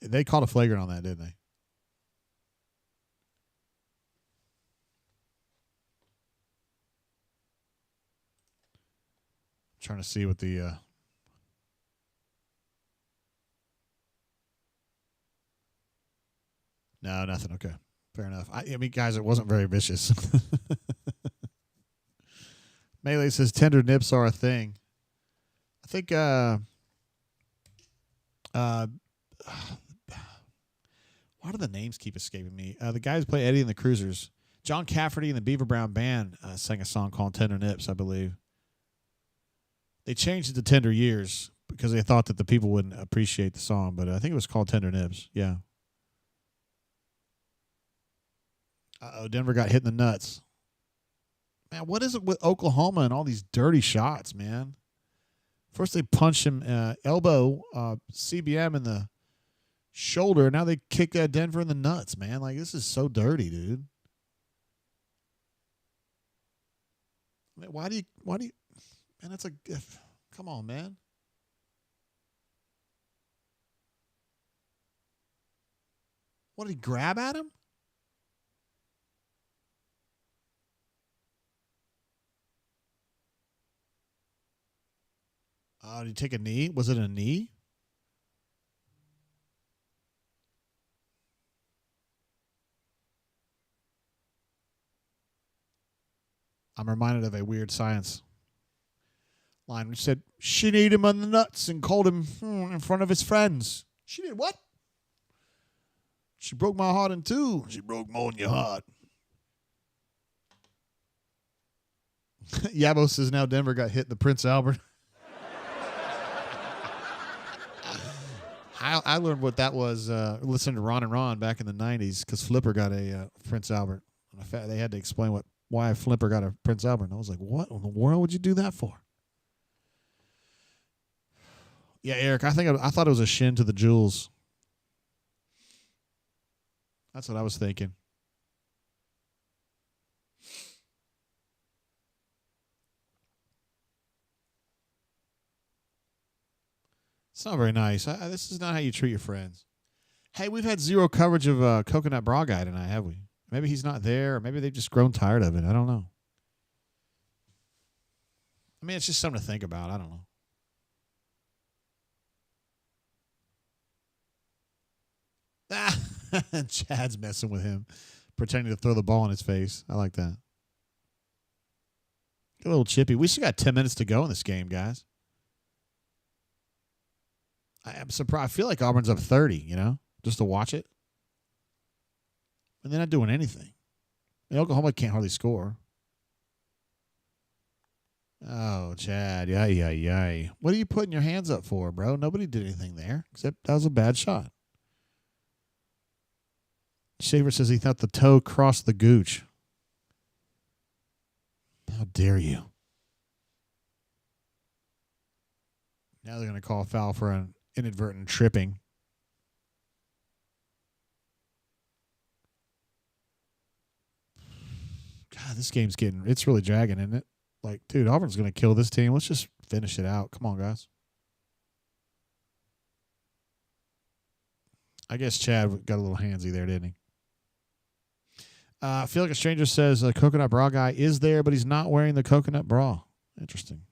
They called a flagrant on that, didn't they? Trying to see what the no, nothing. Okay, fair enough. I mean, guys, it wasn't very vicious. Melee says tender nips are a thing. I think why do the names keep escaping me? The guys play Eddie and the Cruisers. John Cafferty and the Beaver Brown Band sang a song called Tender Nips, I believe. They changed it to Tender Years because they thought that the people wouldn't appreciate the song, but I think it was called Tender Nips. Yeah. Uh-oh, Denver got hit in the nuts. Man, what is it with Oklahoma and all these dirty shots, man? First they punch him, elbow CBM in the shoulder. Now they kick Denver in the nuts, man. Like, this is so dirty, dude. I mean, why do you, man, that's come on, man. What, did he grab at him? Did he take a knee? Was it a knee? I'm reminded of a Weird Science line which said, she kneed him on the nuts and called him in front of his friends. She did what? She broke my heart in two. She broke more than your heart. Yabo says now Denver got hit in the Prince Albert. I learned what that was listening to Ron and Ron back in the 90s because Flipper got a Prince Albert. They had to explain why Flipper got a Prince Albert. And I was like, what in the world would you do that for? Yeah, Eric, I thought it was a shin to the jewels. That's what I was thinking. It's not very nice. This is not how you treat your friends. Hey, we've had zero coverage of Coconut Bra Guy tonight, have we? Maybe he's not there, or maybe they've just grown tired of it. I don't know. I mean, it's just something to think about. I don't know. Chad's messing with him, pretending to throw the ball in his face. I like that. Get a little chippy. We still got 10 minutes to go in this game, guys. I'm surprised. I feel like Auburn's up 30, just to watch it. And they're not doing anything. And Oklahoma can't hardly score. Oh, Chad. Yay. What are you putting your hands up for, bro? Nobody did anything there, except that was a bad shot. Shaver says he thought the toe crossed the gooch. How dare you? Now they're going to call a foul for an inadvertent tripping. God, this game's it's really dragging, isn't it? Like, dude, Auburn's going to kill this team. Let's just finish it out. Come on, guys. I guess Chad got a little handsy there, didn't he? I feel like a stranger says a coconut bra guy is there, but he's not wearing the coconut bra. Interesting.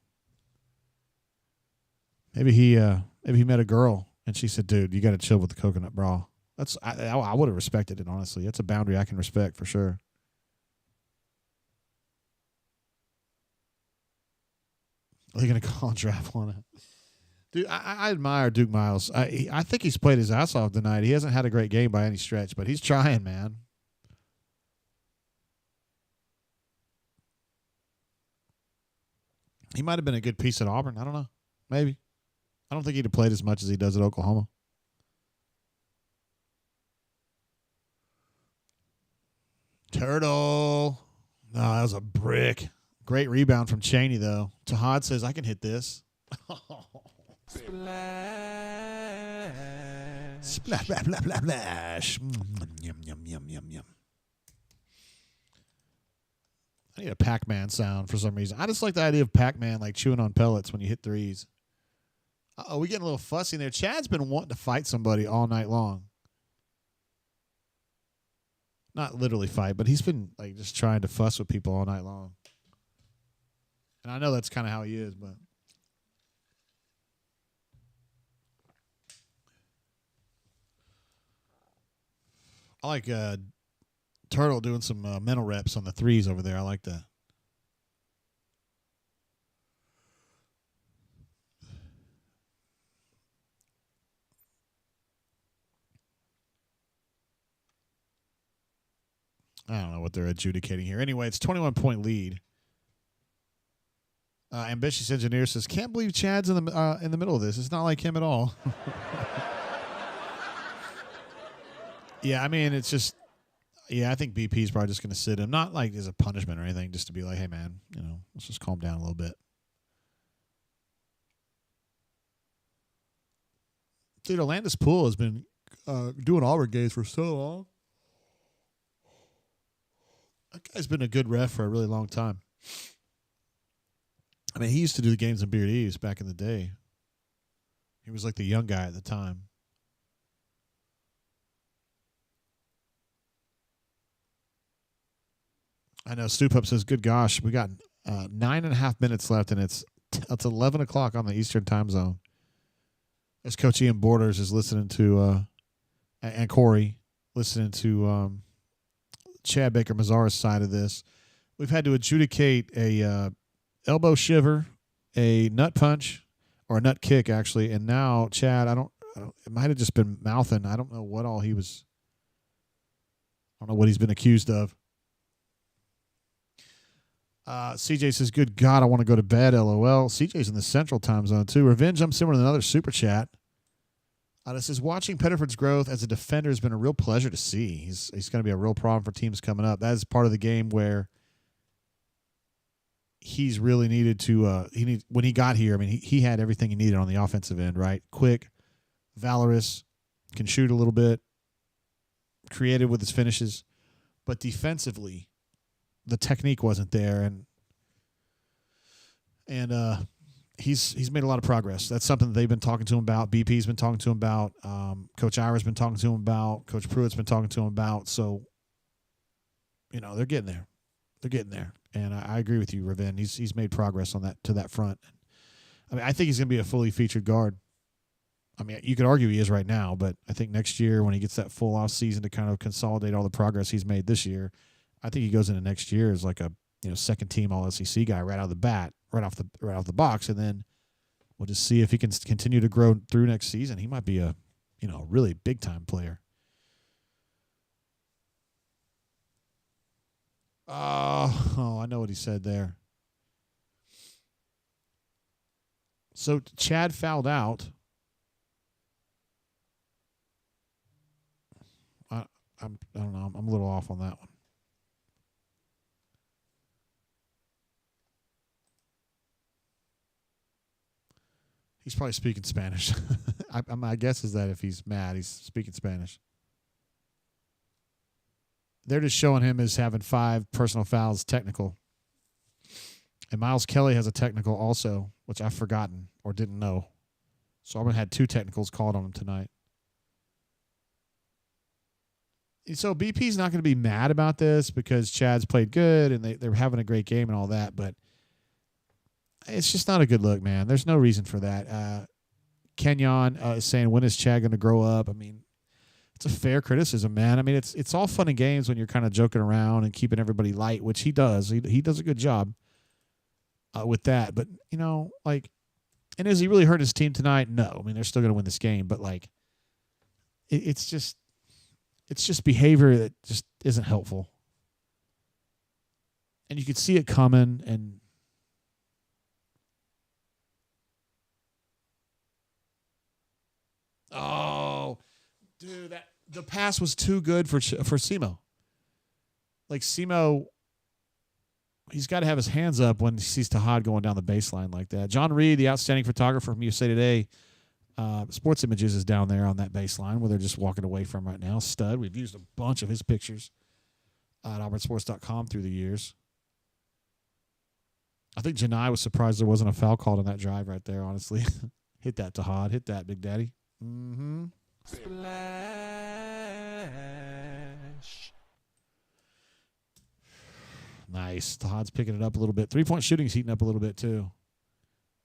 Maybe he met a girl and she said, "Dude, you got to chill with the coconut bra." I would have respected it, honestly. That's a boundary I can respect for sure. Are they going to call draft on it? Dude, I admire Duke Miles. I think he's played his ass off tonight. He hasn't had a great game by any stretch, but he's trying, man. He might have been a good piece at Auburn. I don't know. Maybe. I don't think he'd have played as much as he does at Oklahoma. Turtle. No, that was a brick. Great rebound from Chaney, though. Tahad says, I can hit this. Splash. Splash, splash, splash, splash. Yum, yum, yum, yum, yum. I need a Pac-Man sound for some reason. I just like the idea of Pac-Man like chewing on pellets when you hit threes. Uh-oh, we getting a little fussy in there. Chad's been wanting to fight somebody all night long. Not literally fight, but he's been like just trying to fuss with people all night long. And I know that's kind of how he is, but I like Turtle doing some mental reps on the threes over there. I like that. I don't know what they're adjudicating here. Anyway, it's 21-point lead. Ambitious Engineer says, "Can't believe Chad's in the middle of this. It's not like him at all." Yeah, I mean, it's just, I think BP's probably just going to sit him, not like as a punishment or anything, just to be like, hey, man, let's just calm down a little bit. Dude, Orlandis Poole has been doing Auburn games for so long. That guy's been a good ref for a really long time. I mean, he used to do the games in Beard Eves back in the day. He was like the young guy at the time. I know Stoop Up says, good gosh, we got 9.5 minutes left, and it's 11 o'clock on the Eastern time zone. As Coach Ian Borders is listening to, and Corey, listening to Chad Baker Mazara's side of this. We've had to adjudicate a elbow shiver, a nut punch, or a nut kick, actually. And now, Chad, I don't it might have just been mouthing. I don't know what all I don't know what he's been accused of. CJ says, good God, I want to go to bed, LOL. CJ's in the Central time zone, too. Revenge jumps in with another super chat. This is watching Pettiford's growth as a defender has been a real pleasure to see. He's going to be a real problem for teams coming up. That is part of the game where he's really needed to when he got here, I mean, he had everything he needed on the offensive end, right? Quick, valorous, can shoot a little bit, creative with his finishes. But defensively, the technique wasn't there, and he's made a lot of progress. That's something that they've been talking to him about. BP's been talking to him about. Coach Ira's been talking to him about. Coach Pruitt's been talking to him about. So, they're getting there. They're getting there, and I agree with you, Raven. He's made progress on that front. I mean, I think he's going to be a fully featured guard. I mean, you could argue he is right now, but I think next year when he gets that full off season to kind of consolidate all the progress he's made this year, I think he goes into next year as like a second team All SEC guy right out of the bat, right off the box, and then we'll just see if he can continue to grow through next season. He might be a really big time player. Oh, I know what he said there. So Chad fouled out. I don't know. I'm a little off on that one. He's probably speaking Spanish. My guess is that if he's mad, he's speaking Spanish. They're just showing him as having 5 personal fouls technical. And Miles Kelly has a technical also, which I've forgotten or didn't know. So Auburn had 2 technicals called on him tonight. So BP's not going to be mad about this because Chad's played good and they're having a great game and all that, but it's just not a good look, man. There's no reason for that. Kenyon is saying, when is Chad going to grow up? I mean, it's a fair criticism, man. I mean, it's all fun and games when you're kind of joking around and keeping everybody light, which he does. He does a good job with that. But, you know, like, and is he really hurt his team tonight? No. I mean, they're still going to win this game. But, like, it's just behavior that just isn't helpful. And you could see it coming, and oh, dude, the pass was too good for Simo. Like, Simo, he's got to have his hands up when he sees Tahad going down the baseline like that. John Reed, the outstanding photographer from USA Today, Sports Images, is down there on that baseline where they're just walking away from right now. Stud. We've used a bunch of his pictures at auburnsports.com through the years. I think Janai was surprised there wasn't a foul called on that drive right there, honestly. Hit that, Tahad. Hit that, Big Daddy. Mm-hmm. Splash. Nice. Tahad's picking it up a little bit. 3-point shooting's heating up a little bit, too.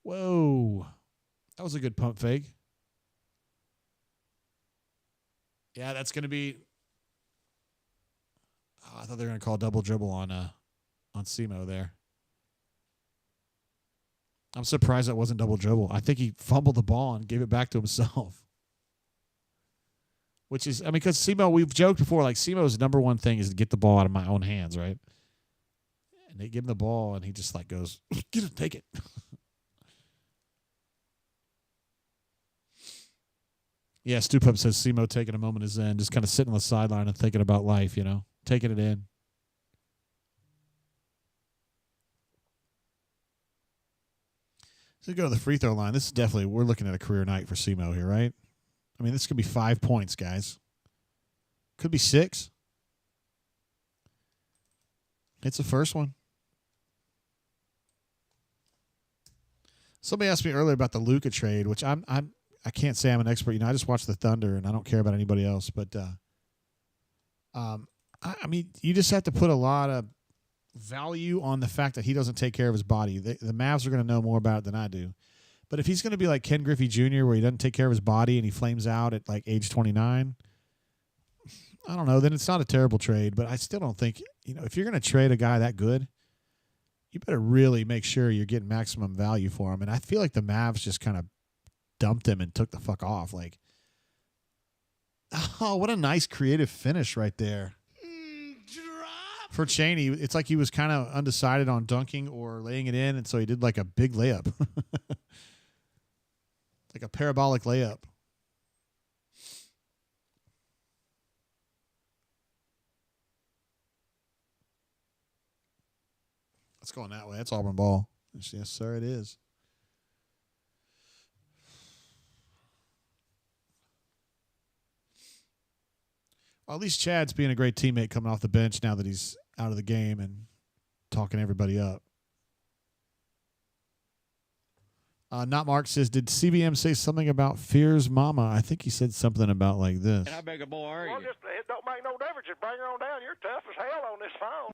Whoa. That was a good pump fake. Yeah, that's going to be... Oh, I thought they were going to call double dribble on Simo there. I'm surprised that wasn't double dribble. I think he fumbled the ball and gave it back to himself. Which is, I mean, because Simo, we've joked before, like, Simo's number one thing is to get the ball out of my own hands, right? And they give him the ball, and he just, like, goes, get it, take it. Yeah, Stupup says Simo taking a moment of zen, just kind of sitting on the sideline and thinking about life, you know, taking it in. So go to the free throw line. This is definitely, we're looking at a career night for Simo here, right? I mean, this could be 5 points, guys. Could be 6. It's the first one. Somebody asked me earlier about the Luka trade, which I can't say I'm an expert. You know, I just watch the Thunder, and I don't care about anybody else. But, I mean, you just have to put a lot of value on the fact that he doesn't take care of his body. The Mavs are going to know more about it than I do. But if he's going to be like Ken Griffey Jr., where he doesn't take care of his body and he flames out at like age 29, I don't know, then it's not a terrible trade. But I still don't think, you know, if you're going to trade a guy that good, you better really make sure you're getting maximum value for him. And I feel like the Mavs just kind of dumped him and took the fuck off. Like, oh, what a nice creative finish right there. For Chaney, it's like he was kind of undecided on dunking or laying it in, and so he did like a big layup. Like a parabolic layup. It's going that way. That's Auburn ball. Yes, sir, it is. Well, at least Chad's being a great teammate coming off the bench now that he's out of the game and talking everybody up. Not Mark says, did CBM say something about Fear's mama? I think he said something about like this. How big a boy are you? Well, just, it don't make no difference. Just bring her on down. You're tough as hell on this phone.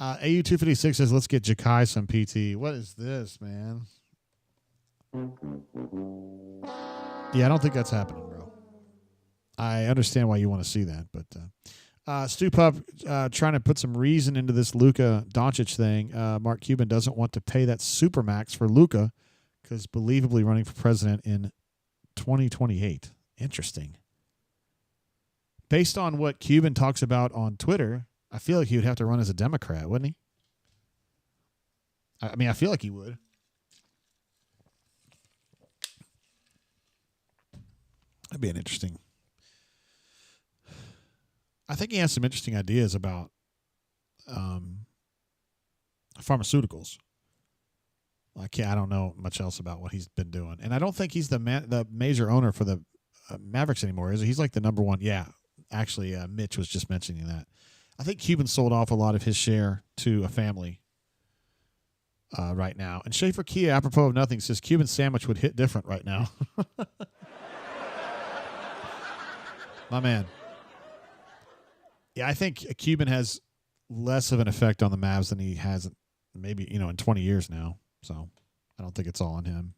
AU256 says, let's get Jakai some PT. What is this, man? Yeah, I don't think that's happening, bro. I understand why you want to see that, but Stu Pup trying to put some reason into this Luka Doncic thing. Mark Cuban doesn't want to pay that supermax for Luka because believably running for president in 2028. Interesting. Based on what Cuban talks about on Twitter, I feel like he would have to run as a Democrat, wouldn't he? I mean, I feel like he would. That'd be an interesting I think he has some interesting ideas about pharmaceuticals. I don't know much else about what he's been doing, and I don't think he's the major owner for the Mavericks anymore, is he? He's like the number one. Yeah, actually, Mitch was just mentioning that. I think Cuban sold off a lot of his share to a family right now. And Schaefer Kia, apropos of nothing, says Cuban sandwich would hit different right now. My man. Yeah, I think Cuban has less of an effect on the Mavs than he has maybe, in 20 years now. So I don't think it's all on him.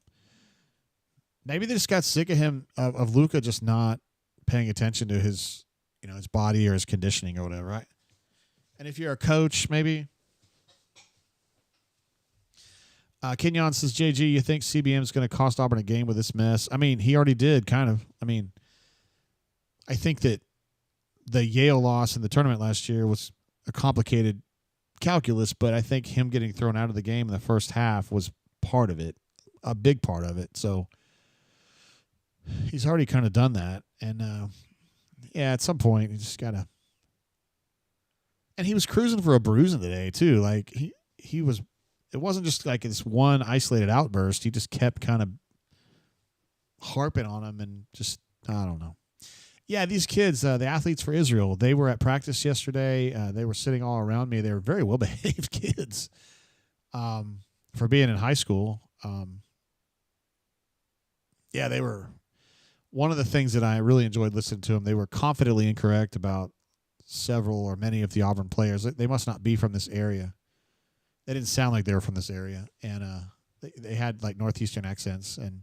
Maybe they just got sick of him, of Luka just not paying attention to his, his body or his conditioning or whatever, right? And if you're a coach, maybe. Kenyon says, JG, you think CBM is going to cost Auburn a game with this mess? I mean, he already did, kind of. I mean, I think that the Yale loss in the tournament last year was a complicated calculus, but I think him getting thrown out of the game in the first half was part of it, a big part of it. So he's already kind of done that. And, at some point, you just got to. And he was cruising for a bruising today, too. Like, he was. It wasn't just like this one isolated outburst. He just kept kind of harping on him and just, I don't know. Yeah, these kids, the athletes for Israel, they were at practice yesterday. They were sitting all around me. They were very well-behaved kids for being in high school. Yeah, they were. One of the things that I really enjoyed listening to them, they were confidently incorrect about several or many of the Auburn players. They must not be from this area. They didn't sound like they were from this area, and they had like northeastern accents, and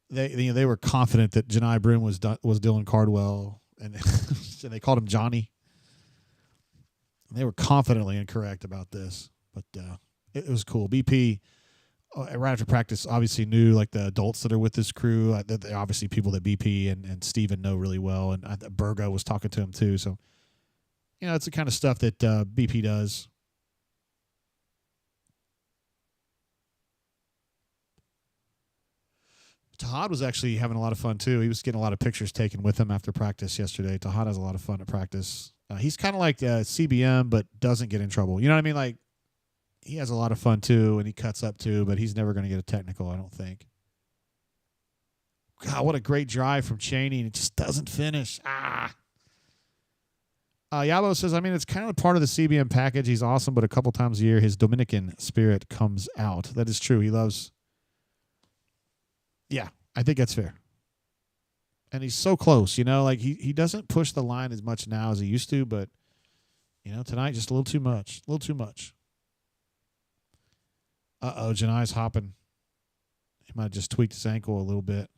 they were confident that Janai Broom was Dylan Cardwell, and and they called him Johnny. They were confidently incorrect about this, but it was cool. BP right after practice obviously knew like the adults that are with this crew. They're obviously people that BP and Steven know really well, and Burgo was talking to him too. So it's the kind of stuff that BP does. Tahad was actually having a lot of fun, too. He was getting a lot of pictures taken with him after practice yesterday. Tahad has a lot of fun at practice. He's kind of like CBM, but doesn't get in trouble. You know what I mean? Like, he has a lot of fun, too, and he cuts up, too, but he's never going to get a technical, I don't think. God, what a great drive from Chaney, and it just doesn't finish. Yabo says, I mean, it's kind of part of the CBM package. He's awesome, but a couple times a year, his Dominican spirit comes out. That is true. He loves... Yeah, I think that's fair. And he's so close, like he doesn't push the line as much now as he used to, but, tonight just a little too much. A little too much. Janai's hopping. He might have just tweaked his ankle a little bit.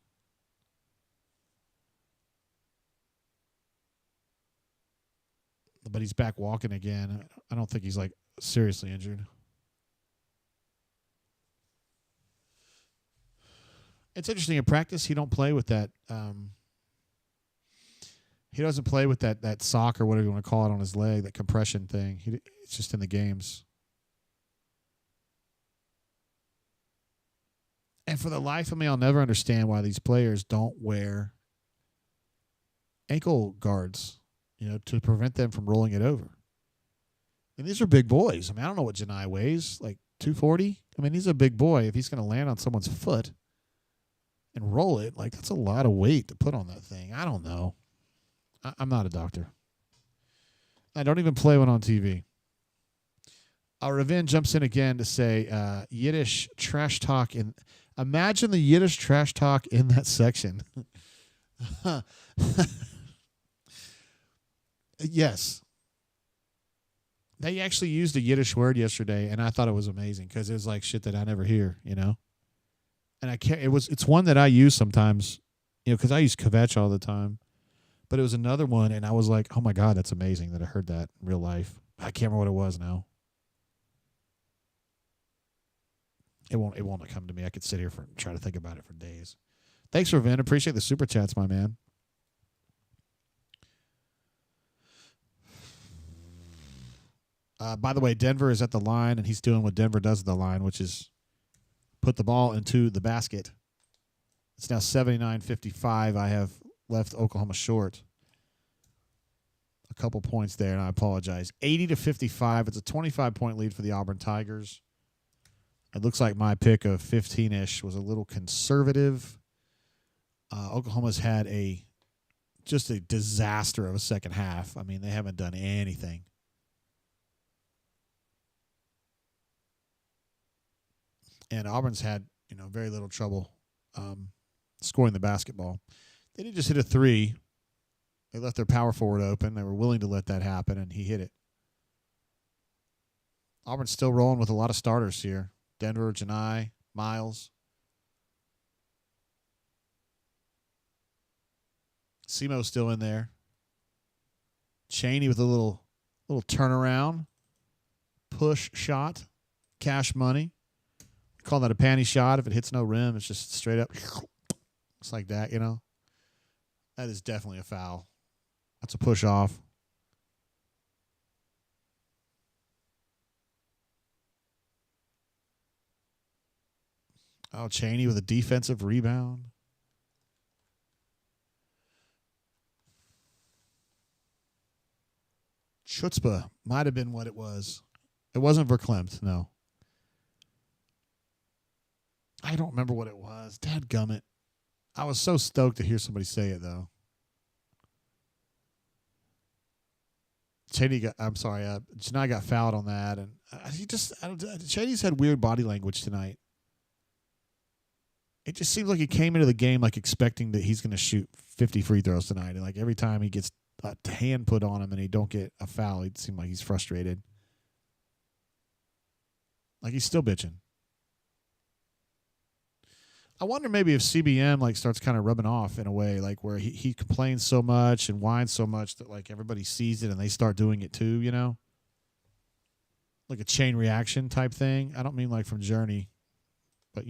But he's back walking again. I don't think he's, like, seriously injured. It's interesting in practice. He don't play with that. He doesn't play with that sock or whatever you want to call it on his leg, that compression thing. It's just in the games. And for the life of me, I'll never understand why these players don't wear ankle guards, to prevent them from rolling it over. And these are big boys. I mean, I don't know what Janai weighs, like 240. I mean, he's a big boy. If he's going to land on someone's foot and roll it, like, that's a lot of weight to put on that thing. I don't know. I'm not a doctor. I don't even play one on TV. Ravin jumps in again to say Yiddish trash talk. Imagine the Yiddish trash talk in that section. Yes. They actually used a Yiddish word yesterday, and I thought it was amazing because it was like shit that I never hear, And I can't. It's one that I use sometimes, because I use kvetch all the time. But it was another one, and I was like, "Oh my God, that's amazing that I heard that in real life." I can't remember what it was now. It won't come to me. I could sit here and try to think about it for days. Thanks, Ravin. Appreciate the super chats, my man. By the way, Denver is at the line, and he's doing what Denver does at the line, which is put the ball into the basket. It's now 79-55. I have left Oklahoma short. a couple points there, and I apologize. 80-55. It's a 25-point lead for the Auburn Tigers. It looks like my pick of 15-ish was a little conservative. Oklahoma's had just a disaster of a second half. I mean, they haven't done anything. And Auburn's had, very little trouble scoring the basketball. They didn't just hit a three. They left their power forward open. They were willing to let that happen, and he hit it. Auburn's still rolling with a lot of starters here. Denver, Janai, Miles. Simo's still in there. Chaney with a little turnaround. Push shot. Cash money. We call that a panty shot. If it hits no rim, it's just straight up. It's like that, That is definitely a foul. That's a push off. Oh, Chaney with a defensive rebound. Chutzpah might have been what it was. It wasn't Verklempt, no. I don't remember what it was. Dadgummit. I was so stoked to hear somebody say it, though. Janai got fouled on that, and Chaney's had weird body language tonight. It just seems like he came into the game expecting that he's going to shoot 50 free throws tonight, and every time he gets a hand put on him and he don't get a foul, it seems like he's frustrated. He's still bitching. I wonder maybe if CBM starts kind of rubbing off in a way, where he complains so much and whines so much that everybody sees it and they start doing it too, like a chain reaction type thing. I don't mean from Journey, but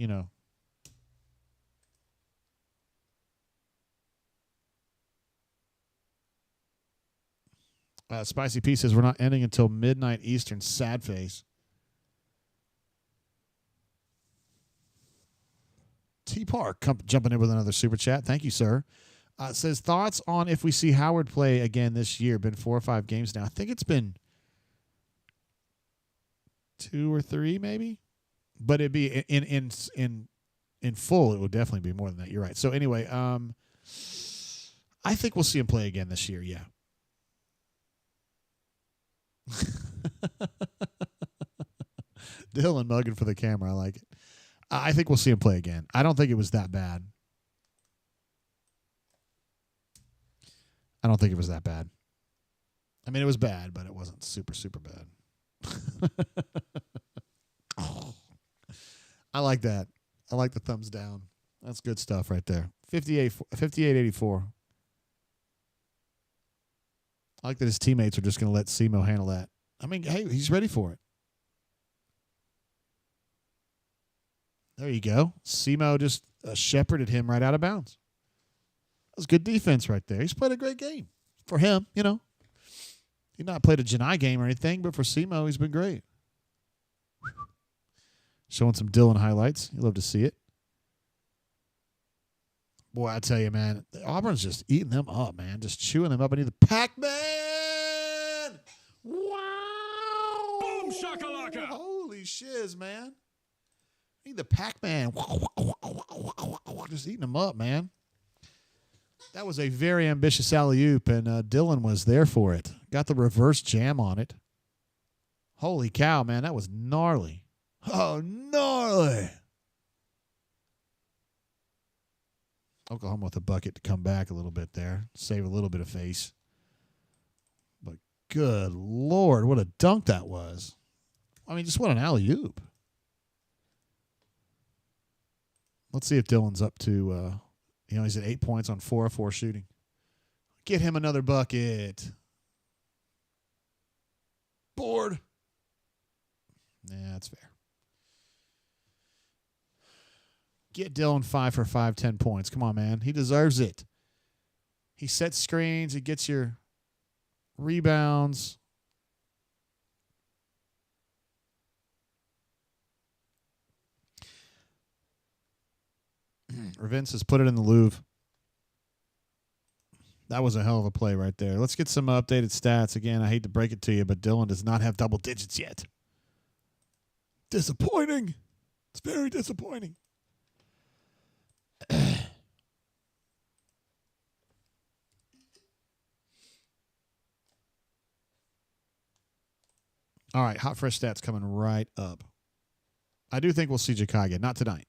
Spicy P says we're not ending until midnight Eastern. Sad face. T Park jumping in with another super chat. Thank you, sir. Says thoughts on if we see Howard play again this year. Been 4 or 5 games now. I think it's been 2 or 3 maybe, but it'd be in full. It would definitely be more than that. You're right. So anyway, I think we'll see him play again this year. Yeah. Dylan mugging for the camera. I like it. I think we'll see him play again. I don't think it was that bad. I don't think it was that bad. I mean, it was bad, but it wasn't super, super bad. I like that. I like the thumbs down. That's good stuff right there. 58-84. I like that his teammates are just going to let Simo handle that. I mean, hey, he's ready for it. There you go. Simo just shepherded him right out of bounds. That was good defense right there. He's played a great game. For him, He's not played a Janai game or anything, but for Simo, he's been great. Showing some Dylan highlights. You love to see it. Boy, I tell you, man, Auburn's just eating them up, man. Just chewing them up. I need the Pac-Man. Wow. Boom shakalaka. Holy shiz, man. I need the Pac-Man. Just eating them up, man. That was a very ambitious alley-oop, and Dylan was there for it. Got the reverse jam on it. Holy cow, man. That was gnarly. Oh, gnarly. Oklahoma with a bucket to come back a little bit there. Save a little bit of face. But good Lord, what a dunk that was. I mean, just what an alley-oop. Let's see if Dylan's up to, he's at 8 points on 4 of 4 shooting. Get him another bucket. Board. Yeah, that's fair. Get Dylan 5 for 5, 10 points. Come on, man. He deserves it. He sets screens. He gets your rebounds. Vince has put it in the Louvre. That was a hell of a play right there. Let's get some updated stats. Again, I hate to break it to you, but Dylan does not have double digits yet. Disappointing. It's very disappointing. All right, hot fresh stats coming right up. I do think we'll see Jakai again. Not tonight.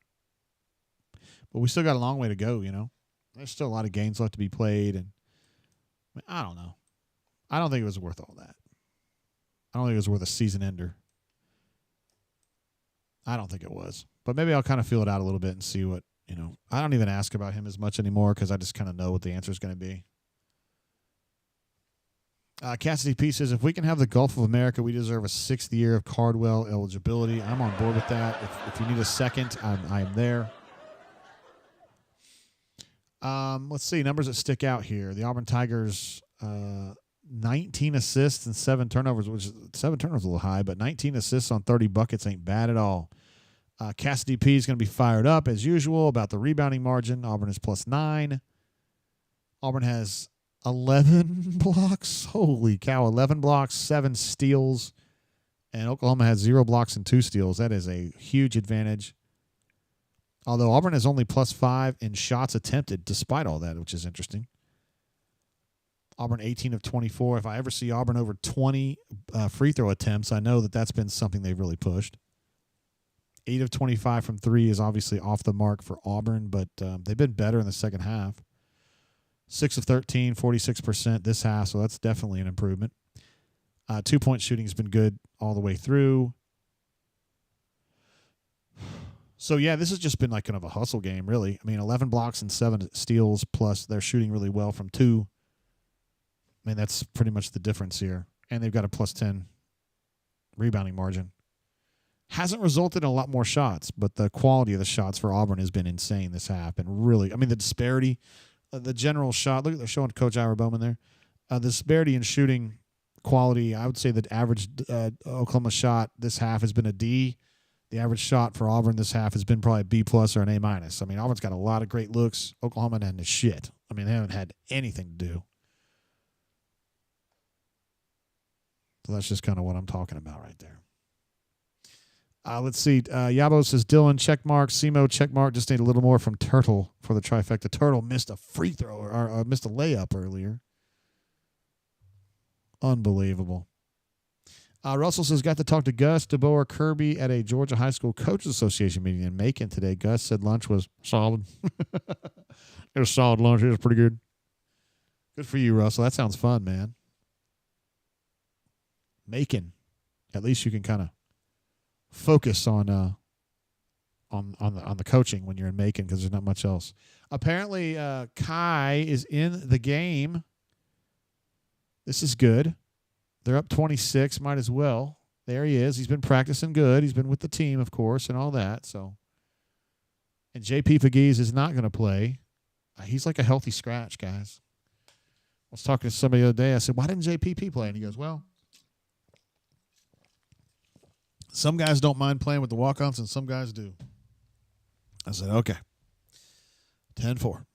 But we still got a long way to go, you know. There's still a lot of games left to be played, and I don't know. I don't think it was worth all that. I don't think it was worth a season ender. I don't think it was. But maybe I'll kind of feel it out a little bit and see what, you know. I don't even ask about him as much anymore because I just kind of know what the answer is going to be. Cassidy P says, if we can have the Gulf of America, we deserve a 6th year of Cardwell eligibility. I'm on board with that. If you need a second, I am there. Let's see. Numbers that stick out here. The Auburn Tigers, 19 assists and 7 turnovers, which 7 turnovers is a little high, but 19 assists on 30 buckets ain't bad at all. Cassidy P is going to be fired up, as usual, about the rebounding margin. Auburn is +9. Auburn has 11 blocks. Holy cow, 11 blocks, 7 steals. And Oklahoma has 0 blocks and 2 steals. That is a huge advantage. Although Auburn is only +5 in shots attempted despite all that, which is interesting. Auburn 18 of 24. If I ever see Auburn over 20 free throw attempts, I know that that's been something they've really pushed. 8 of 25 from 3 is obviously off the mark for Auburn, but they've been better in the second half. 6 of 13, 46% this half, so that's definitely an improvement. 2-point shooting has been good all the way through. So, yeah, this has just been like kind of a hustle game, really. I mean, 11 blocks and 7 steals, plus they're shooting really well from 2. I mean, that's pretty much the difference here. And they've got a +10 rebounding margin. Hasn't resulted in a lot more shots, but the quality of the shots for Auburn has been insane this half. And really, I mean, the disparity, the general shot, look, they're showing Coach Ira Bowman there. The disparity in shooting quality, I would say the average Oklahoma shot this half has been a D. The average shot for Auburn this half has been probably a B+ or an A-. I mean, Auburn's got a lot of great looks. Oklahoma hadn't had shit. I mean, they haven't had anything to do. So that's just kind of what I'm talking about right there. Let's see. Yabo says, Dylan, checkmark. Simo, checkmark. Just need a little more from Turtle for the trifecta. Turtle missed a free throw or missed a layup earlier. Unbelievable. Russell says, got to talk to Gus, DeBoer, Kirby at a Georgia High School Coaches Association meeting in Macon today. Gus said lunch was solid. It was solid lunch. It was pretty good. Good for you, Russell. That sounds fun, man. Macon. At least you can kind of focus on the coaching when you're in Macon because there's not much else. Apparently, Kai is in the game. This is good. They're up 26. Might as well. There he is. He's been practicing good. He's been with the team, of course, and all that. So, and JP Pegues is not going to play. He's like a healthy scratch, guys. I was talking to somebody the other day. I said, why didn't JPP play? And he goes, well, some guys don't mind playing with the walk-ons, and some guys do. I said, okay. 10-4.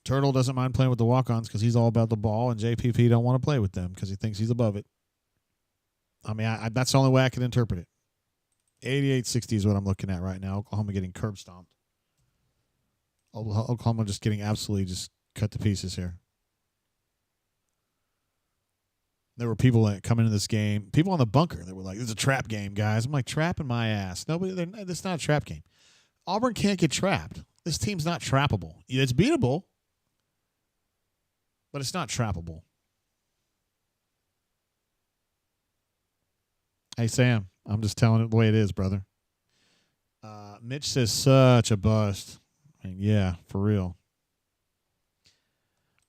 Turtle doesn't mind playing with the walk-ons because he's all about the ball, and JPP don't want to play with them because he thinks he's above it. I mean, that's the only way I can interpret it. 88-60 is what I'm looking at right now. Oklahoma getting curb stomped. Oklahoma just getting absolutely just cut to pieces here. There were people that come into this game, people on the bunker that were like, "This is a trap game, guys." I'm like, trapping my ass. Nobody, this is not a trap game. Auburn can't get trapped. This team's not trappable. It's beatable, but it's not trappable. Hey, Sam, I'm just telling it the way it is, brother. Mitch says, such a bust. I mean, yeah, for real.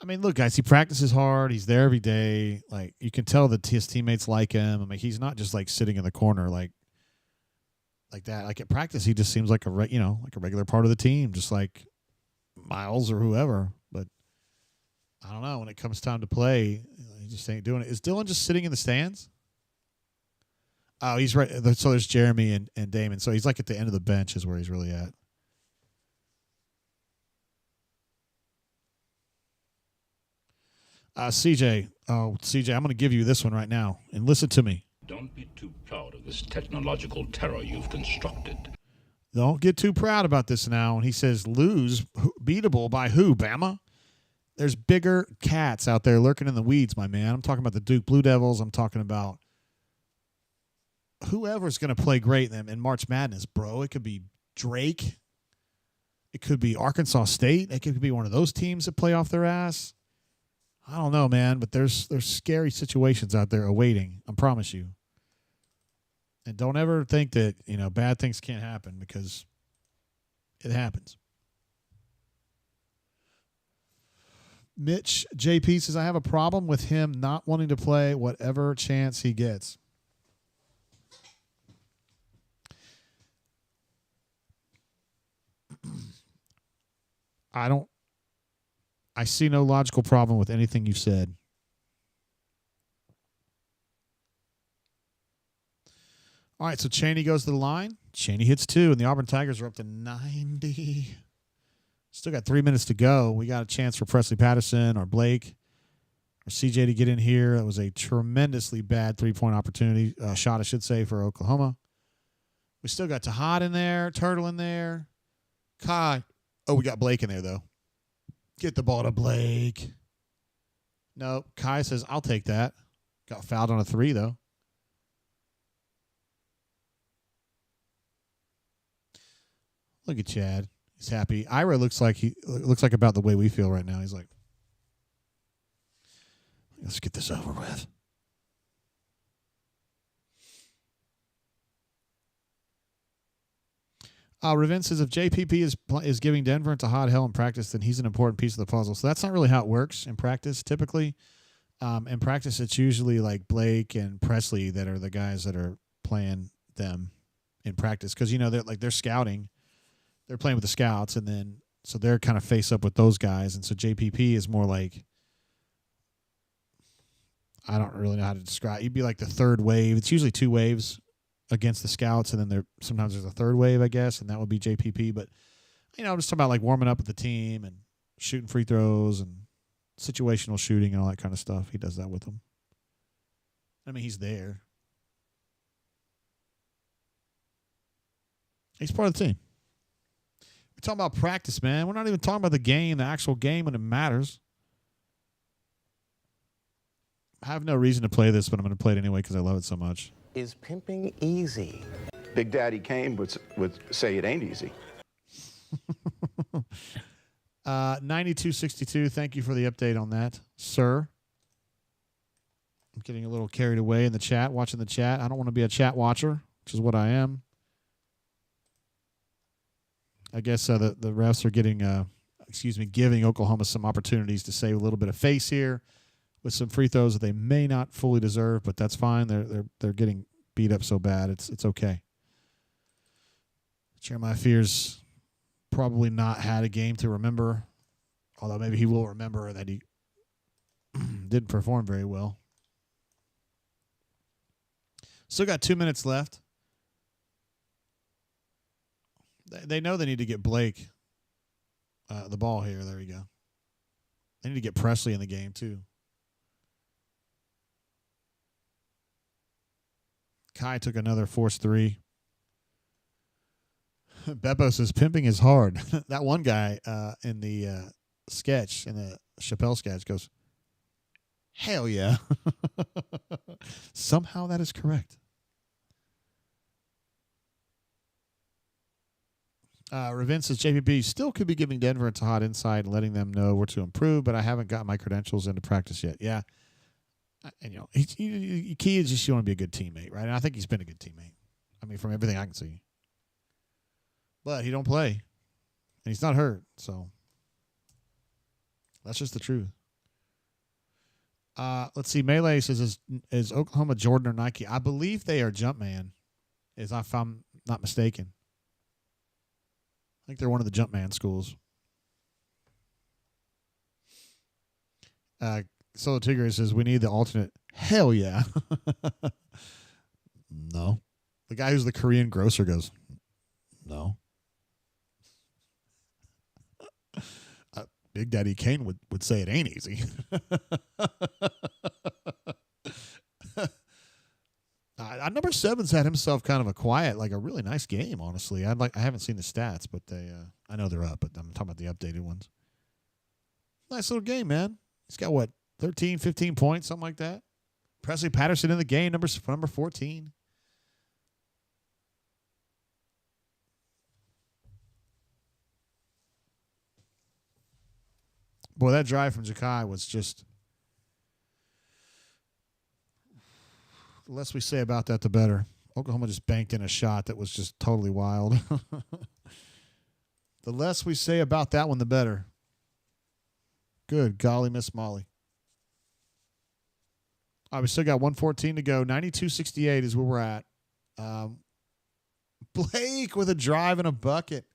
I mean, look, guys, he practices hard. He's there every day. Like, you can tell that his teammates like him. I mean, he's not just, like, sitting in the corner like that. Like, at practice, he just seems like like a regular part of the team, just like Miles or whoever. But I don't know. When it comes time to play, he just ain't doing it. Is Dylan just sitting in the stands? Oh, he's right. So there's Jeremy and Damon. So he's like at the end of the bench is where he's really at. CJ. Oh, CJ, I'm going to give you this one right now. And listen to me. Don't be too proud of this technological terror you've constructed. Don't get too proud about this now. And he says, lose, beatable by who, Bama? There's bigger cats out there lurking in the weeds, my man. I'm talking about the Duke Blue Devils. I'm talking about whoever's going to play great in March Madness, bro. It could be Drake. It could be Arkansas State. It could be one of those teams that play off their ass. I don't know, man, but there's scary situations out there awaiting. I promise you. And don't ever think that, bad things can't happen, because it happens. Mitch JP says, I have a problem with him not wanting to play whatever chance he gets. I see no logical problem with anything you've said. All right, so Chaney goes to the line. Chaney hits 2, and the Auburn Tigers are up to 90. Still got 3 minutes to go. We got a chance for Presley Patterson or Blake or CJ to get in here. That was a tremendously bad three-point opportunity, shot, I should say, for Oklahoma. We still got Tahad in there, Turtle in there, Kai. Oh, we got Blake in there, though. Get the ball to Blake. No, Kai says, I'll take that. Got fouled on a 3, though. Look at Chad. He's happy. Ira looks like about the way we feel right now. He's like, let's get this over with. Ravin says, if JPP is giving Denver into hot hell in practice, then he's an important piece of the puzzle. So that's not really how it works in practice. Typically, in practice, it's usually like Blake and Presley that are the guys that are playing them in practice, because they're scouting. They're playing with the scouts, and then so they're kind of face up with those guys, and so JPP is more like, I don't really know how to describe. You'd be like the third wave. It's usually 2 waves against the scouts, and then sometimes there's a third wave, I guess, and that would be JPP. But I'm just talking about like warming up with the team and shooting free throws and situational shooting and all that kind of stuff. He does that with them. I mean, he's there. He's part of the team. We're talking about practice, man. We're not even talking about the game, the actual game when it matters. I have no reason to play this, but I'm going to play it anyway because I love it so much. Is pimping easy? Big Daddy Kane would say it ain't easy. 9262, thank you for the update on that, sir. I'm getting a little carried away in the chat, watching the chat. I don't want to be a chat watcher, which is what I am. I guess the refs are giving Oklahoma some opportunities to save a little bit of face here with some free throws that they may not fully deserve, but that's fine. They're getting beat up so bad. It's okay. Jeremiah Fears probably not had a game to remember, although maybe he will remember that he didn't perform very well. Still got 2 minutes left. They know they need to get Blake the ball here. There you go. They need to get Presley in the game, too. Kai took another forced 3. Beppo says, pimping is hard. That one guy in the sketch, in the Chappelle sketch, goes, hell yeah. Somehow that is correct. Ravin says, JPP still could be giving Denver a hot inside and letting them know where to improve, but I haven't got my credentials into practice yet. Yeah. And, key is just you want to be a good teammate, right? And I think he's been a good teammate. I mean, from everything I can see. But he don't play. And he's not hurt, so that's just the truth. Let's see. Melee says, is Oklahoma Jordan or Nike? I believe they are Jumpman, if I'm not mistaken. I think they're one of the Jumpman schools. Solo Tigre says, we need the alternate. Hell yeah. No. The guy who's the Korean grocer goes, no. Big Daddy Kane would say it ain't easy. Number 7's had himself kind of a quiet, like a really nice game, honestly. I haven't seen the stats, but I know they're up, but I'm talking about the updated ones. Nice little game, man. He's got, 13, 15 points, something like that. Presley Patterson in the game, number 14. Boy, that drive from Ja'Kai was just... The less we say about that, the better. Oklahoma just banked in a shot that was just totally wild. The less we say about that one, the better. Good golly, Miss Molly. All right, we still got 1:14 to go. 92-68 is where we're at. Blake with a drive and a bucket.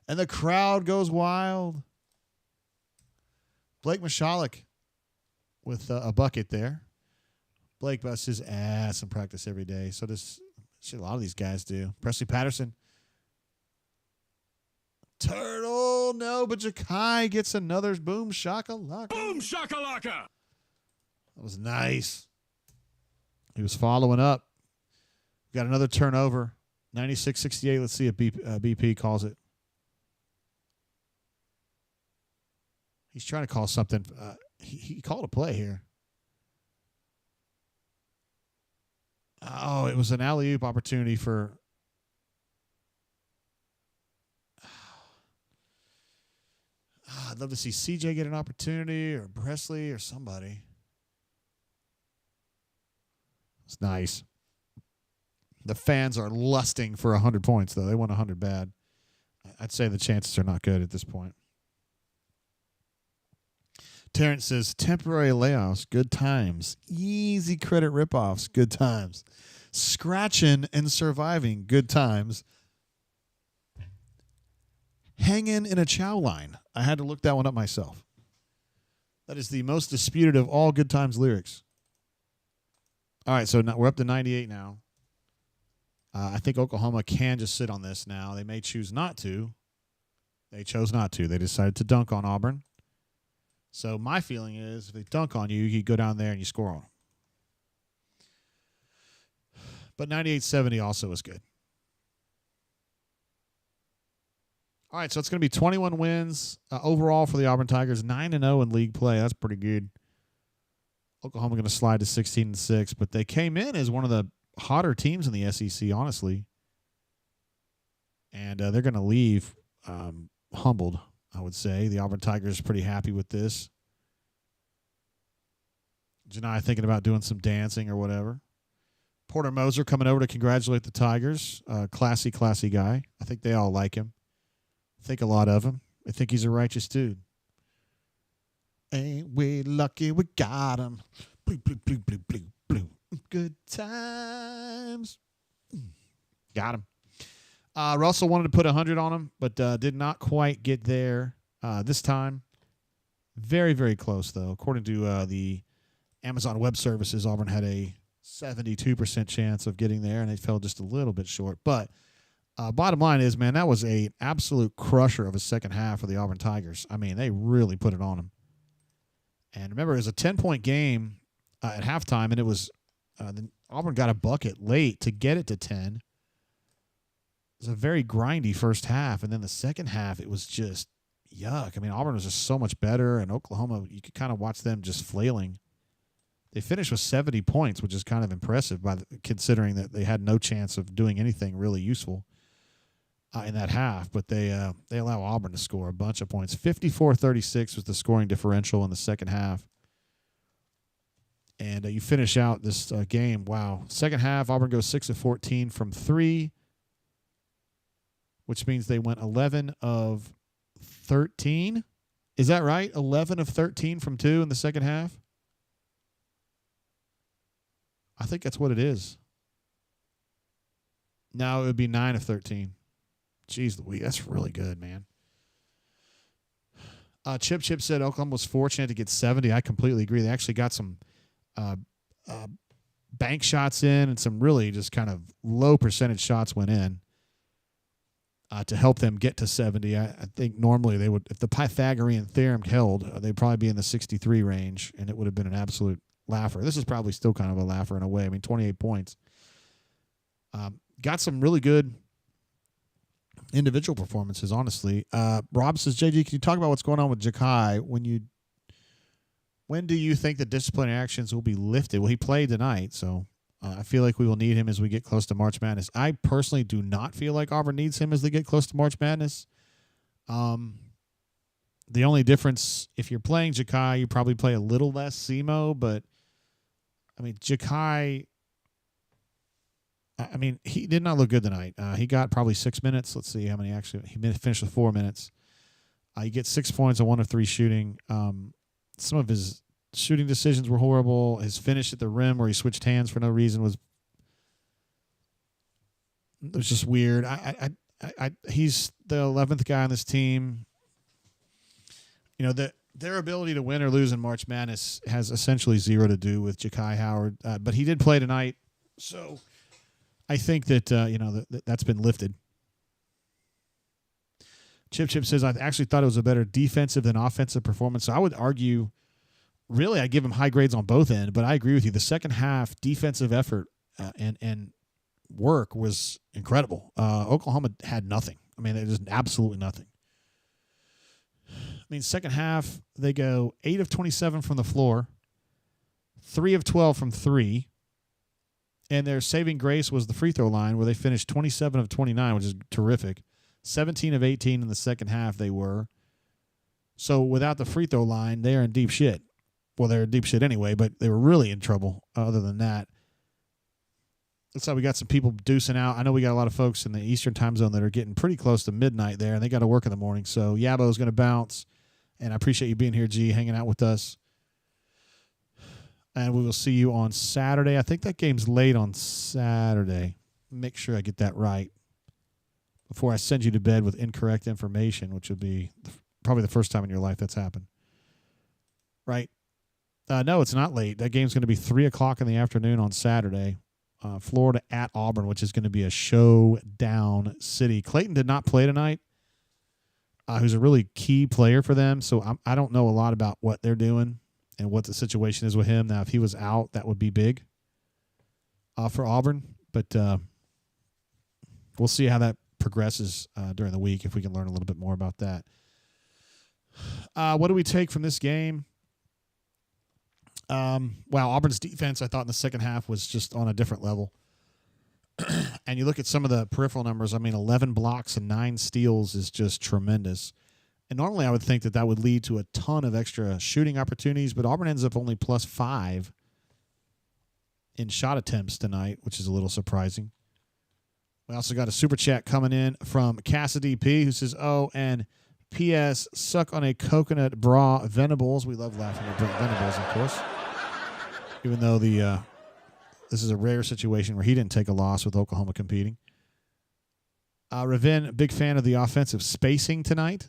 And the crowd goes wild. Blake Michalek with a bucket there. Blake busts his ass in practice every day. So does a lot of these guys do. Presley Patterson. Turtle, no, but Ja'Kai gets another boom shakalaka. Boom shakalaka. That was nice. He was following up. Got another turnover. 96-68. Let's see if BP calls it. He's trying to call something. He called a play here. Oh, it was an alley-oop opportunity for... I'd love to see CJ get an opportunity or Presley or somebody. It's nice. The fans are lusting for 100 points, though. They want 100 bad. I'd say the chances are not good at this point. Terrence says, temporary layoffs, good times. Easy credit ripoffs, good times. Scratching and surviving, good times. Hanging in a chow line. I had to look that one up myself. That is the most disputed of all good times lyrics. All right, so now we're up to 98 now. I think Oklahoma can just sit on this now. They may choose not to. They chose not to. They decided to dunk on Auburn. So my feeling is if they dunk on you, you go down there and you score on them. But 98-70 also is good. All right, so it's going to be 21 wins overall for the Auburn Tigers, 9-0 in league play. That's pretty good. Oklahoma going to slide to 16-6, but they came in as one of the hotter teams in the SEC, honestly. And they're going to leave humbled, I would say. The Auburn Tigers are pretty happy with this. Janai thinking about doing some dancing or whatever. Porter Moser coming over to congratulate the Tigers. Classy guy. I think they all like him. I think a lot of him. I think he's a righteous dude. Ain't we lucky we got him. Blue, blue, blue, blue, blue, blue. Good times. Got him. Russell wanted to put 100 on him, but did not quite get there this time. Very, very close, though. According to the Amazon Web Services, Auburn had a 72% chance of getting there, and they fell just a little bit short. But bottom line is, man, that was an absolute crusher of a second half for the Auburn Tigers. I mean, they really put it on them. And remember, it was a 10-point game at halftime, and it was Auburn got a bucket late to get it to 10. It was a very grindy first half, and then the second half, it was just yuck. I mean, Auburn was just so much better, and Oklahoma, you could kind of watch them just flailing. They finished with 70 points, which is kind of impressive considering that they had no chance of doing anything really useful in that half. But they allow Auburn to score a bunch of points. 54-36 was the scoring differential in the second half. And you finish out this game. Wow. Second half, Auburn goes 6 of 14 from 3, which means they went 11 of 13. Is that right? 11 of 13 from 2 in the second half? I think that's what it is. No, it would be 9 of 13. Jeez Louise, that's really good, man. Chip said Oklahoma was fortunate to get 70. I completely agree. They actually got some bank shots in and some really just kind of low percentage shots went in. to help them get to 70. I think normally they would, if the Pythagorean theorem held, they'd probably be in the 63 range, and it would have been an absolute laugher. This is probably still kind of a laugher in a way. I mean, 28 points. Got some really good individual performances, honestly. Rob says, JG, can you talk about what's going on with Ja'Kai? When do you think the disciplinary actions will be lifted? Well, he played tonight, so I feel like we will need him as we get close to March Madness. I personally do not feel like Auburn needs him as they get close to March Madness. The only difference, if you're playing Ja'Kai, you probably play a little less SEMO, but, I mean, Ja'Kai, I mean, he did not look good tonight. He got probably 6 minutes. Let's see how many actually. He finished with 4 minutes. He gets 6 points on 1 of 3 shooting. Some of his shooting decisions were horrible. His finish at the rim where he switched hands for no reason was just weird. He's the 11th guy on this team. You know, their ability to win or lose in March Madness has essentially zero to do with Ja'Kai Howard. But he did play tonight, so I think that, that's been lifted. Chip says, I actually thought it was a better defensive than offensive performance. So I would argue, really, I give him high grades on both ends, but I agree with you. The second half defensive effort and work was incredible. Oklahoma had nothing. I mean, it was absolutely nothing. I mean, second half, they go 8 of 27 from the floor, 3 of 12 from 3. And their saving grace was the free throw line where they finished 27 of 29, which is terrific. 17 of 18 in the second half they were. So without the free throw line, they are in deep shit. Well, they're in deep shit anyway, but they were really in trouble other than that. Looks like we got some people deucing out. I know we got a lot of folks in the Eastern time zone that are getting pretty close to midnight there, and they got to work in the morning. So Yabo's going to bounce, and I appreciate you being here, G, hanging out with us. And we will see you on Saturday. I think that game's late on Saturday. Make sure I get that right before I send you to bed with incorrect information, which would be probably the first time in your life that's happened. Right? No, it's not late. That game's going to be 3 o'clock in the afternoon on Saturday. Florida at Auburn, which is going to be a showdown city. Clayton did not play tonight, who's a really key player for them. So I don't know a lot about what they're doing and what the situation is with him. Now, if he was out, that would be big for Auburn. But we'll see how that progresses during the week, if we can learn a little bit more about that. What do we take from this game? Auburn's defense, I thought in the second half was just on a different level. And you look at some of the peripheral numbers, I mean, 11 blocks and 9 steals is just tremendous. And normally I would think that would lead to a ton of extra shooting opportunities, but Auburn ends up only +5 in shot attempts tonight, which is a little surprising. We also got a super chat coming in from Cassidy P, who says, oh, and P.S. suck on a coconut bra, Venables. We love laughing at Venables, of course. Even though this is a rare situation where he didn't take a loss with Oklahoma competing. Ravin, big fan of the offensive spacing tonight.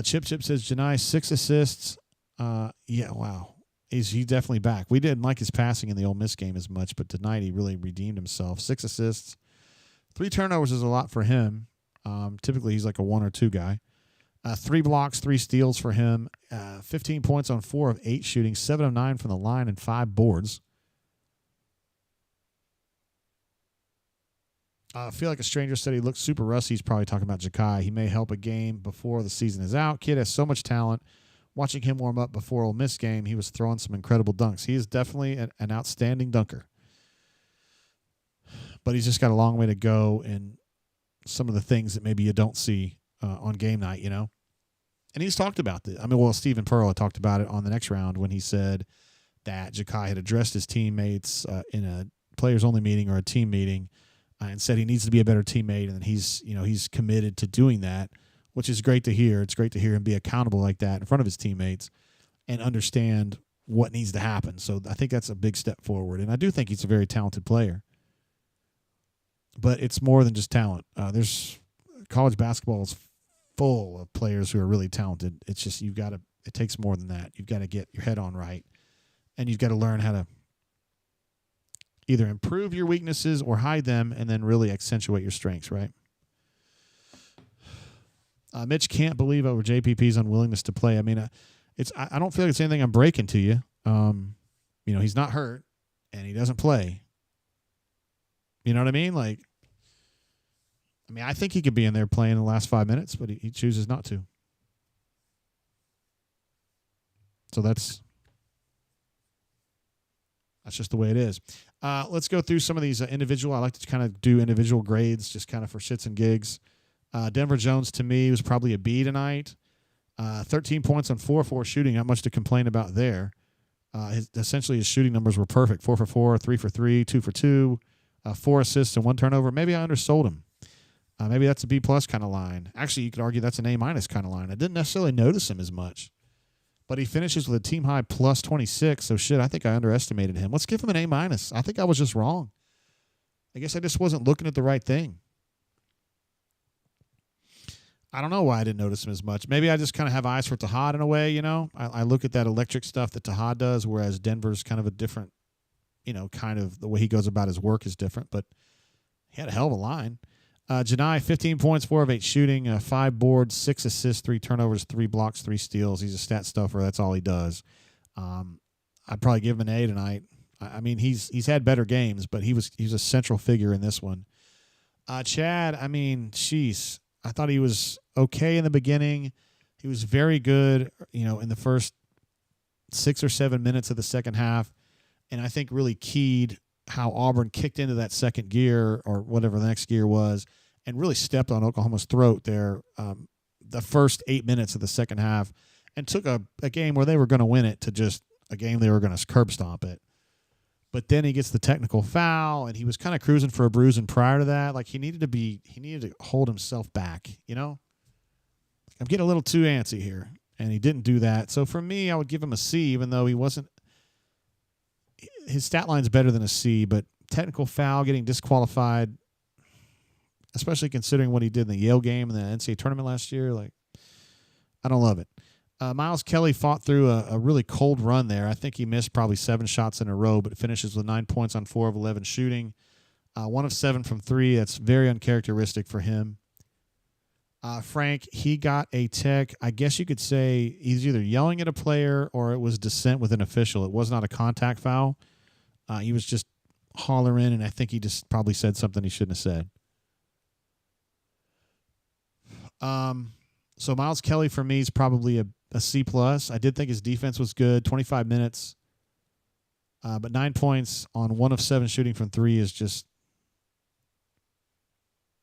Chip says, Janai, 6 assists. Yeah, wow. He's definitely back. We didn't like his passing in the Ole Miss game as much, but tonight he really redeemed himself. 6 assists. 3 turnovers is a lot for him. Typically he's like a 1 or 2 guy. 3 blocks, 3 steals for him. 15 points on 4 of 8 shooting, 7 of 9 from the line, and 5 boards. I feel like a stranger said he looked super rusty. He's probably talking about Ja'Kai. He may help a game before the season is out. Kid has so much talent. Watching him warm up before Ole Miss game, he was throwing some incredible dunks. He is definitely an outstanding dunker. But he's just got a long way to go in some of the things that maybe you don't see on game night, you know? And he's talked about this. I mean, well, Stephen Pearl had talked about it on the next round when he said that Ja'Kai had addressed his teammates in a players-only meeting or a team meeting and said he needs to be a better teammate, and he's committed to doing that, which is great to hear. It's great to hear him be accountable like that in front of his teammates and understand what needs to happen. So I think that's a big step forward, and I do think he's a very talented player. But it's more than just talent. There's college basketball is full of players who are really talented. It's just it takes more than that. You've got to get your head on right, and you've got to learn how to either improve your weaknesses or hide them and then really accentuate your strengths, right? Mitch can't believe over JPP's unwillingness to play. I mean, I don't feel like it's anything I'm breaking to you. He's not hurt and he doesn't play. You know what I mean? I think he could be in there playing the last 5 minutes, but he chooses not to. So that's just the way it is. Let's go through some of these individual. I like to kind of do individual grades just kind of for shits and gigs. Denver Jones, to me, was probably a B tonight. 13 points on 4-4 shooting. Not much to complain about there. Essentially, his shooting numbers were perfect. 4 for 4, 3 for 3, 2 for 2, 4 assists and 1 turnover. Maybe I undersold him. Maybe that's a B-plus kind of line. Actually, you could argue that's an A-minus kind of line. I didn't necessarily notice him as much. But he finishes with a team-high plus 26, so shit, I think I underestimated him. Let's give him an A-minus. I think I was just wrong. I guess I just wasn't looking at the right thing. I don't know why I didn't notice him as much. Maybe I just kind of have eyes for Tahad in a way, you know. I look at that electric stuff that Tahad does, whereas Denver's kind of a different, kind of the way he goes about his work is different. But he had a hell of a line. Janai, 15 points, 4 of 8 shooting, 5 boards, 6 assists, 3 turnovers, 3 blocks, 3 steals. He's a stat stuffer. That's all he does. I'd probably give him an A tonight. I mean, he's had better games, but he's a central figure in this one. Chad, I mean, jeez. I thought he was okay in the beginning. He was very good, in the first 6 or 7 minutes of the second half, and I think really keyed how Auburn kicked into that second gear or whatever the next gear was and really stepped on Oklahoma's throat there the first 8 minutes of the second half and took a game where they were going to win it to just a game they were going to curb stomp it. But then he gets the technical foul, and he was kind of cruising for a bruise. And prior to that, he needed to hold himself back. I'm getting a little too antsy here, and he didn't do that. So for me, I would give him a C, even though he wasn't. His stat line's better than a C, but technical foul, getting disqualified, especially considering what he did in the Yale game and the NCAA tournament last year. I don't love it. Miles Kelly fought through a really cold run there. I think he missed probably 7 shots in a row, but finishes with 9 points on 4 of 11 shooting. 1 of 7 from 3. That's very uncharacteristic for him. Frank, he got a tech. I guess you could say he's either yelling at a player or it was dissent with an official. It was not a contact foul. He was just hollering, and I think he just probably said something he shouldn't have said. So Miles Kelly for me is probably a C+. I did think his defense was good. 25 minutes. But 9 points on 1 of 7 shooting from 3 is just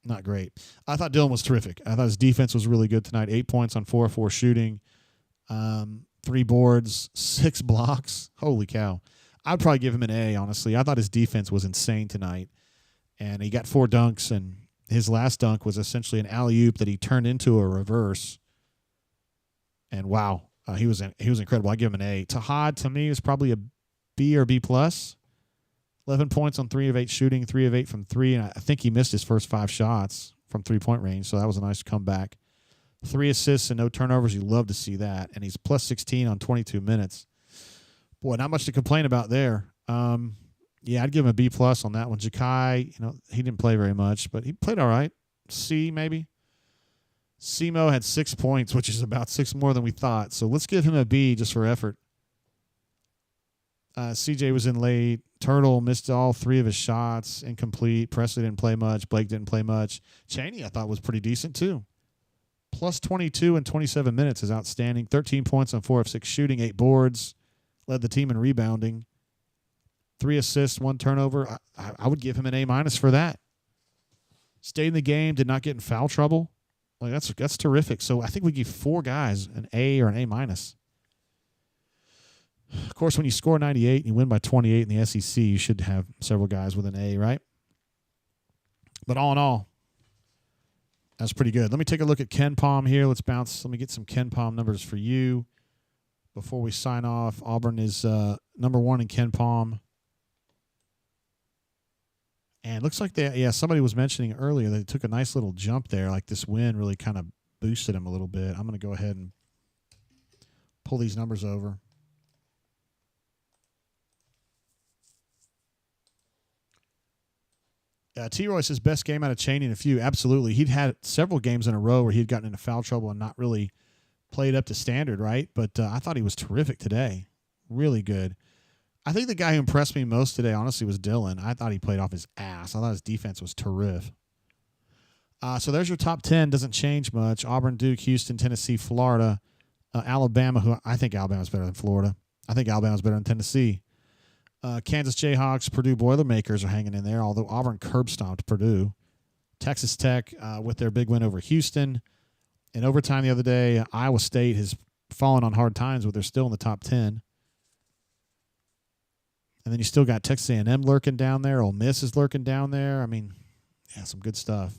not great. I thought Dylan was terrific. I thought his defense was really good tonight. 8 points on 4 of 4 shooting. 3 boards, 6 blocks. Holy cow. I'd probably give him an A, honestly. I thought his defense was insane tonight. And he got 4 dunks, and his last dunk was essentially an alley-oop that he turned into a reverse. And wow, he was incredible. I give him an A. Tahad, to me, is probably a B or B+. 11 points on 3 of 8 shooting, 3 of 8 from 3, and I think he missed his first 5 shots from three-point range, so that was a nice comeback. 3 assists and no turnovers. You love to see that. And he's plus 16 on 22 minutes. Boy, not much to complain about there. Yeah, I'd give him a B+ on that one. Jakai, he didn't play very much, but he played all right. C, maybe. Simo had 6 points, which is about 6 more than we thought. So let's give him a B just for effort. CJ was in late. Turtle missed all 3 of his shots. Incomplete. Presley didn't play much. Blake didn't play much. Chaney, I thought, was pretty decent, too. Plus 22 in 27 minutes is outstanding. 13 points on 4 of 6 shooting, 8 boards. Led the team in rebounding. 3 assists, 1 turnover. I would give him an A- for that. Stayed in the game, did not get in foul trouble. That's terrific. So I think we give 4 guys an A or an A-. Of course, when you score 98 and you win by 28 in the SEC, you should have several guys with an A, right? But all in all, that's pretty good. Let me take a look at Ken Palm here. Let me get some Ken Palm numbers for you before we sign off. Auburn is number 1 in Ken Palm. And it looks like somebody was mentioning earlier that they took a nice little jump there. Like this win really kind of boosted him a little bit. I'm going to go ahead and pull these numbers over. T-Roy says best game out of Chaney in a few. Absolutely. He'd had several games in a row where he'd gotten into foul trouble and not really played up to standard, right? But I thought he was terrific today. Really good. I think the guy who impressed me most today, honestly, was Dylan. I thought he played off his ass. I thought his defense was terrific. So there's your top 10. Doesn't change much. Auburn, Duke, Houston, Tennessee, Florida, Alabama, who I think Alabama's better than Florida. I think Alabama's better than Tennessee. Kansas Jayhawks, Purdue Boilermakers are hanging in there, although Auburn curb stomped Purdue. Texas Tech with their big win over Houston. In overtime the other day, Iowa State has fallen on hard times, but they're still in the top 10. And then you still got Texas A&M lurking down there. Ole Miss is lurking down there. I mean, yeah, some good stuff.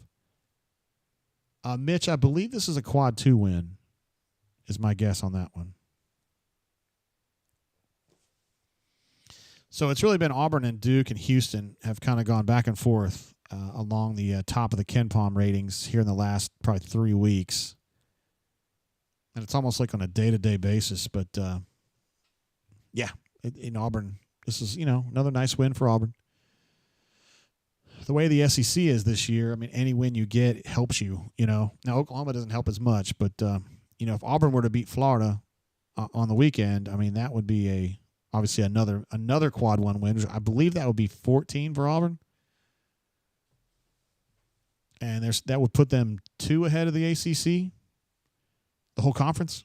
Mitch, I believe this is a quad 2 win, is my guess on that one. So it's really been Auburn and Duke and Houston have kind of gone back and forth along the top of the KenPom ratings here in the last probably 3 weeks. And it's almost like on a day-to-day basis. But, yeah, in Auburn, this is, another nice win for Auburn. The way the SEC is this year, I mean, any win you get helps you, Now, Oklahoma doesn't help as much. But, if Auburn were to beat Florida on the weekend, I mean, that would be obviously another quad 1 win. I believe that would be 14 for Auburn. And that would put them 2 ahead of the ACC, the whole conference.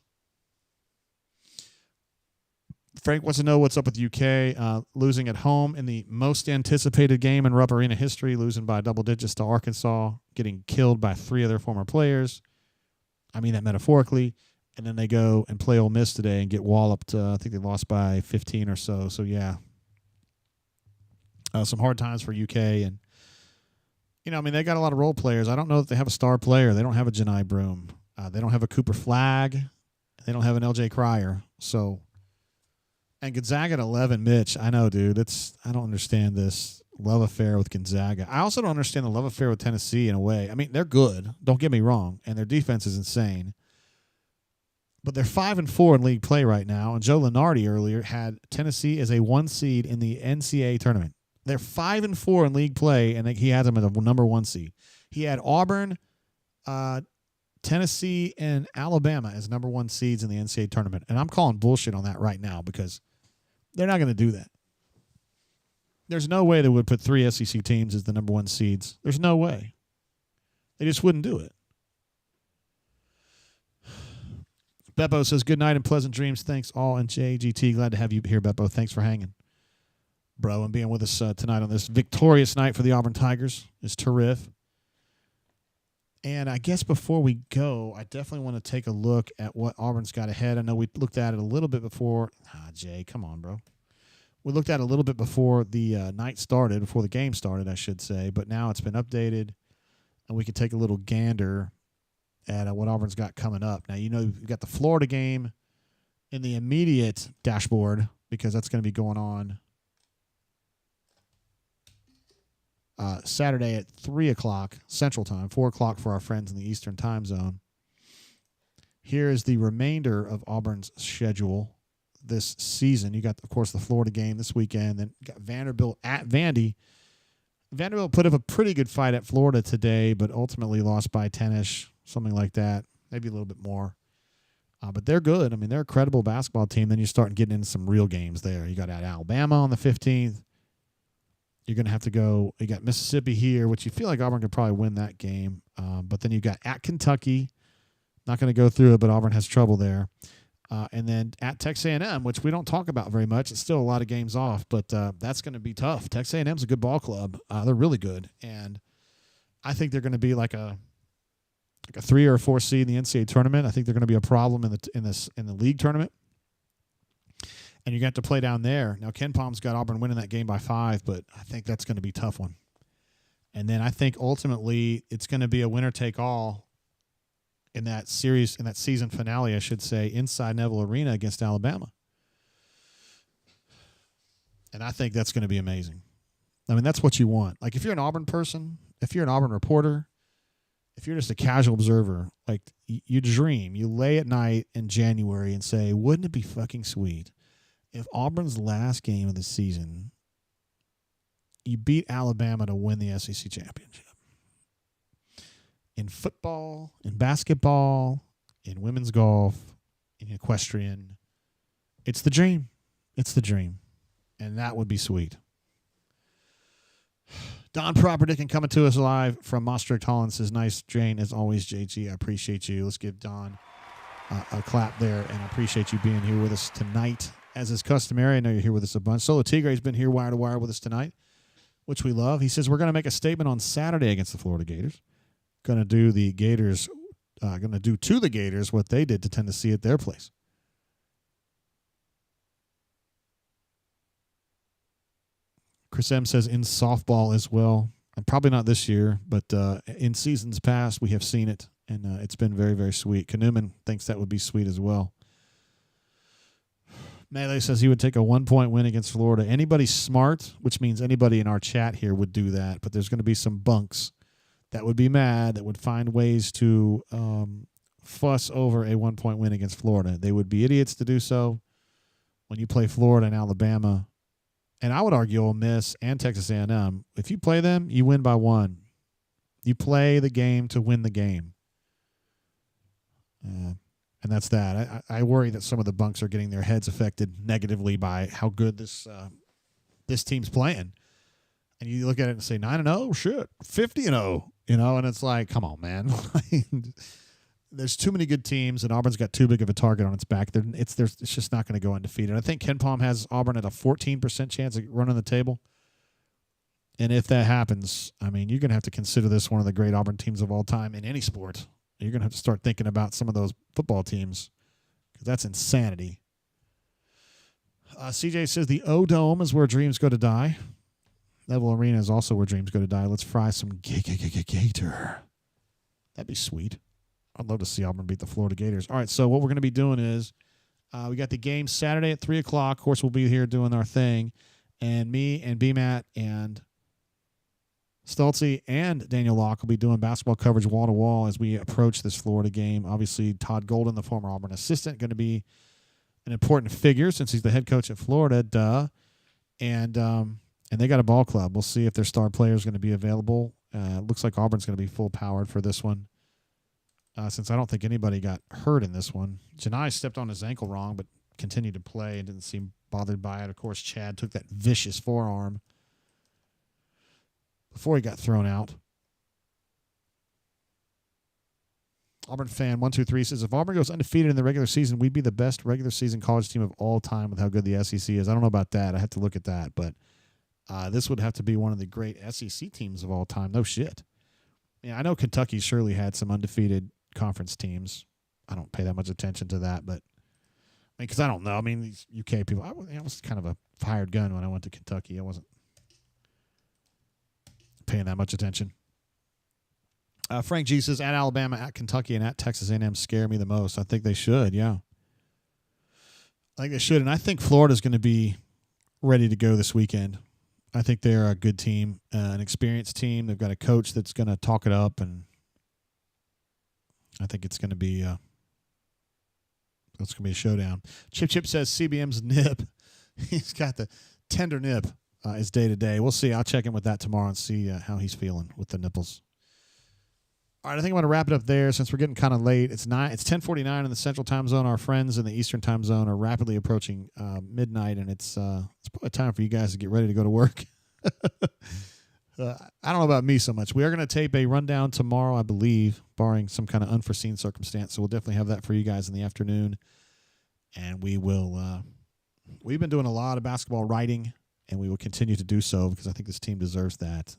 Frank wants to know what's up with UK losing at home in the most anticipated game in Rupp Arena history, losing by double digits to Arkansas, getting killed by 3 of their former players. I mean that metaphorically. And then they go and play Ole Miss today and get walloped. I think they lost by 15 or so. So, yeah. Some hard times for UK. And, they got a lot of role players. I don't know that they have a star player. They don't have a Janai Broom. They don't have a Cooper Flagg. They don't have an LJ Cryer. So, and Gonzaga at 11, Mitch, I know, dude. I don't understand this love affair with Gonzaga. I also don't understand the love affair with Tennessee in a way. I mean, they're good. Don't get me wrong. And their defense is insane. But they're 5-4 in league play right now, and Joe Lunardi earlier had Tennessee as a 1 seed in the NCAA tournament. They're 5-4 in league play, and he had them as a number 1 seed. He had Auburn, Tennessee, and Alabama as number 1 seeds in the NCAA tournament. And I'm calling bullshit on that right now because they're not going to do that. There's no way they would put 3 SEC teams as the number 1 seeds. There's no way. They just wouldn't do it. Beppo says, good night and pleasant dreams. Thanks, all, and JGT. Glad to have you here, Beppo. Thanks for hanging, bro, and being with us tonight on this victorious night for the Auburn Tigers. Is terrific. And I guess before we go, I definitely want to take a look at what Auburn's got ahead. I know we looked at it a little bit before. Jay, come on, bro. We looked at it a little bit before the night started, before the game started, I should say. But now it's been updated, and we can take a little gander at what Auburn's got coming up. Now, you've got the Florida game in the immediate dashboard because that's going to be going on Saturday at 3 o'clock Central Time, 4 o'clock for our friends in the Eastern Time Zone. Here is the remainder of Auburn's schedule this season. You got, of course, the Florida game this weekend. Then you got Vanderbilt at Vandy. Vanderbilt put up a pretty good fight at Florida today, but ultimately lost by 10-ish. Something like that, maybe a little bit more. But they're good. I mean, they're a credible basketball team. Then you start getting into some real games there. You got at Alabama on the 15th. You're going to have to go. You got Mississippi here, which you feel like Auburn could probably win that game. But then you got at Kentucky. Not going to go through it, but Auburn has trouble there. And then at Texas A&M, which we don't talk about very much. It's still a lot of games off, but that's going to be tough. Texas A&M's a good ball club. They're really good. And I think they're going to be like a 3 or 4 seed in the NCAA tournament. I think they're going to be a problem in the league tournament. And you got to play down there. Now, KenPom's got Auburn winning that game by 5, but I think that's going to be a tough one. And then I think ultimately it's going to be a winner-take-all in that series, in that season finale, I should say, inside Neville Arena against Alabama. And I think that's going to be amazing. I mean, that's what you want. Like, if you're an Auburn person, if you're an Auburn reporter, if you're just a casual observer, like, you dream, you lay at night in January and say, wouldn't it be fucking sweet if Auburn's last game of the season you beat Alabama to win the SEC championship. In football, in basketball, in women's golf, in equestrian, it's the dream. It's the dream. And that would be sweet. Don Properdick coming to us live from Maastricht, Holland says, nice Jane as always, JG. I appreciate you. Let's give Don a clap there, and I appreciate you being here with us tonight. As is customary, I know you're here with us a bunch. Solo Tigre's been here wire to wire with us tonight, which we love. He says we're going to make a statement on Saturday against the Florida Gators. Going to do the Gators, going to do to the Gators what they did to Tennessee at their place. Chris M says in softball as well. And probably not this year, but in seasons past we have seen it, and it's been very, very sweet. Kanuman thinks that would be sweet as well. Melee says he would take a 1-point win against Florida. Anybody smart, which means anybody in our chat here would do that, but there's going to be some bunks that would be mad, that would find ways to fuss over a 1-point win against Florida. They would be idiots to do so when you play Florida and Alabama. And I would argue Ole Miss and Texas A&M. If you play them, you win by 1. You play the game to win the game. And that's that. I worry that some of the bunks are getting their heads affected negatively by how good this team's playing. And you look at it and say 9-0, shit, 50-0, and it's like, come on, man. There's too many good teams, and Auburn's got too big of a target on its back. It's just not going to go undefeated. I think Ken Palm has Auburn at a 14% chance of running the table. And if that happens, I mean, you're going to have to consider this one of the great Auburn teams of all time in any sport. You're going to have to start thinking about some of those football teams because that's insanity. CJ says the O-Dome is where dreams go to die. Neville Arena is also where dreams go to die. Let's fry some gator. That'd be sweet. I'd love to see Auburn beat the Florida Gators. All right, so what we're going to be doing is we got the game Saturday at 3 o'clock. Of course, we'll be here doing our thing. And me and B-Matt and Stoltze and Daniel Locke will be doing basketball coverage wall-to-wall as we approach this Florida game. Obviously, Todd Golden, the former Auburn assistant, going to be an important figure since he's the head coach at Florida. Duh. And they got a ball club. We'll see if their star player is going to be available. Looks like Auburn's going to be full-powered for this one since I don't think anybody got hurt in this one. Janai stepped on his ankle wrong but continued to play and didn't seem bothered by it. Of course, Chad took that vicious forearm before he got thrown out. Auburn fan 123 says, if Auburn goes undefeated in the regular season, we'd be the best regular season college team of all time with how good the SEC is. I don't know about that. I have to look at that. But this would have to be one of the great SEC teams of all time. No shit. Yeah, I know Kentucky surely had some undefeated conference teams. I don't pay that much attention to that. But because I don't know. I mean, these UK people, I was kind of a hired gun when I went to Kentucky. I wasn't paying that much attention. Frank G says, at Alabama, at Kentucky, and at Texas A&M scare me the most. I think they should, yeah. I think they should, and I think Florida's going to be ready to go this weekend. I think they're a good team, an experienced team. They've got a coach that's going to talk it up, and I think it's going to be a showdown. Chip says CBM's nip. He's got the tender nip. Is day-to-day. We'll see. I'll check in with that tomorrow and see how he's feeling with the nipples. All right, I think I'm going to wrap it up there since we're getting kind of late. It's 10:49 in the Central Time Zone. Our friends in the Eastern Time Zone are rapidly approaching midnight, and it's probably time for you guys to get ready to go to work. I don't know about me so much. We are going to tape a rundown tomorrow, I believe, barring some kind of unforeseen circumstance. So we'll definitely have that for you guys in the afternoon. And we will we've been doing a lot of basketball writing, and we will continue to do so because I think this team deserves that.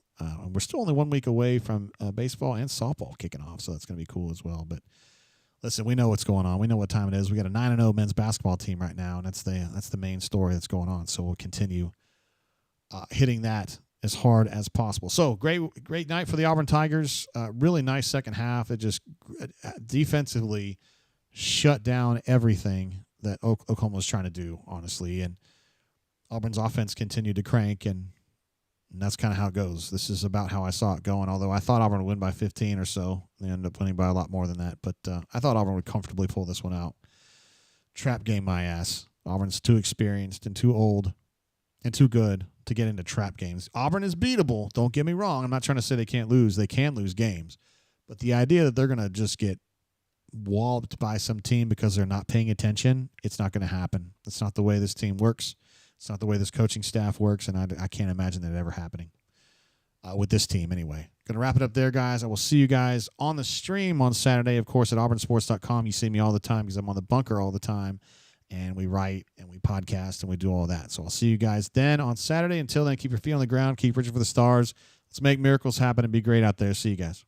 We're still only 1 week away from baseball and softball kicking off, so that's going to be cool as well. But listen, we know what's going on. We know what time it is. We got a 9-0 men's basketball team right now, and that's the main story that's going on. So we'll continue hitting that as hard as possible. So great night for the Auburn Tigers. Really nice second half. It just defensively shut down everything that Oklahoma was trying to do, honestly, and Auburn's offense continued to crank, and that's kind of how it goes. This is about how I saw it going, although I thought Auburn would win by 15 or so. They ended up winning by a lot more than that, but I thought Auburn would comfortably pull this one out. Trap game my ass. Auburn's too experienced and too old and too good to get into trap games. Auburn is beatable. Don't get me wrong. I'm not trying to say they can't lose. They can lose games. But the idea that they're going to just get walloped by some team because they're not paying attention, it's not going to happen. That's not the way this team works. It's not the way this coaching staff works, and I can't imagine that ever happening with this team anyway. Going to wrap it up there, guys. I will see you guys on the stream on Saturday, of course, at auburnsports.com. You see me all the time because I'm on the bunker all the time, and we write and we podcast and we do all that. So I'll see you guys then on Saturday. Until then, keep your feet on the ground. Keep reaching for the stars. Let's make miracles happen and be great out there. See you guys.